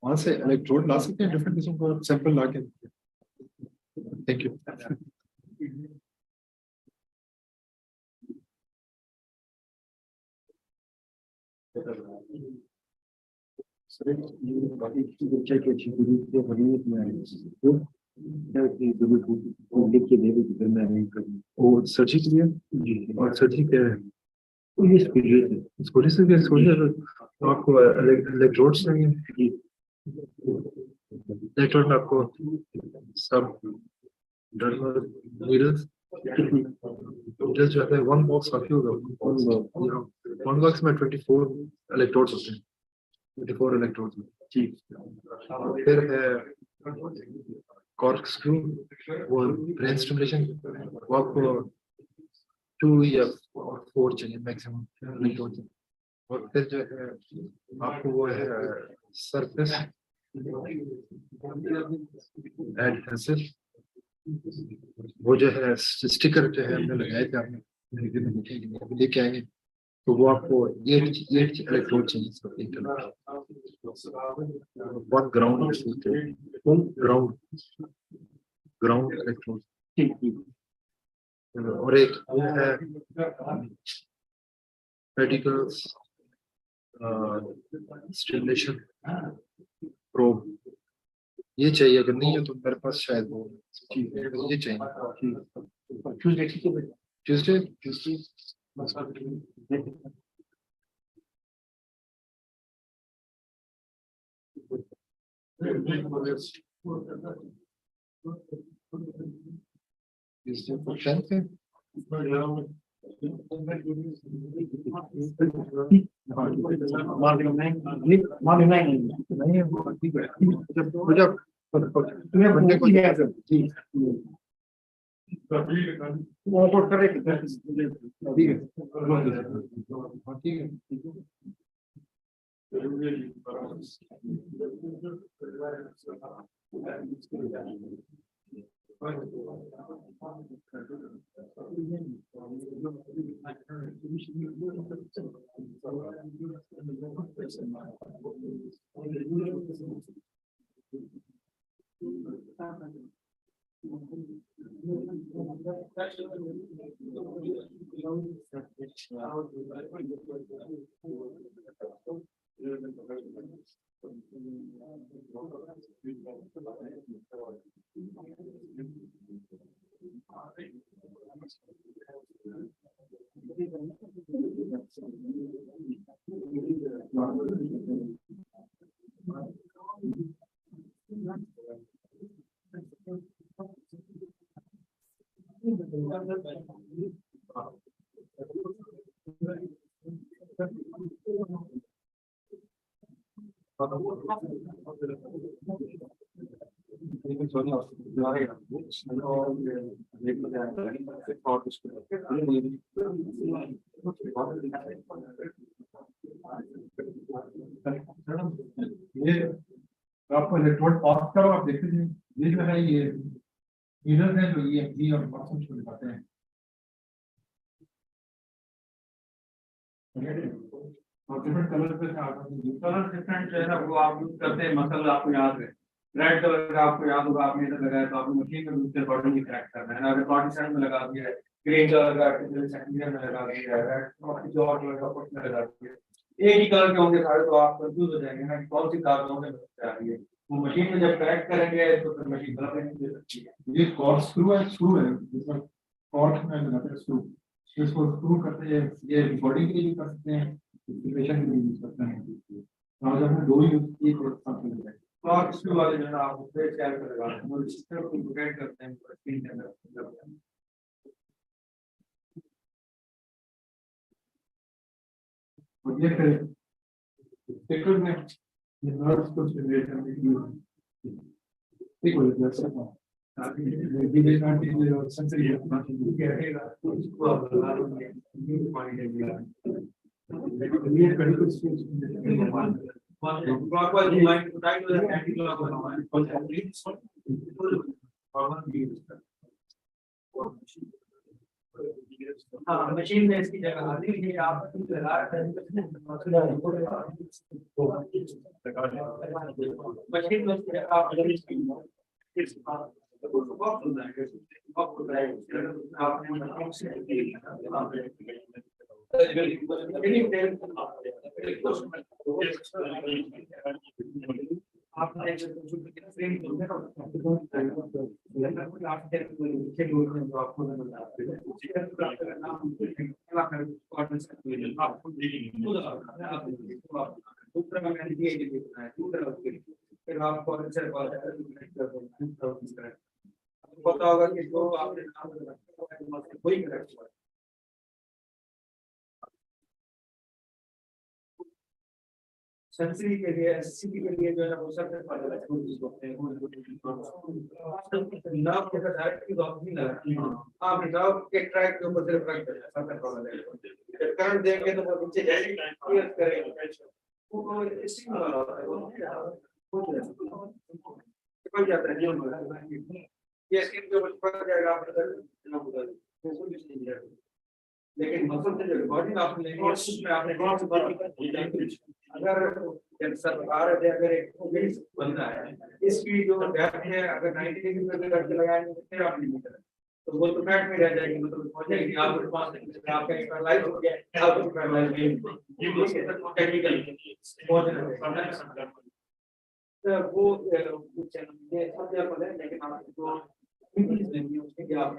वहां से electrode ला सकते हैं different किस्म का sample ला के thank you surgery के लिए और सर्जरी क्या है आपको इलेक्ट्रोड्स चाहिए इलेक्ट्रोड में आपको सब डर्मल नीडल्स जो है 1 बॉक्स काफी होगा 1 बॉक्स में 24 इलेक्ट्रोड्स होते हैं 24 इलेक्ट्रोड्स ठीक फिर है कॉर्क स्क्रू वो ब्रेन स्टिमुलेशन वो आपको 2 या 4 चाहिए मैक्सिमम इलेक्ट्रोड्स और फिर जो है आपको वो है सरफेस एडहेसिव वो जो है स्टिकर जो है हमने लगाए थे आपने लेके आएंगे तो वो आपको 8 इलेक्ट्रोड चाहिए वन ग्राउंड इलेक्ट्रोड और एक है पेडिकल्स स्टिमुलेशन प्रोब ये चाहिए, अगर नहीं है तो मेरे पास शायद वो चीज है, ये चाहिए। ट्यूसडे ठीक है, ट्यूसडे ट्यूसडे ये आपको इलेक्ट्रोड ऑफ करो, आप देखते हैं ये जो है ये मीटर है जो ये एमजी और परसेंट को दिखाते हैं। और डिफरेंट कलर पे कलर डिफरेंट जो है ना वो आप यूज करते हैं, मसला आपको याद है रेड कलर का आपको याद होगा, आपने इधर लगाया तो आपको मशीन में दूसरे बॉटन की क्रैक करना है, अगर बॉडी साइड में लगा दिया है ग्रीन कलर का सेकेंडरी में लगा दिया है, रेड और किसी और कलर का कुछ में लगा दिया है, एक ही कलर के होंगे सारे तो आप कंफ्यूज हो जाएंगे ना कि कौन सी कार होंगे आ रही है। वो मशीन में जब करेक्ट करेंगे तो फिर मशीन कलर नहीं दे सकती है। ये कॉर्क स्क्रू है जिसमें कॉर्क में लगाते हैं स्क्रू, इसको स्क्रू करते हैं, ये रिकॉर्डिंग के लिए भी कर सकते हैं, इंस्टॉलेशन के लिए यूज करते हैं। और जब हमने दो यूज किए तो साथ में लगाए कॉर्क स्क्रू वाले जो है आप उससे चेक कर लगाते हैं, वो सिस्टम को इंटीग्रेट करते हैं स्क्रीन के अंदर। और ये फिर स्टिकर में ये नर्व्स को स्टिमुलेट करने के लिए ठीक हो जाता है। ताकि ये कांटे जो सेंसरी है ये रहेगा तो इसको आप लगा दोगे ये पानी देगा ये क्रिटिकल स्टेज में proper remind to time the anti clock होना है और कंप्लीट फॉर्मल भी यूज करते हैं। हाँ मशीन में इसकी जगह आती है, आप लगा मशीन में आप पता होगा कि जो आपने वही करेक्ट हुआ। सेंसरी के लिए एससीपी के लिए जो है वो सबसे पहले होते हैं नाव के साथ डायरेक्टली डॉट नहीं लगा, आप नाव के ट्रैक के ऊपर से ट्रैक कर सकते हैं, करंट देंगे तो वो नीचे जाएगा क्लियर करेगा वो स्टिंग वाला होता है वो निकल जाता है ये स्किन के ऊपर पड़ जाएगा आप बदल लेकिन मसल से जो बॉडी आपने लेंगे उसमें आपने कौन सी बॉडी अगर सरकार अगर एक बनता है इसकी जो डेप्थ है अगर 90 डिग्री पे करके लगाएंगे फिर आप नहीं मिलेगा तो वो तो फैट में रह जाएगी, मतलब हो जाएगी आपके पास आपका पैरालाइज हो गया आप पैरालाइज ये टेक्निकल वो कुछ ये सब लेवल है, लेकिन आपको मीटिंग्स नहीं है उसके क्या आप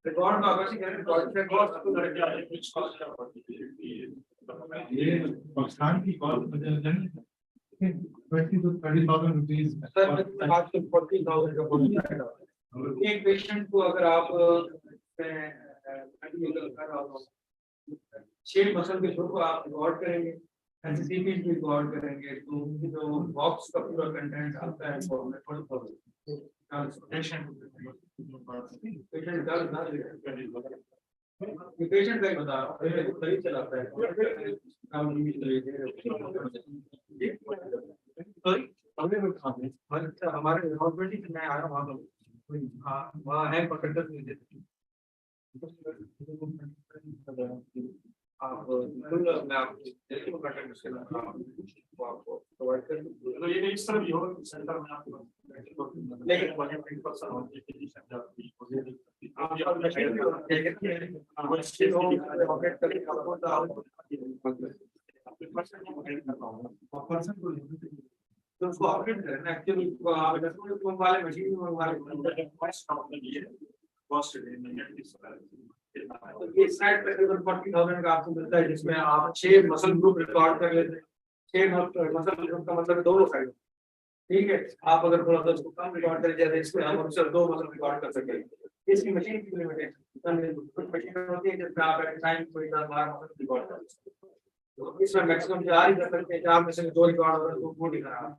रिकॉर्ड का अगर से रिकॉर्ड सब लड़के आए कुछ कॉस्ट ये पाकिस्तान की कॉल 20 to 30,000 rupees. सर आज तो 40,000 का बोल रहा है एक पेशेंट को अगर आप शेप मसल के शो को आप रिकॉर्ड करेंगे, एनसीसीपी भी रिकॉर्ड करेंगे, तो उनकी जो बॉक्स का पूरा कंटेंट आता है वो पेशेंट का ही बता रहा हूँ, सही चलाता है हमारे हॉस्पिटल में आया वहाँ हाँ वहाँ है पकड़ आप मैं आपको कंटेंट आपको प्रोवाइड कर तो ये इस तरह भी हो सेंटर में आपको लेकिन तो उसको ऑपरेट करना एक्चुअली वाले मशीन वाले कॉस्ट ये साइड पे 40,000 का आपको मिलता है, जिसमें आप 6 मसल ग्रुप रिकॉर्ड कर लेते हैं। 6 मसल ग्रुप का मतलब दोनों साइड, ठीक है। आप अगर थोड़ा सा उसको कम रिकॉर्ड करें, जैसे इसमें हम अक्सर 2 मसल रिकॉर्ड कर सकें, इसकी मशीन की लिमिटेशन कुछ मशीन होती है जिसमें आप एट टाइम कोई 10-12 मसल रिकॉर्ड कर सकते हैं, तो इसमें मैक्सिमम 4 ही कर सकते हैं। 4 में से 2 रिकॉर्ड हो रहा है तो 4 दिखा रहा है।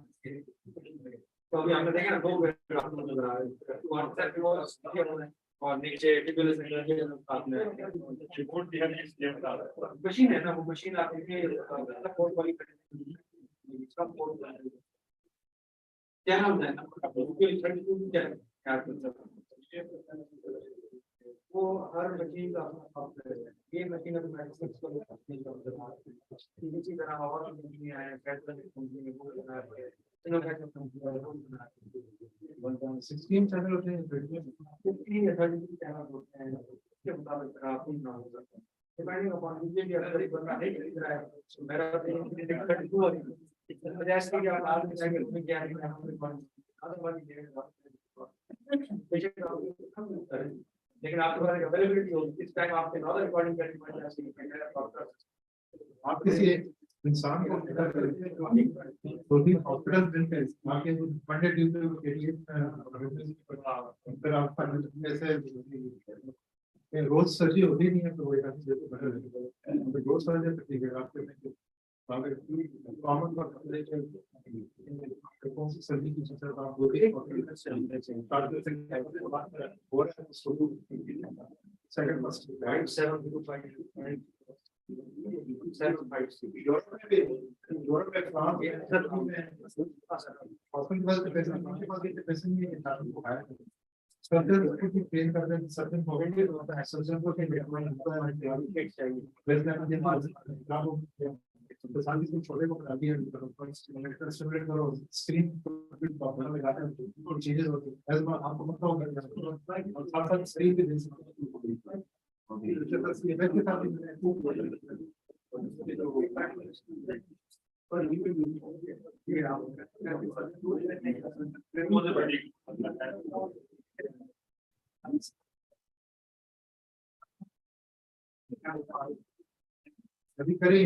तो अभी हमने देखा ना 2 नजर आ रहा है और नीचे मशीन है ना, वो मशीन आप क्या नाम है वो हर मशीन का ये मशीन इसी तरह और कंपनी है, कंपनी 16 चैनल होते हैं, 15 या 30 चैनल होते हैं, उसके मुताबिक आप ना हो सकते हैं डिपेंडिंग अपॉन मुझे भी अगर एक बंदा नहीं खरीद रहा है तो मेरा 32 हो रही है, इस वजह से कि आप आगे जाएंगे उसमें क्या है लेकिन आपके पास अवेलेबिलिटी होगी, इस टाइम आपके नॉलेज रिकॉर्डिंग करनी पड़ जाती है। आप किसी इंसान को हॉस्पिटल मिलते हैं आपके फंडेड यूज के लिए फिर आप जैसे रोज सर्जरी होती नहीं है, तो वो रोज सर्जरी ठीक है आपके कॉमन कौन सी सर्जरी की जरूरत आप सेकंड फर्स्ट 7 छोटे को बनाती है स्क्रीन चीजें होती है आपको पता होगा स्क्रीन पे अभी करें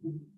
This is right.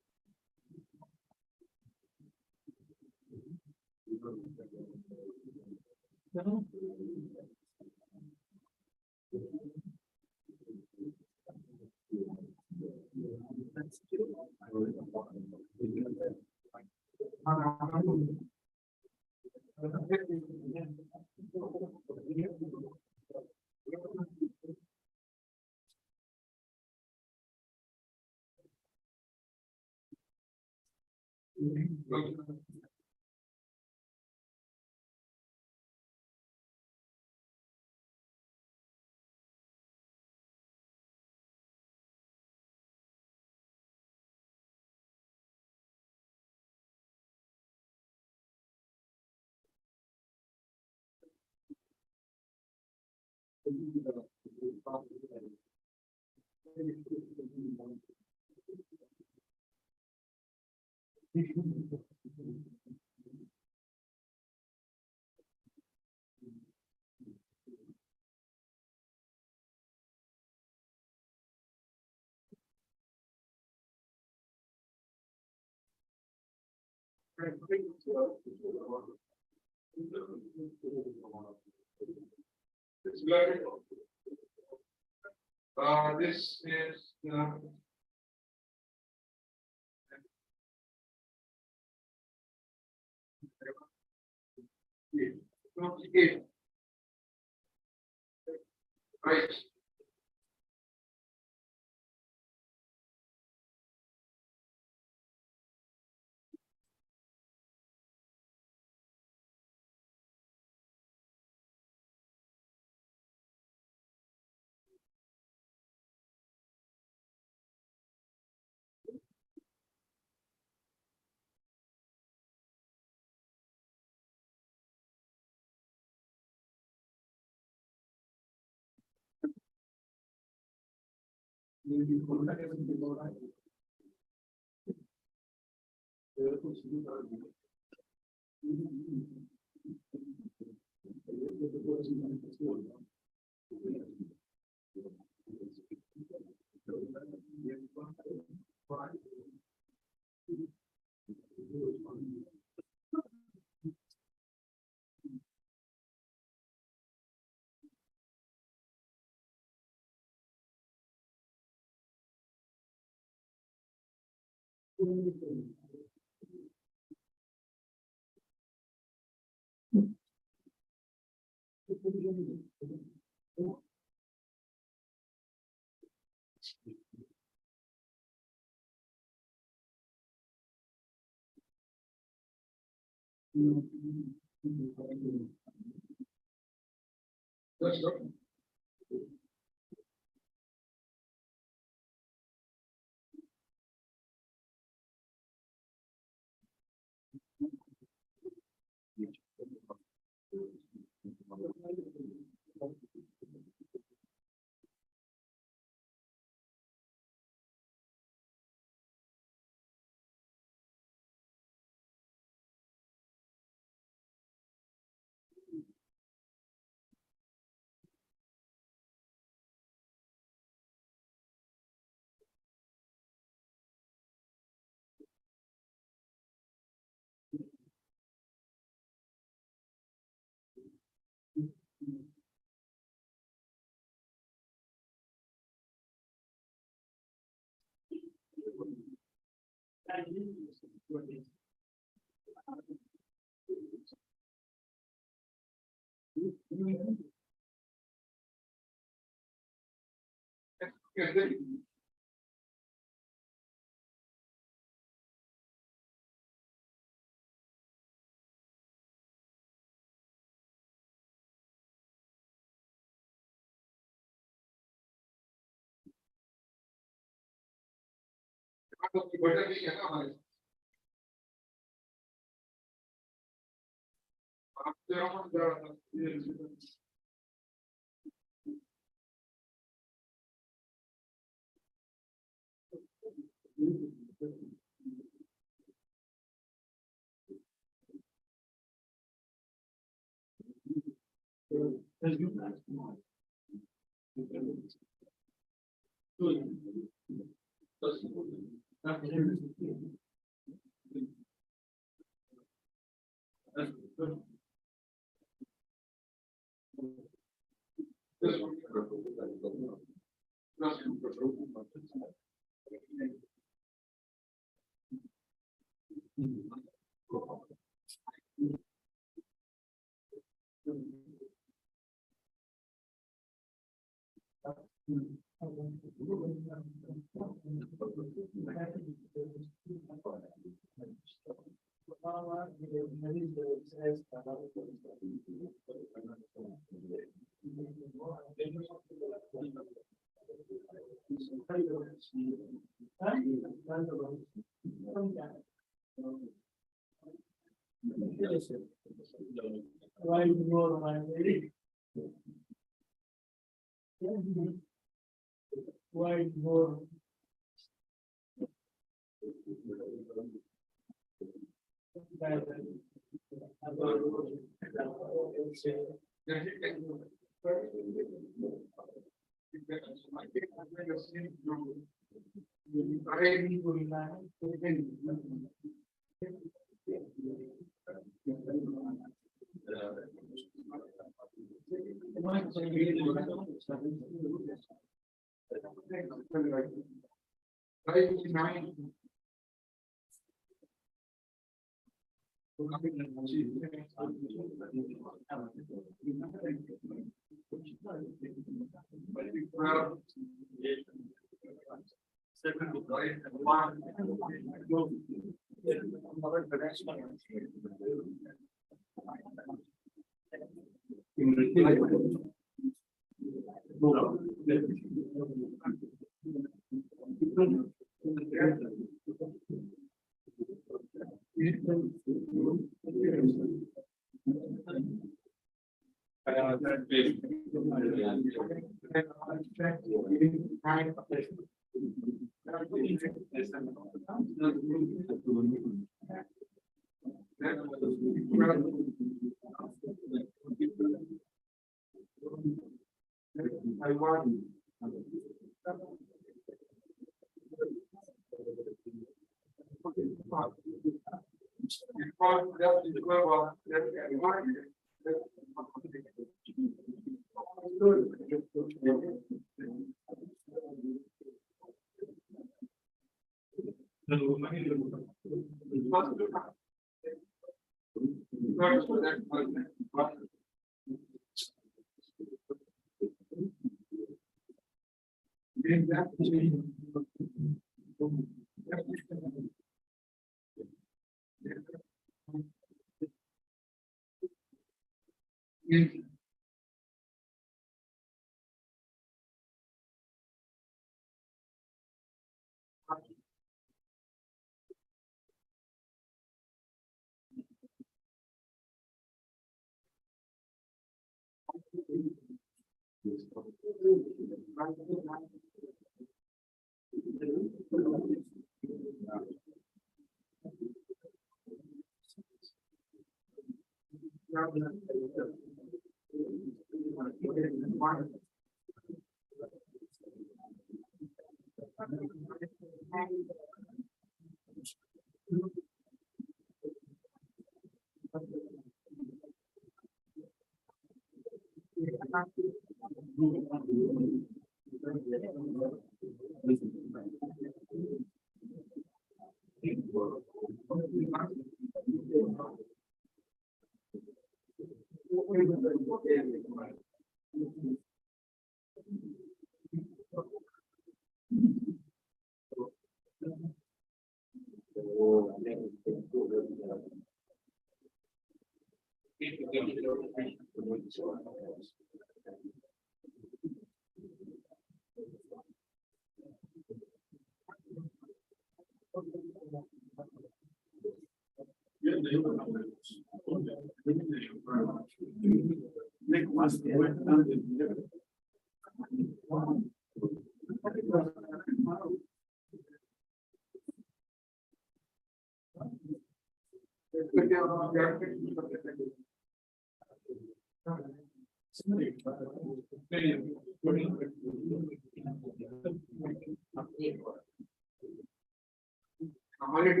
हमारे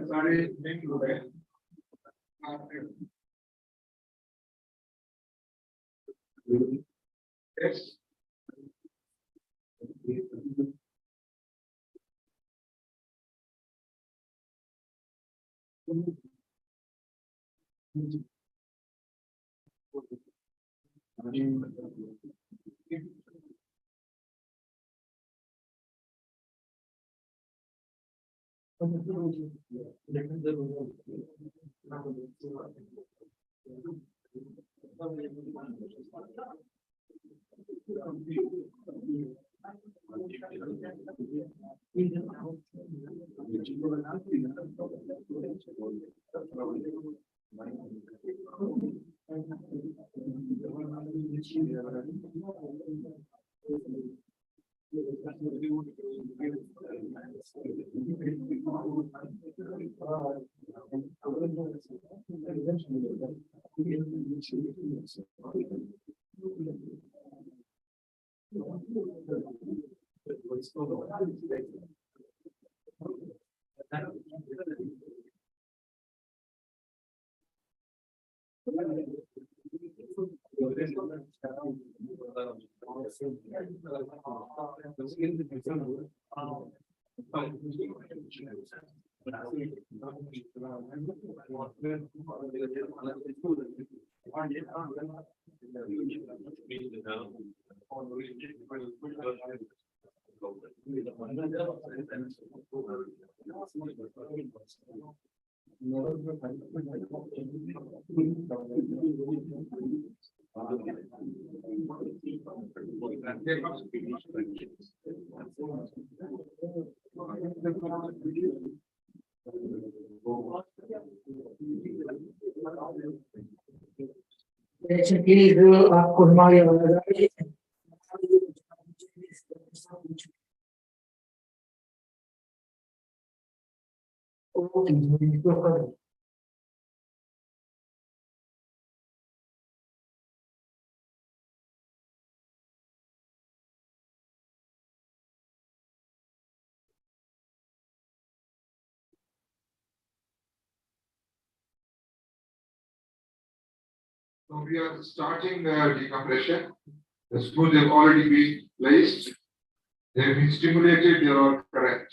सारे नहीं लोग हैं Yes. Please, आपको हमारी आवाज आ रही है? ओके, तो करो। So we are starting decompression. The screws have already been placed. They have been stimulated. They are all correct.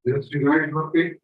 Yes, you guys okay?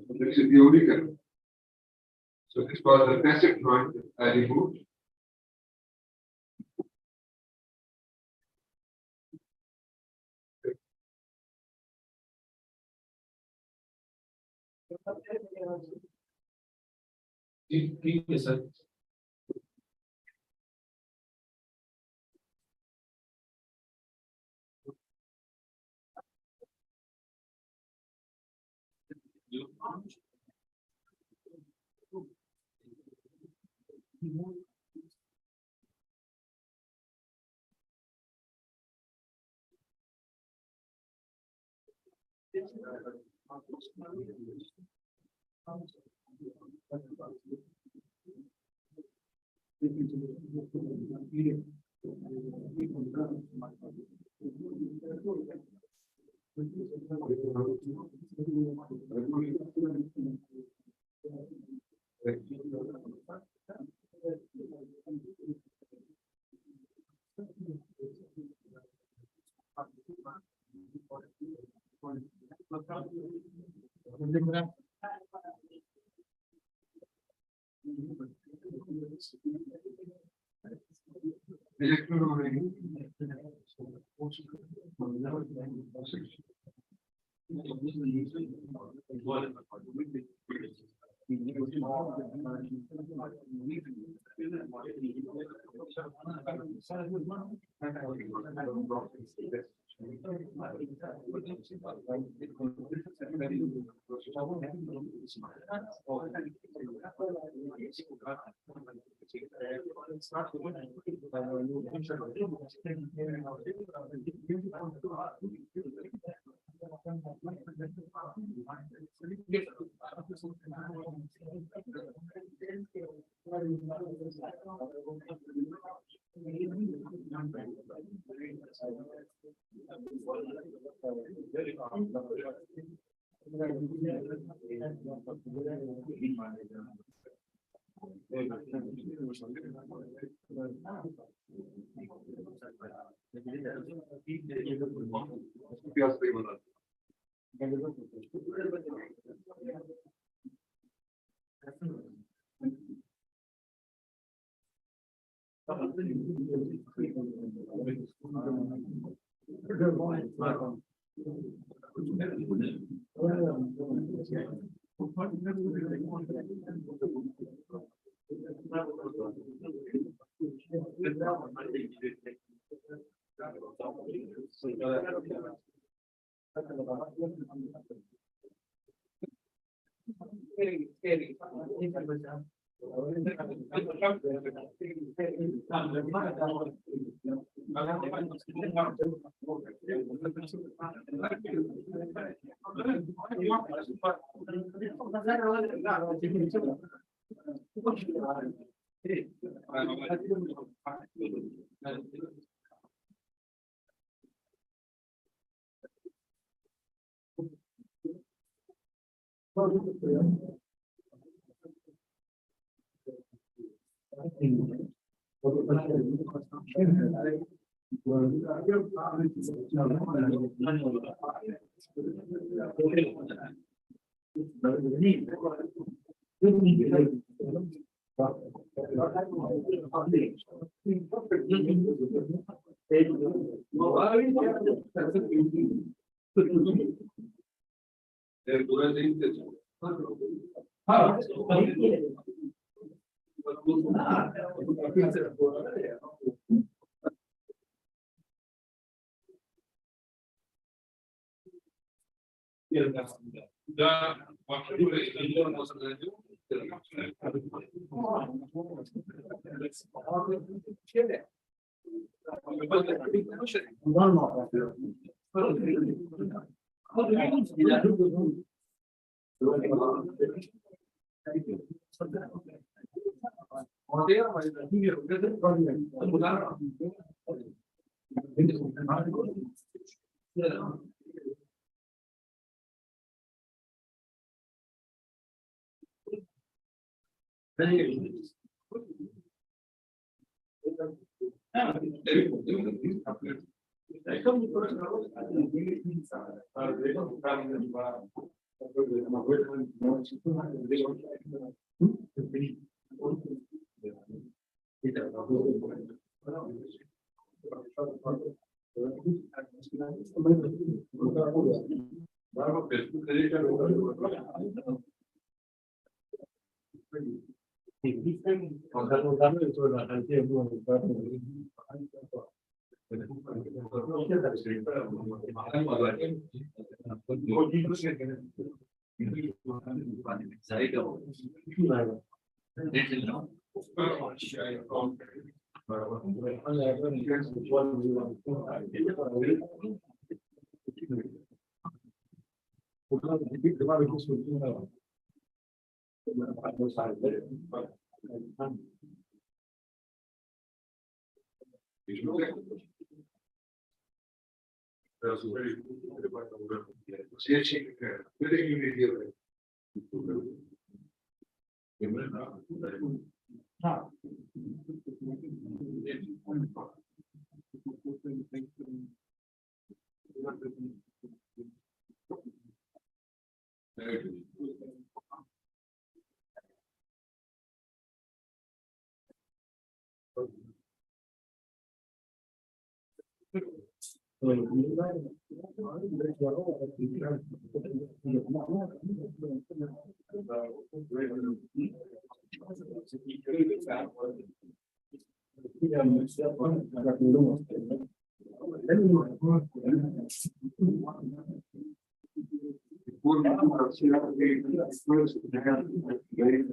This is the only. So this was the passive joint I removed. ठीक है sir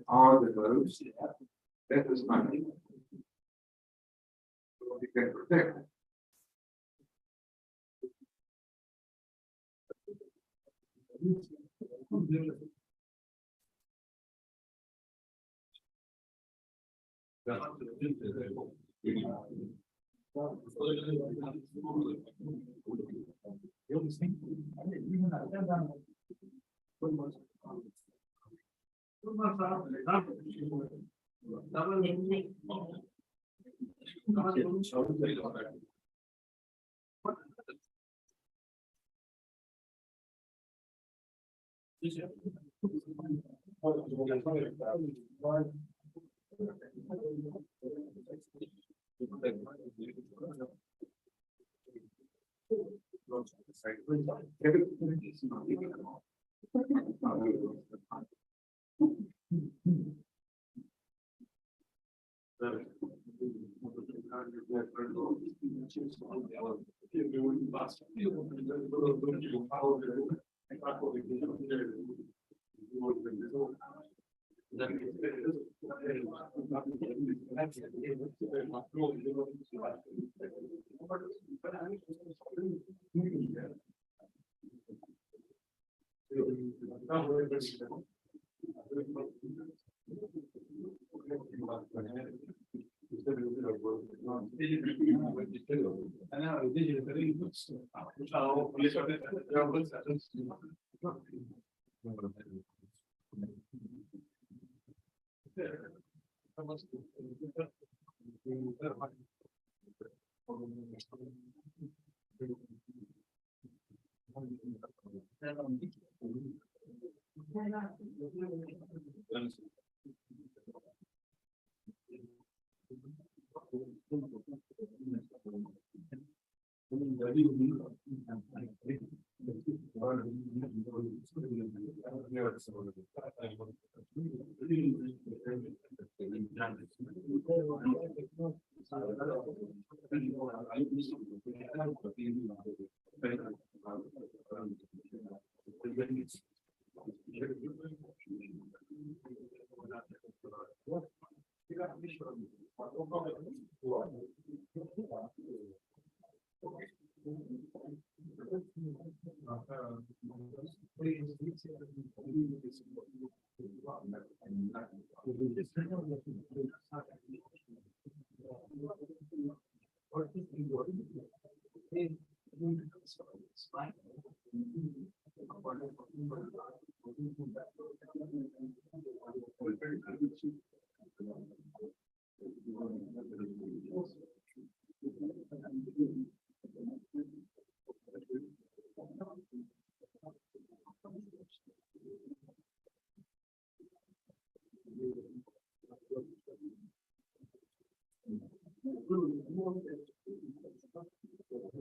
All the verbs. That is money. We can protect.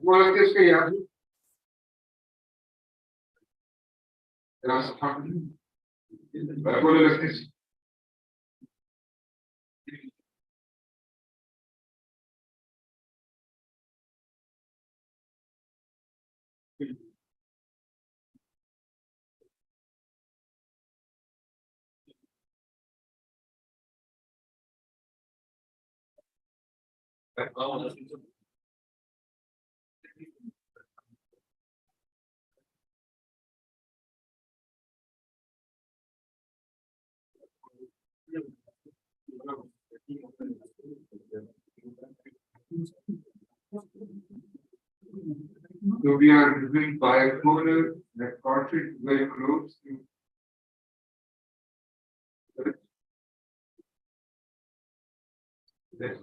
Well, this guy, yeah. That's happening. But what is this? So we are doing bipolar, the cartridge very close to. Yes.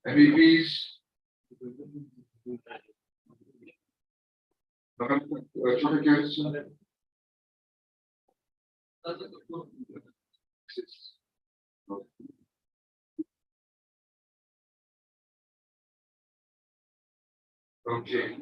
MEPs. Okay.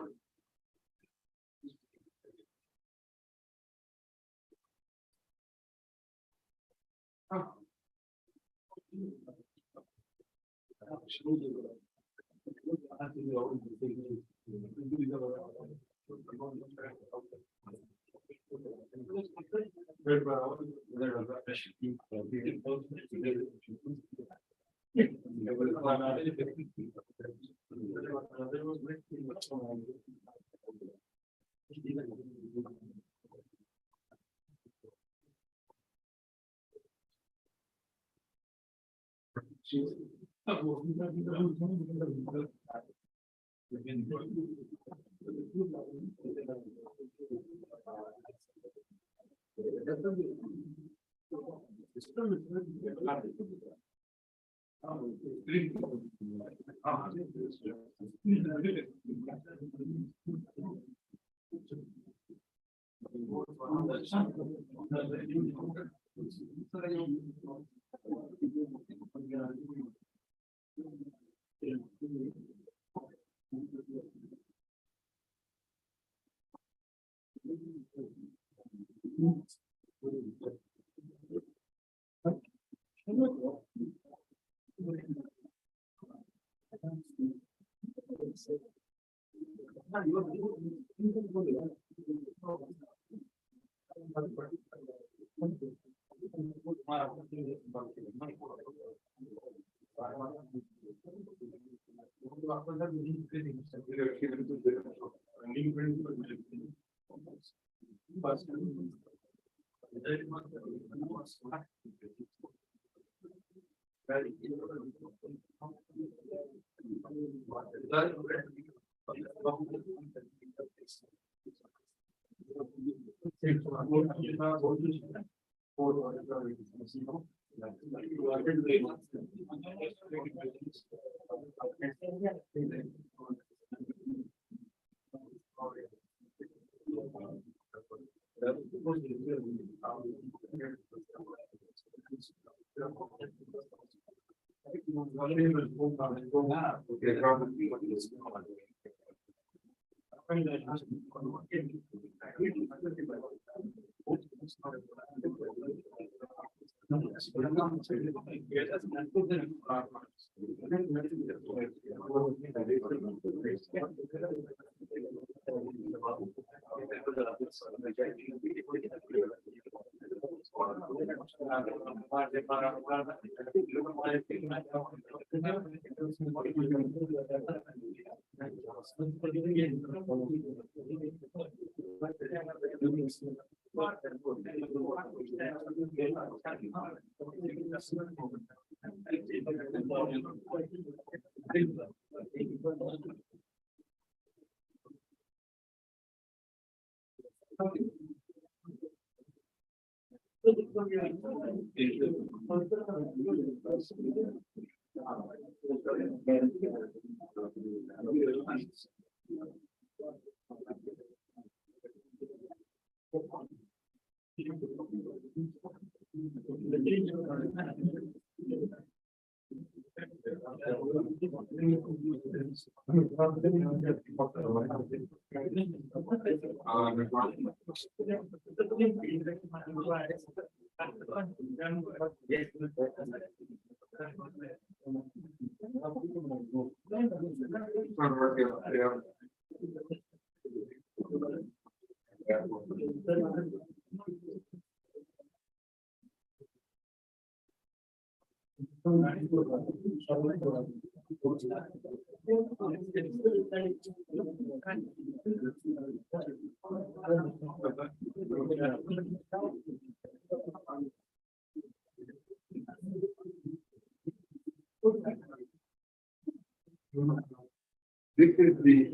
This is the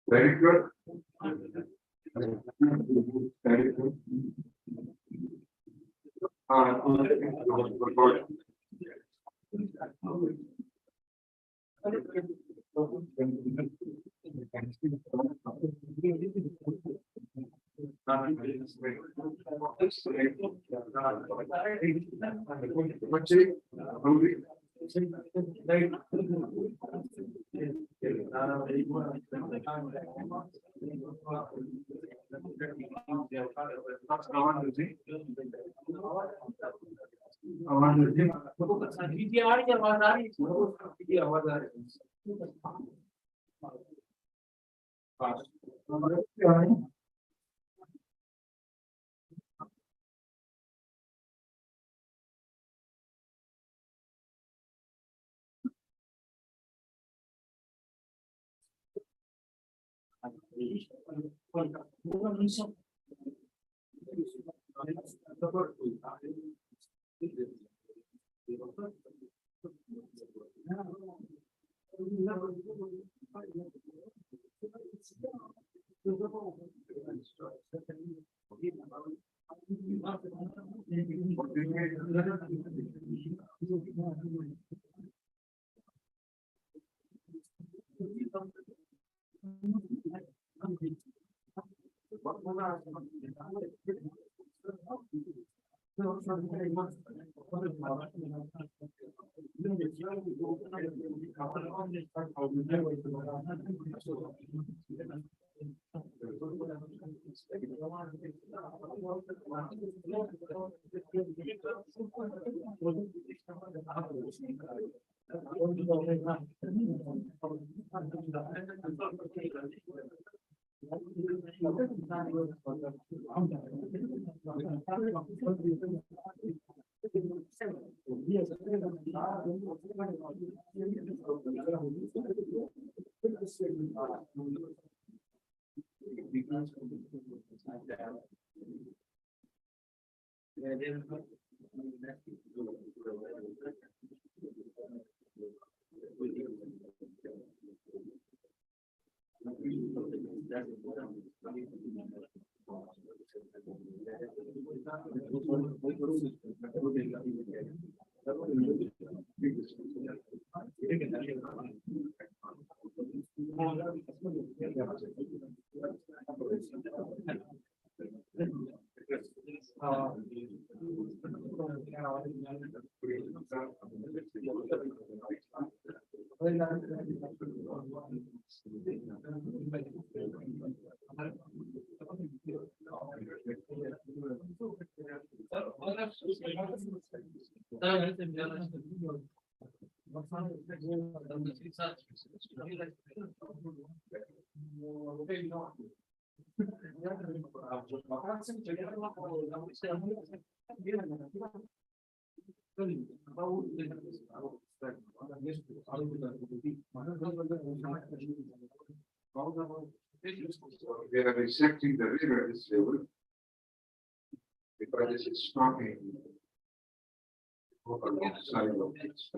very good. Very good. They are resecting the river this level because this is stopping. Over the side of this.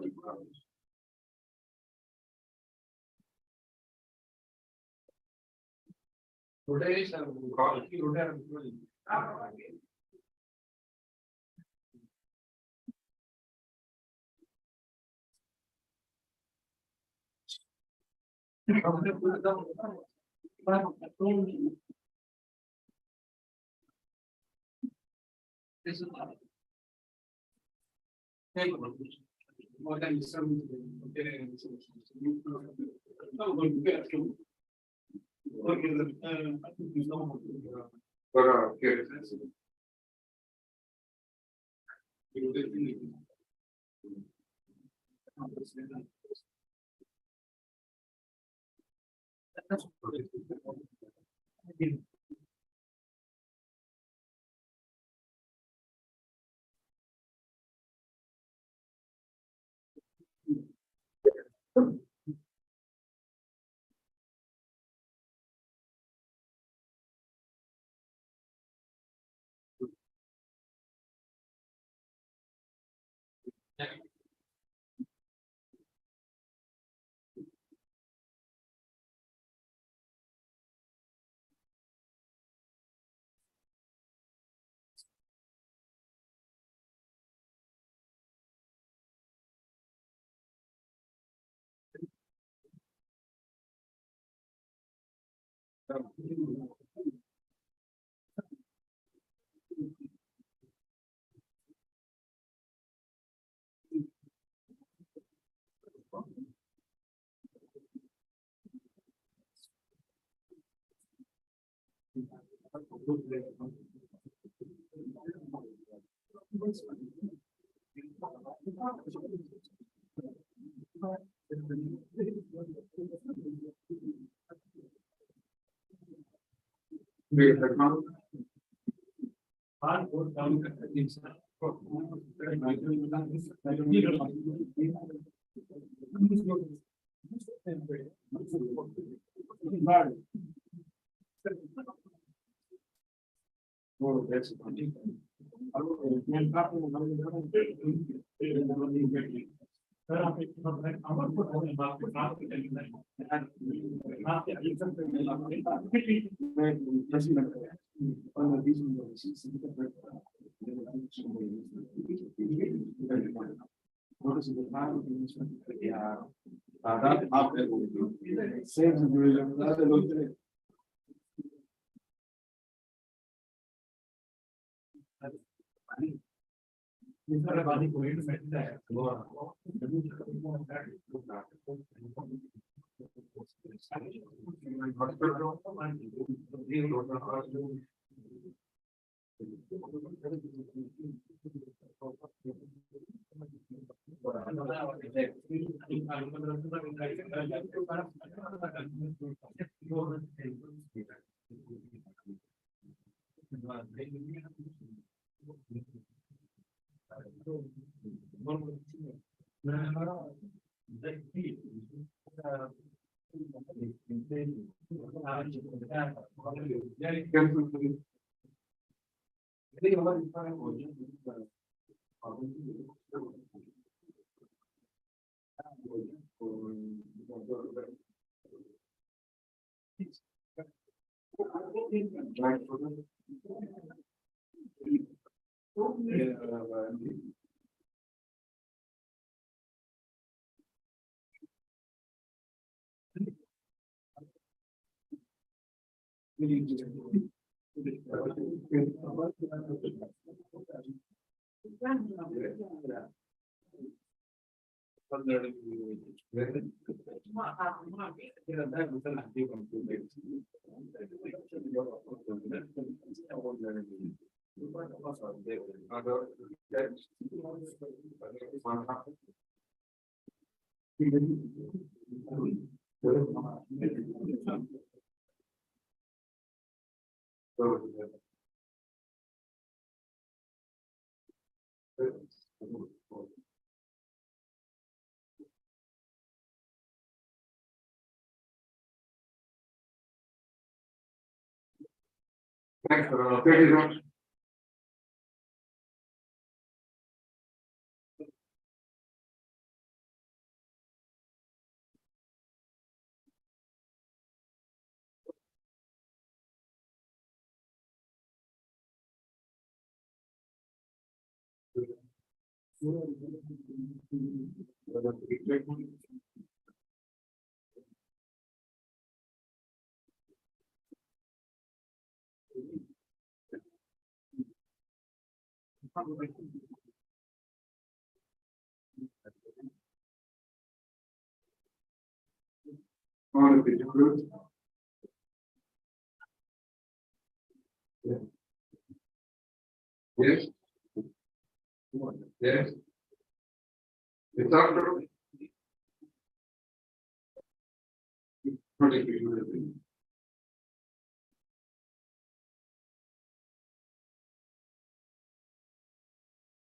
Thanks, thank you so much. All of it, good. Yes. Yes. It's after.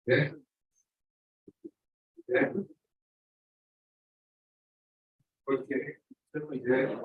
Yeah. Yeah. Okay. Yeah.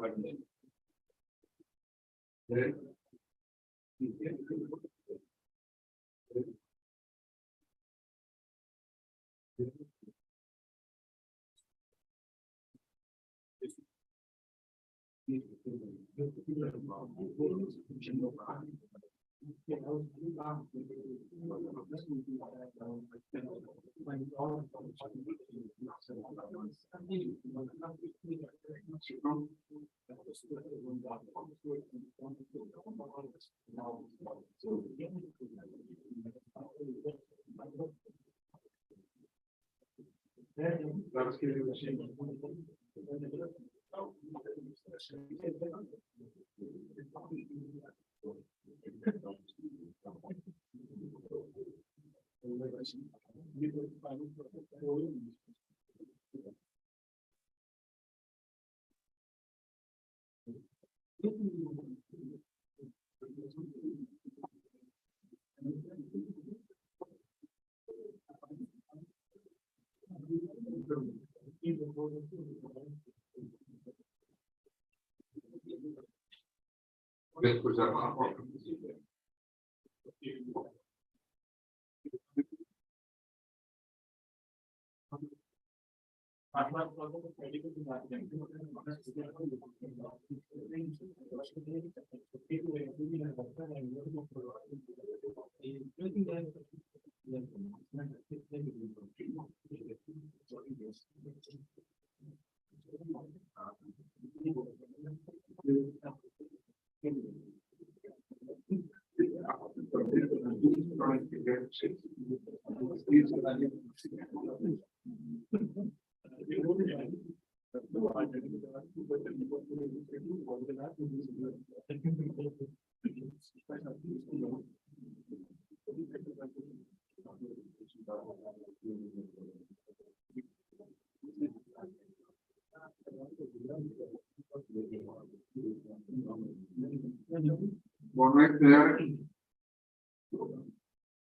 One right there.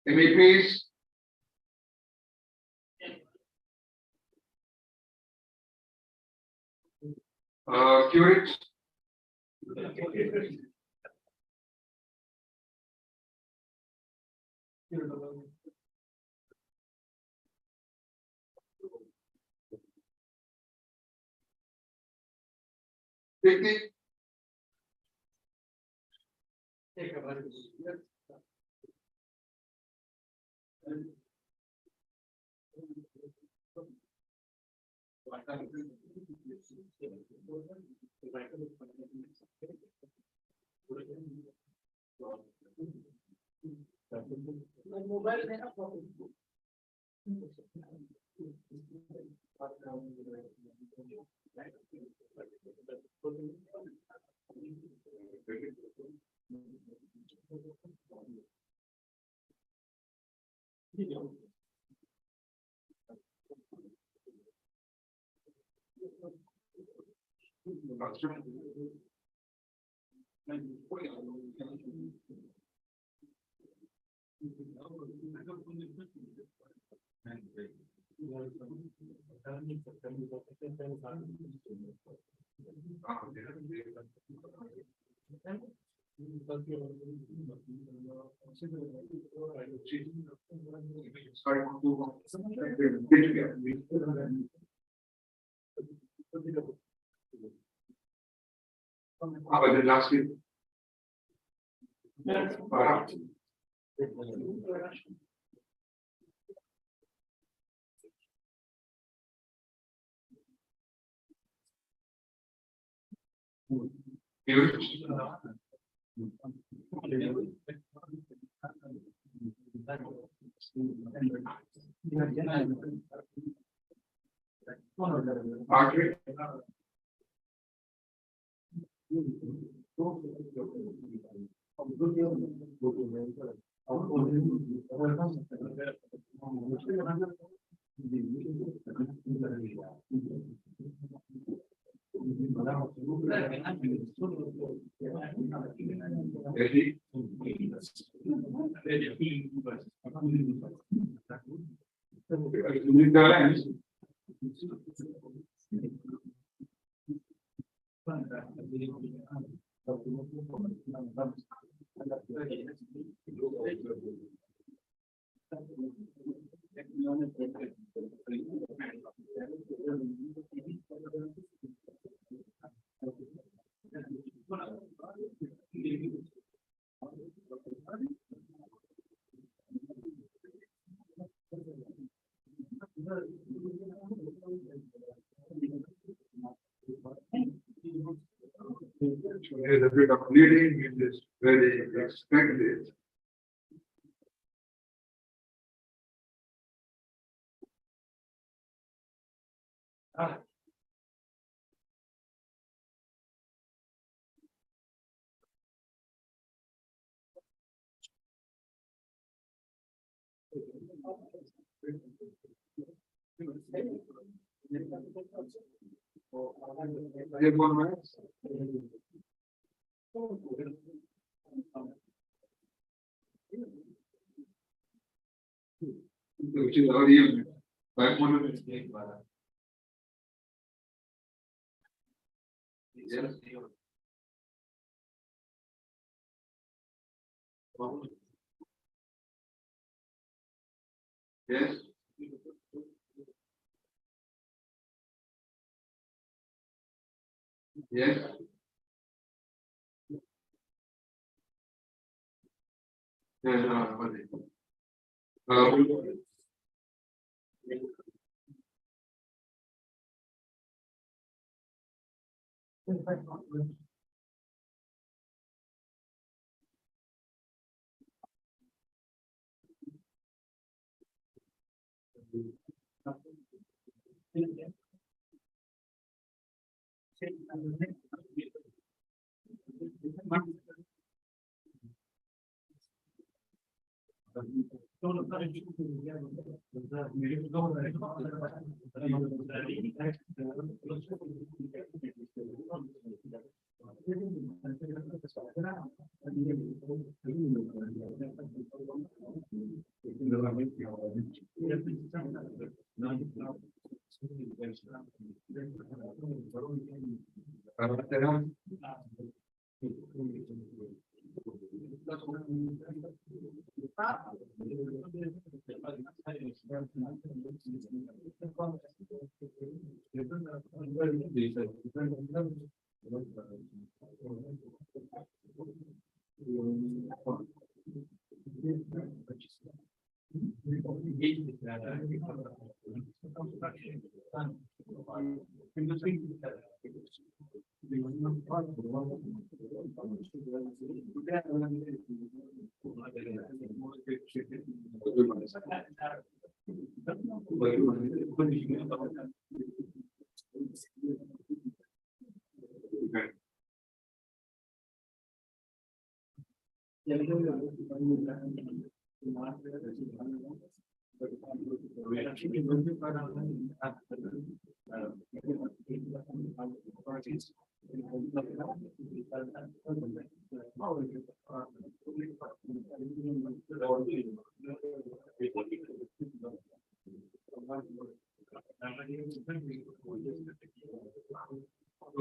MEPs. Curates. Picnic. Last week. There's a bit of bleeding, it is very expected. Which is already back one of the mistake. Yes. Yes.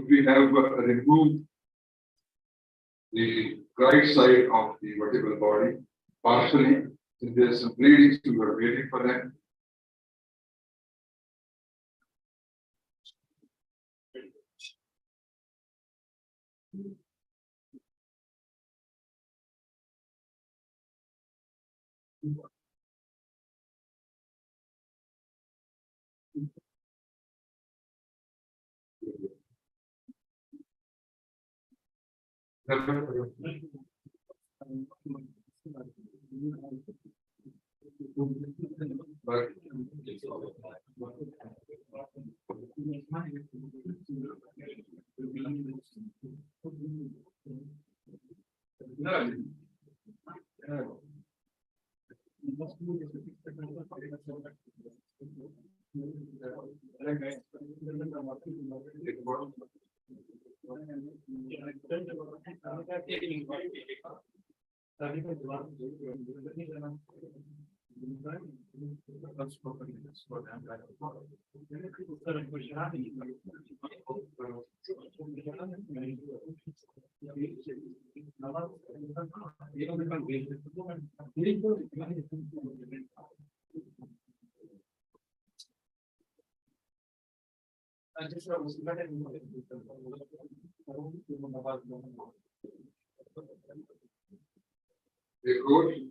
We have removed the right side of the vertebral body partially. If there's some bleeding, so we are waiting for that. But the coach.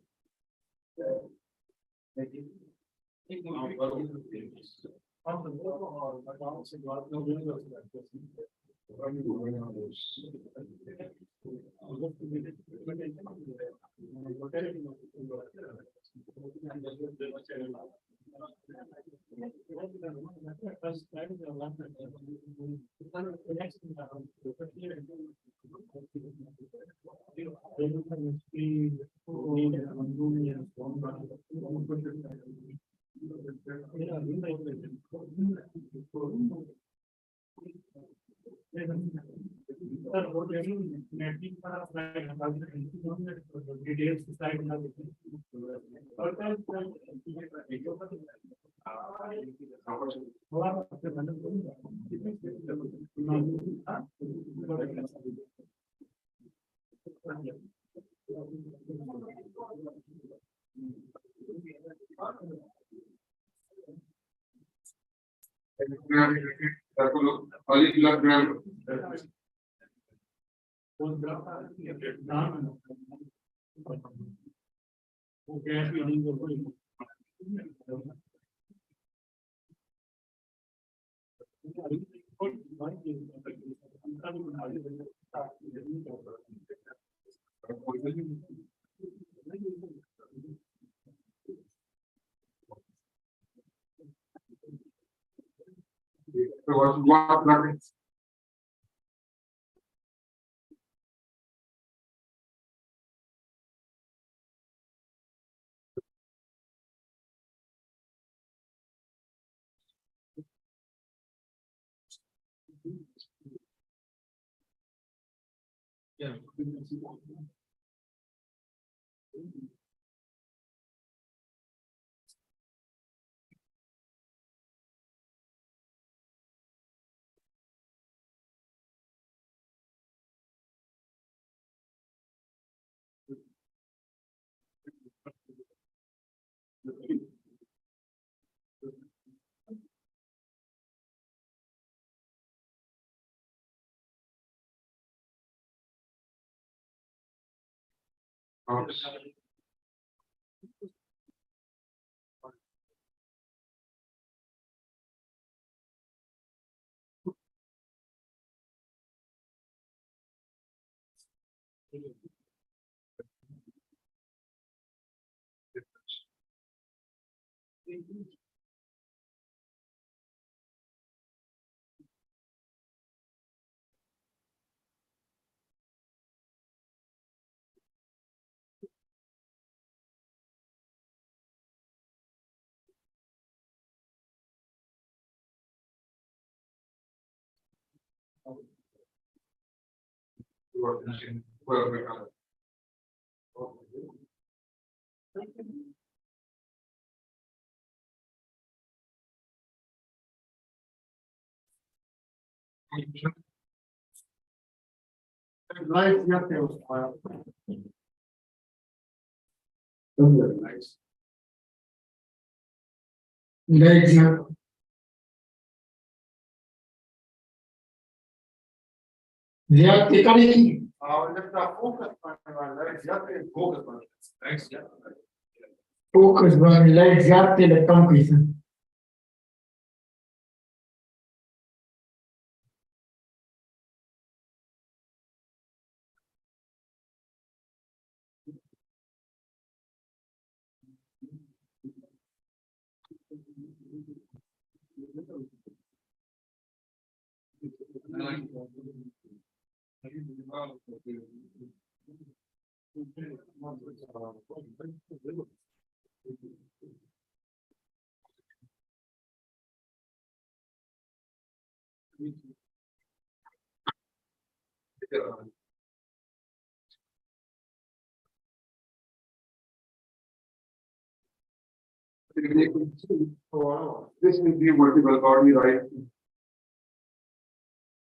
Lights जाते हैं उसका light ज्यादा करेगी focus वाली light ज्यादा लगता हूँ कैसे This is the vertical body, right?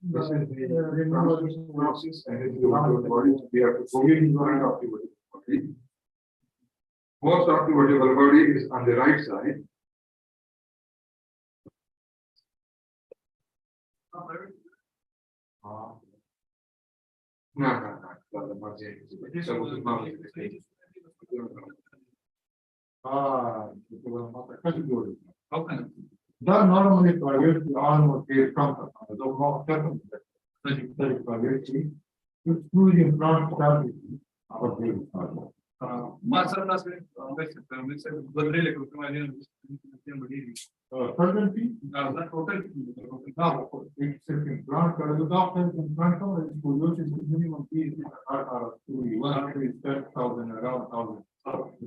This is the process and this is the vertical body. We have to forget in front of the vertical body. Most of the vertical body is on the right side. No. that normally private almost a comfort so more certain private to choose in front of the certainty it's in front of the doctor in front of it is minimum fees are 10,000 around 1,000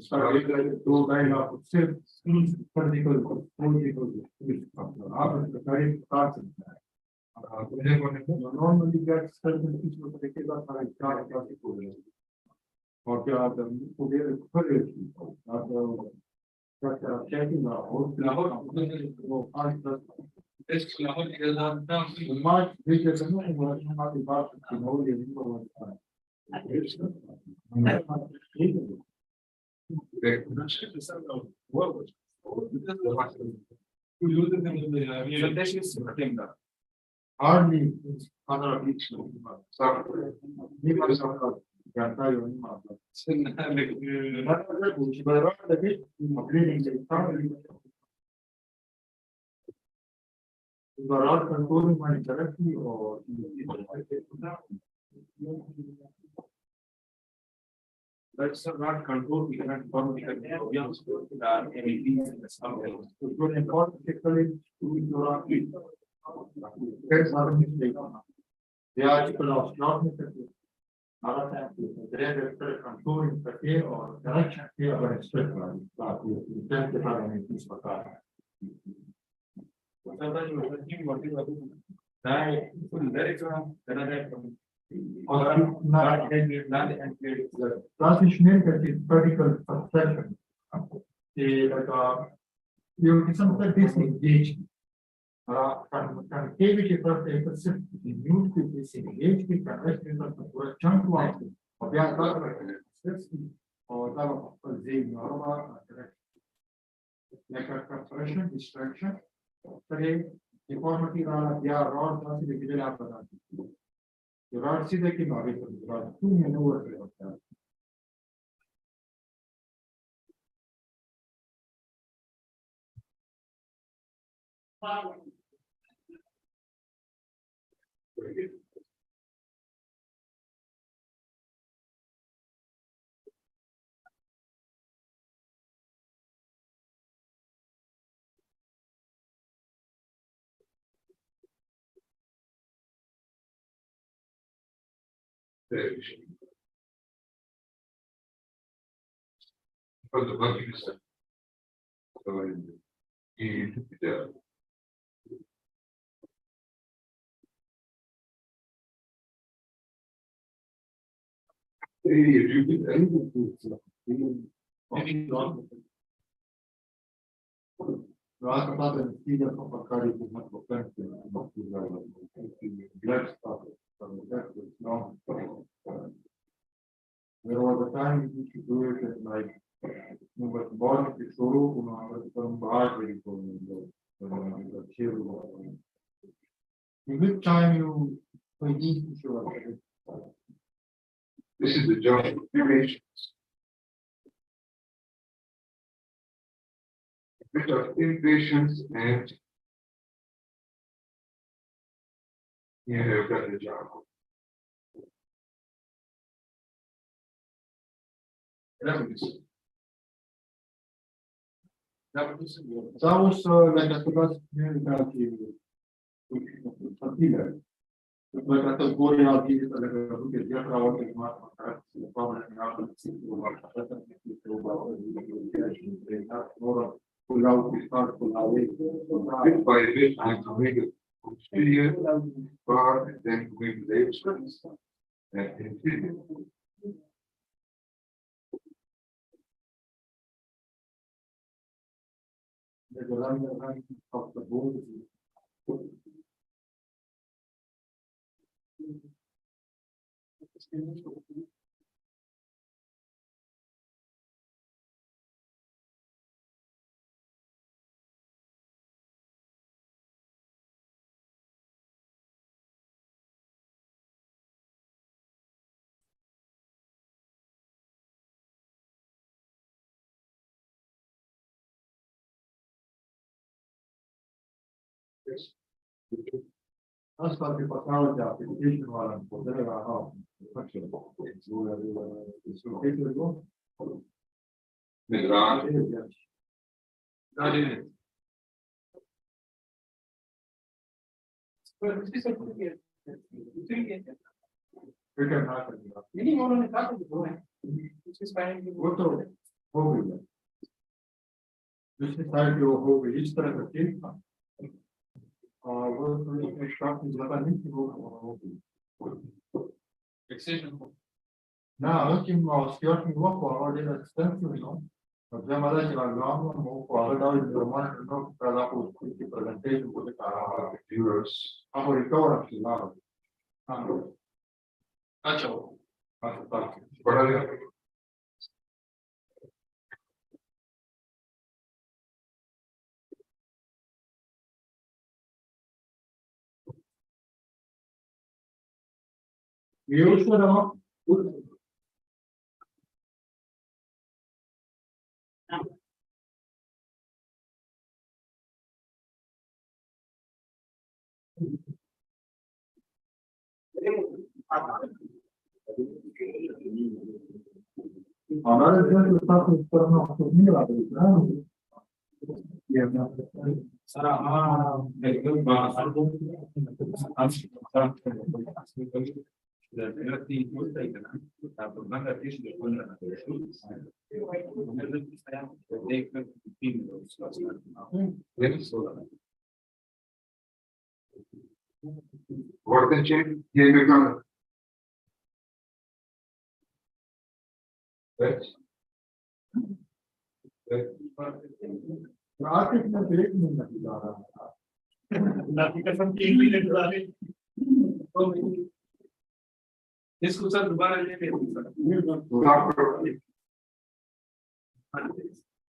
start to line of political very normally get certain people or checking much bigger than hardly other each you are not controlling money directly or that's not control we cannot follow because we are important particularly to your that's not a mistake. The article of not controlling the care or direction care or expect transitional vertical subtraction. You can disengage. Cavity for the percent used to disengage the connection of the chunk one of the or like a compression, distraction, deformity rod the rod see the rod 2 maneuvers For the working system. Maybe long. रात का नतीजा को पकड़ी को मत पकड़ के blood stuff. There was a time we used to do it at night. But born to show some bad very in which time you need to show up. This is the job of patients. Bit of impatience and you have done the job. That was like a first community. But at the goal of these, pull out the start pull away. Bit by bit, I'm going to exterior part and then going to the expense. And interior. There's a line of the board. That's what the pathology application was for the house. Now, looking was working work for order extensive, you know. But the mother is long move for other is the one to know the presentation for the Viewers. how recover now. What are they? You should have. Ahora es que está con What the change? Here you come. Right. इसको sir दोबारा लेके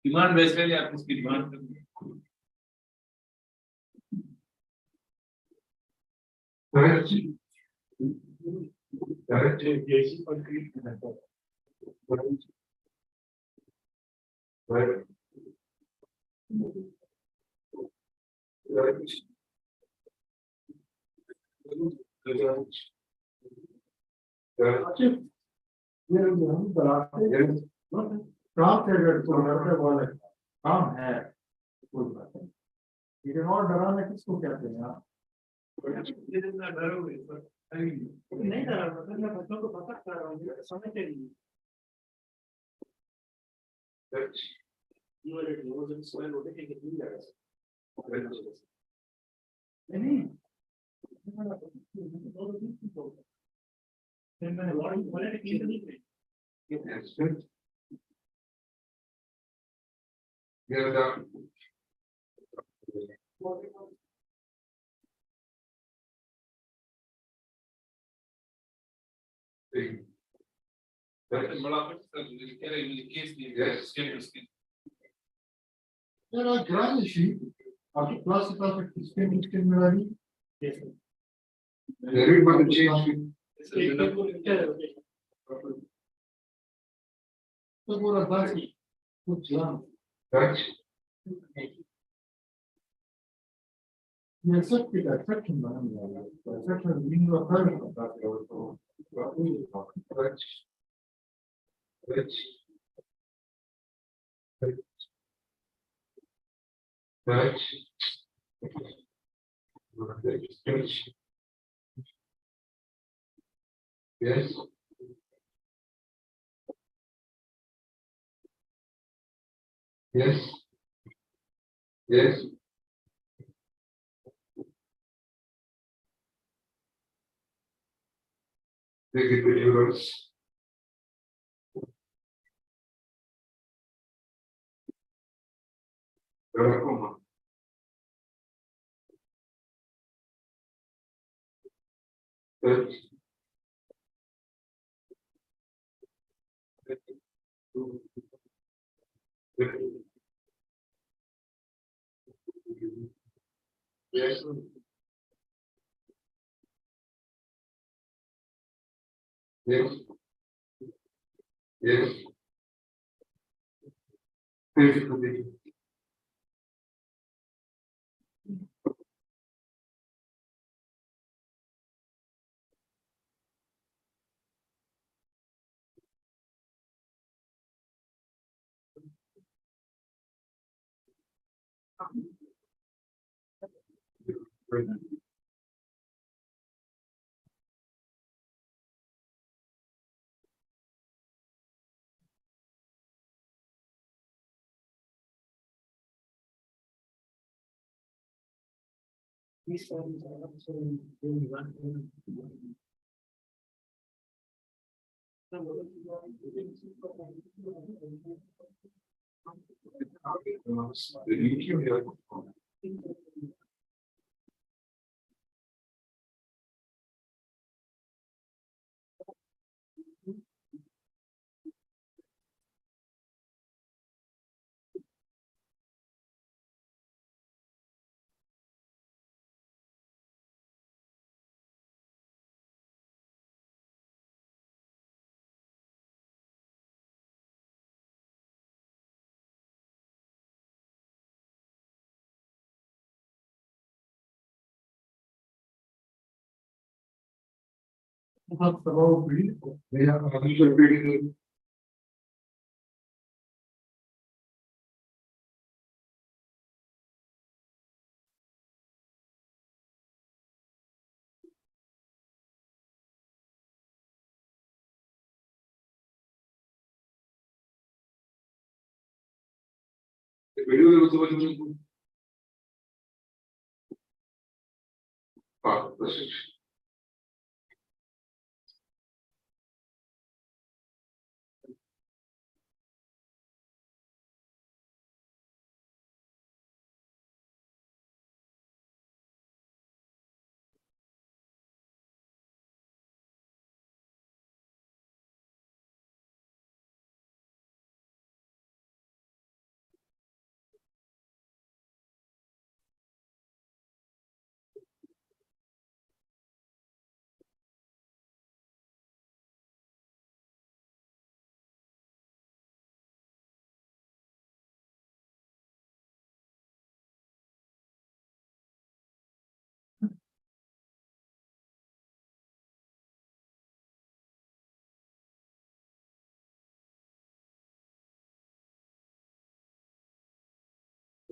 demand वैसे ही आप इसकी demand काम है और डराना किसको कहते हैं आप नहीं डरा मैं बच्चों को पता कर रहा हूँ समझ चाहिए नहीं Yes, good. Here the. Thing. Yes. There are grand sheep. After classical skin. Everybody change. So for a basi, good job. Touch. You accept it, accept him, accept him, being a private. Touch. Touch. Touch. Touch. Yes. Yes. Yes. Take it to yours. Glaucoma. Touch. Yes. Yes. Yes. Physically. These studies are also really one. The YouTube here. Talks about breed. They are usually reading. The video was over.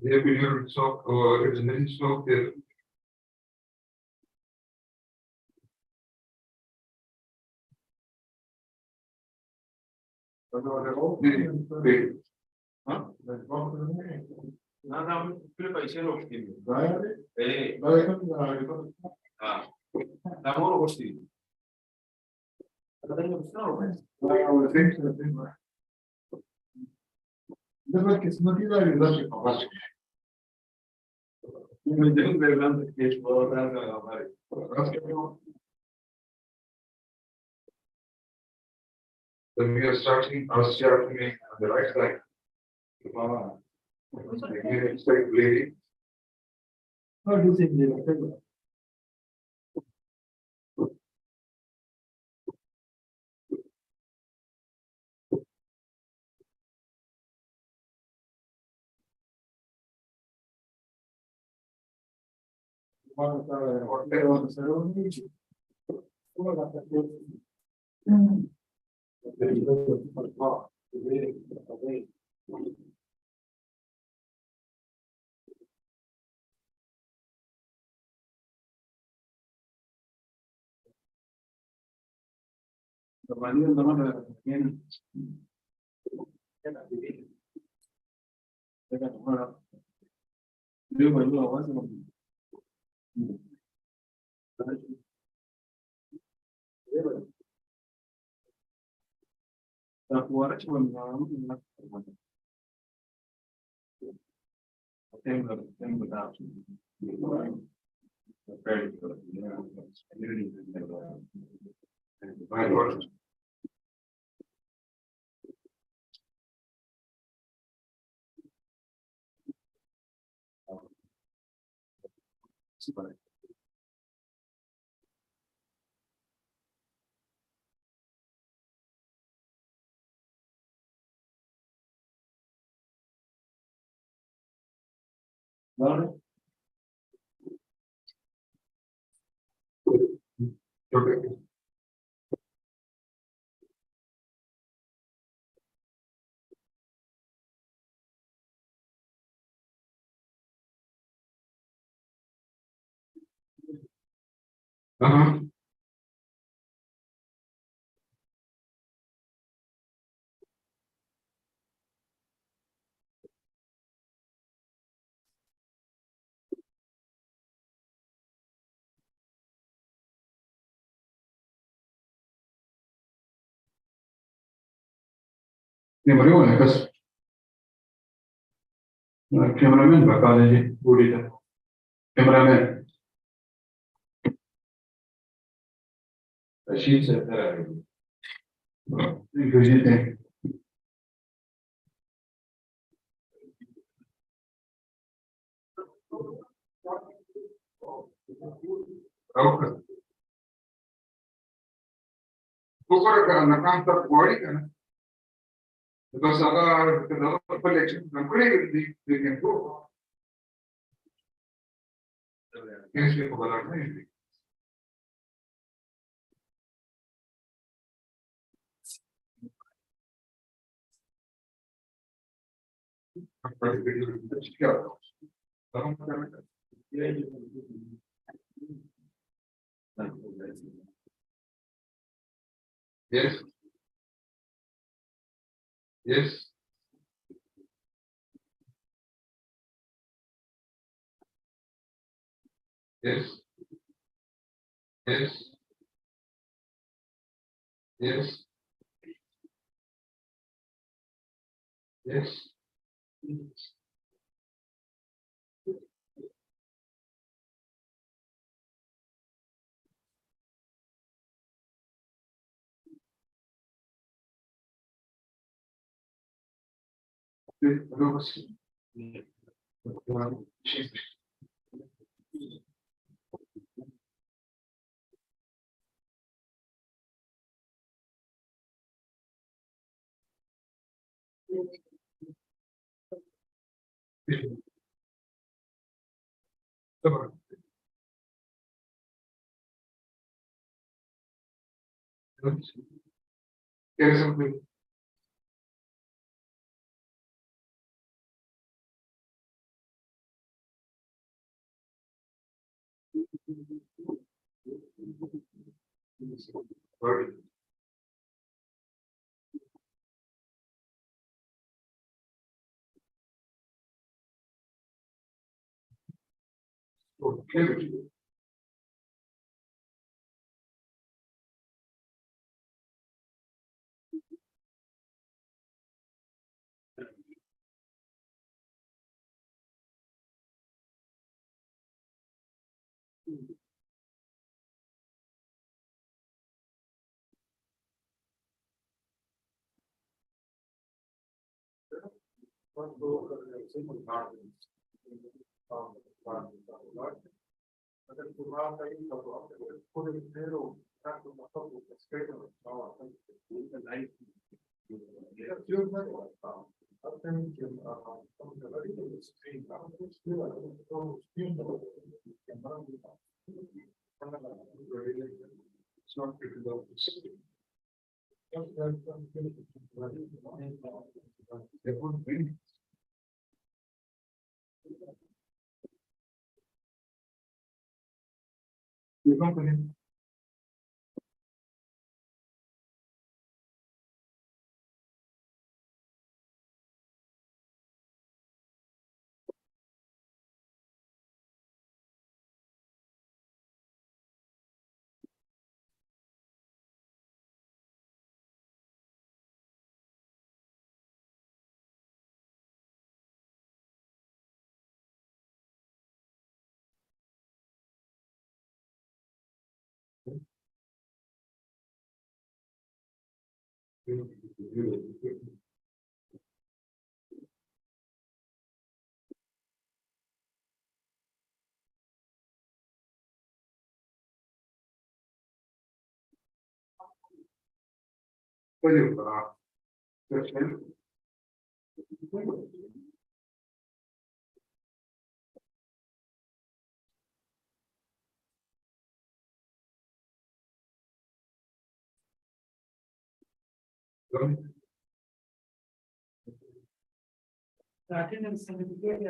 They video stock or is an stock there. किस्मती का result Then we are starting our starting on the right side. You expect bleeding. How do you think they will? My Lord. Okay. Uh-huh. Cameraman बस cameraman बता दीजिए पूरी तरह cameraman sheet से भेजते हैं okay ऊपर का नाम तक बॉडी का ना because अगर the collection complete they can go कैसे को बना नहीं Yes. Yes. Yes. Yes. Yes. Yes. There's something. Okay. Attendance certificate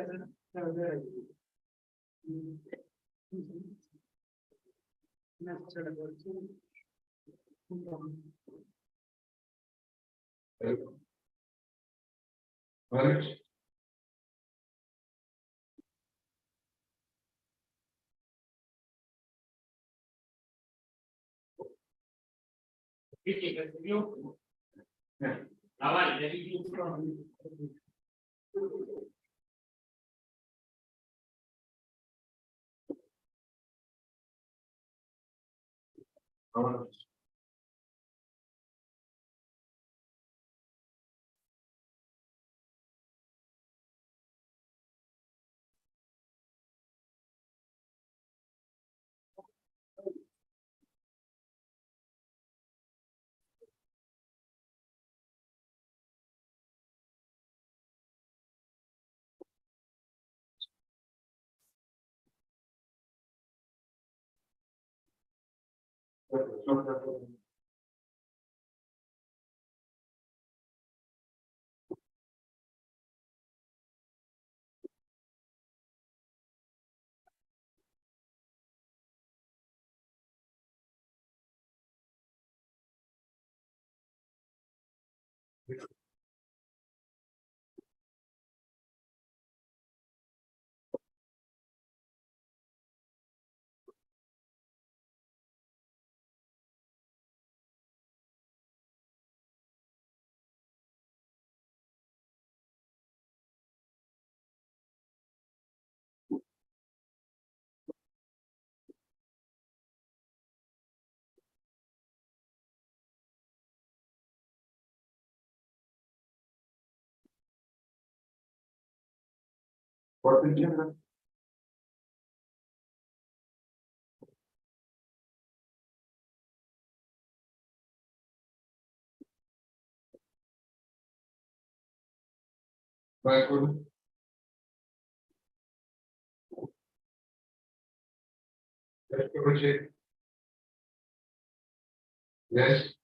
Yes.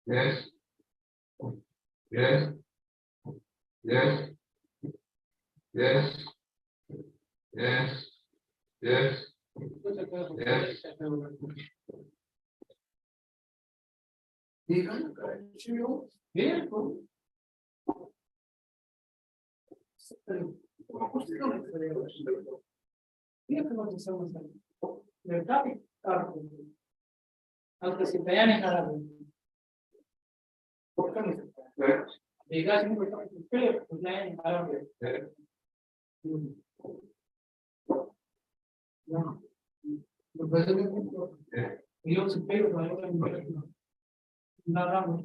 Yes. Yes. Yes. Yes. Yes. Yes. Yes. Aunque se vean en árabe. Digas un poco, pero en árabe. No. Yo supero, no. Nada más.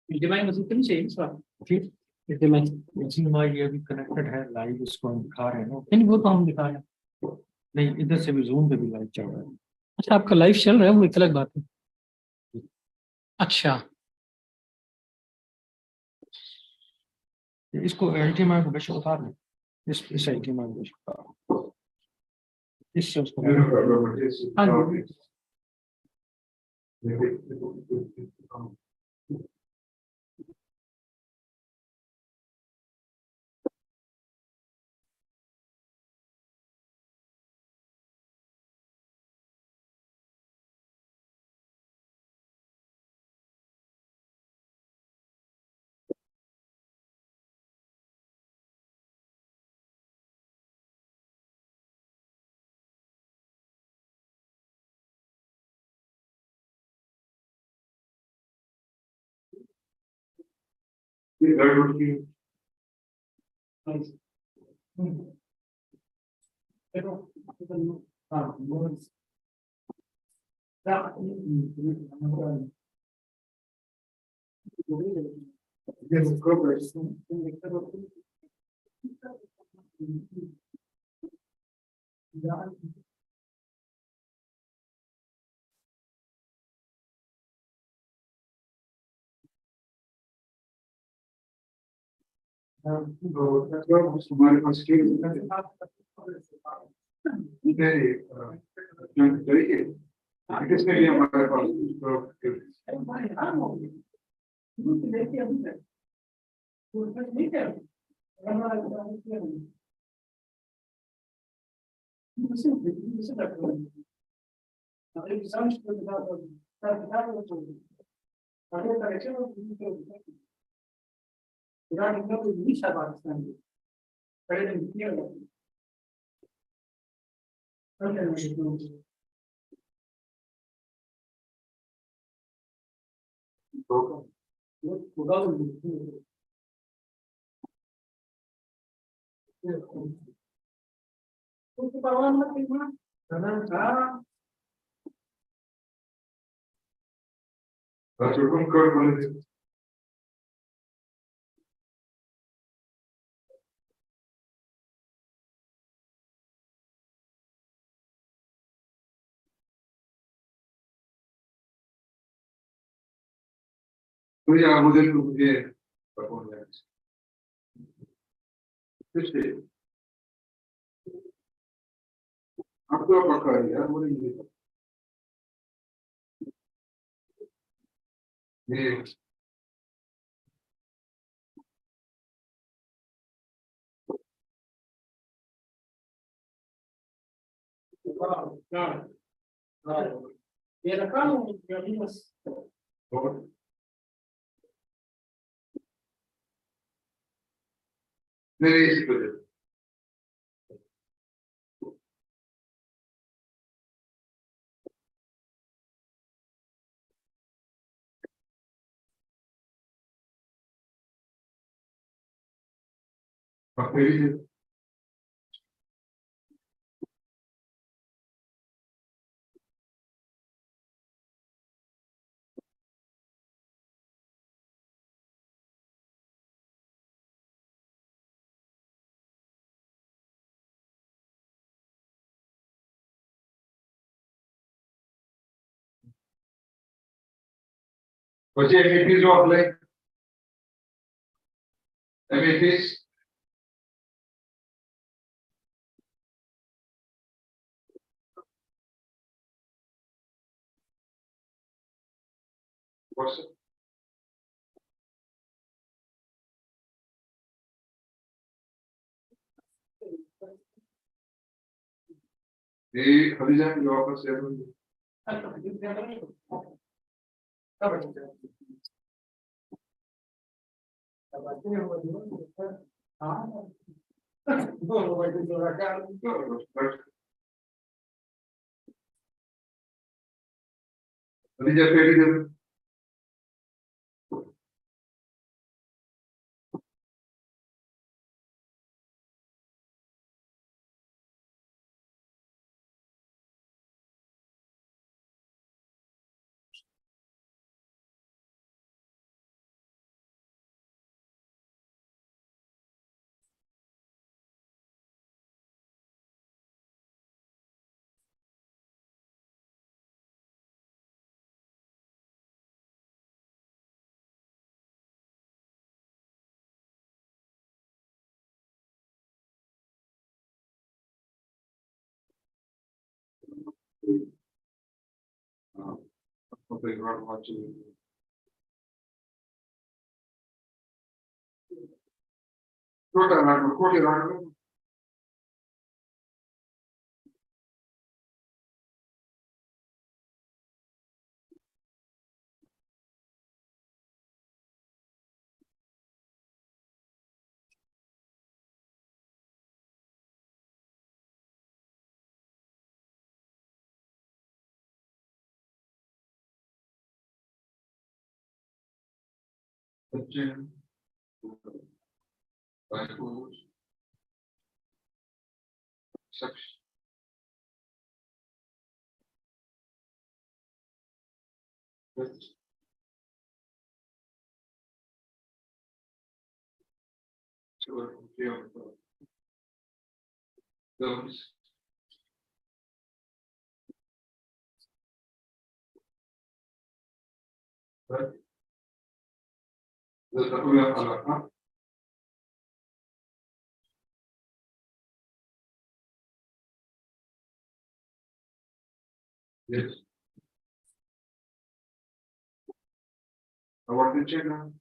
Divine मसीह तो नहीं चाहिए इस बार फिर divine ये अभी connected है live उसको हम दिखा रहे हैं ना नहीं वो तो हम दिखा रहे हैं नहीं इधर से भी जूम पे भी लाइव चल रहा है अच्छा आपका लाइव चल रहा है वो एक अलग बात है अच्छा इसको एलटीएमआई को बेशक उतार लें इस एलटीएमआई को बेशक उतार इससे उसको हाँ जी हमारे पास इसके लिए हमारे पास That's your concurrent. तो ये मुझे परफॉर्मेंस किससे आपको पक्का है यार मुझे ये और मेरे इसी वजह मेरी वजह एमईपी जो अप्लाई एमईपी ये खलीजा जो आपका शेयर खलीजा पेड़ी दे ओके नॉट वाचिंग छोटा नाटक कोटी नाटक बच्चे बाइकोस सक्ष those but the tapuya yes What did you know?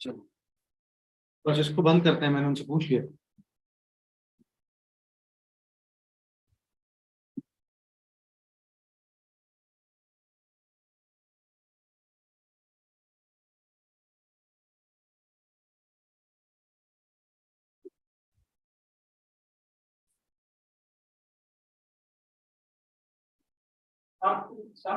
चलो बस इसको बंद करते हैं, मैंने उनसे पूछ लिया। आप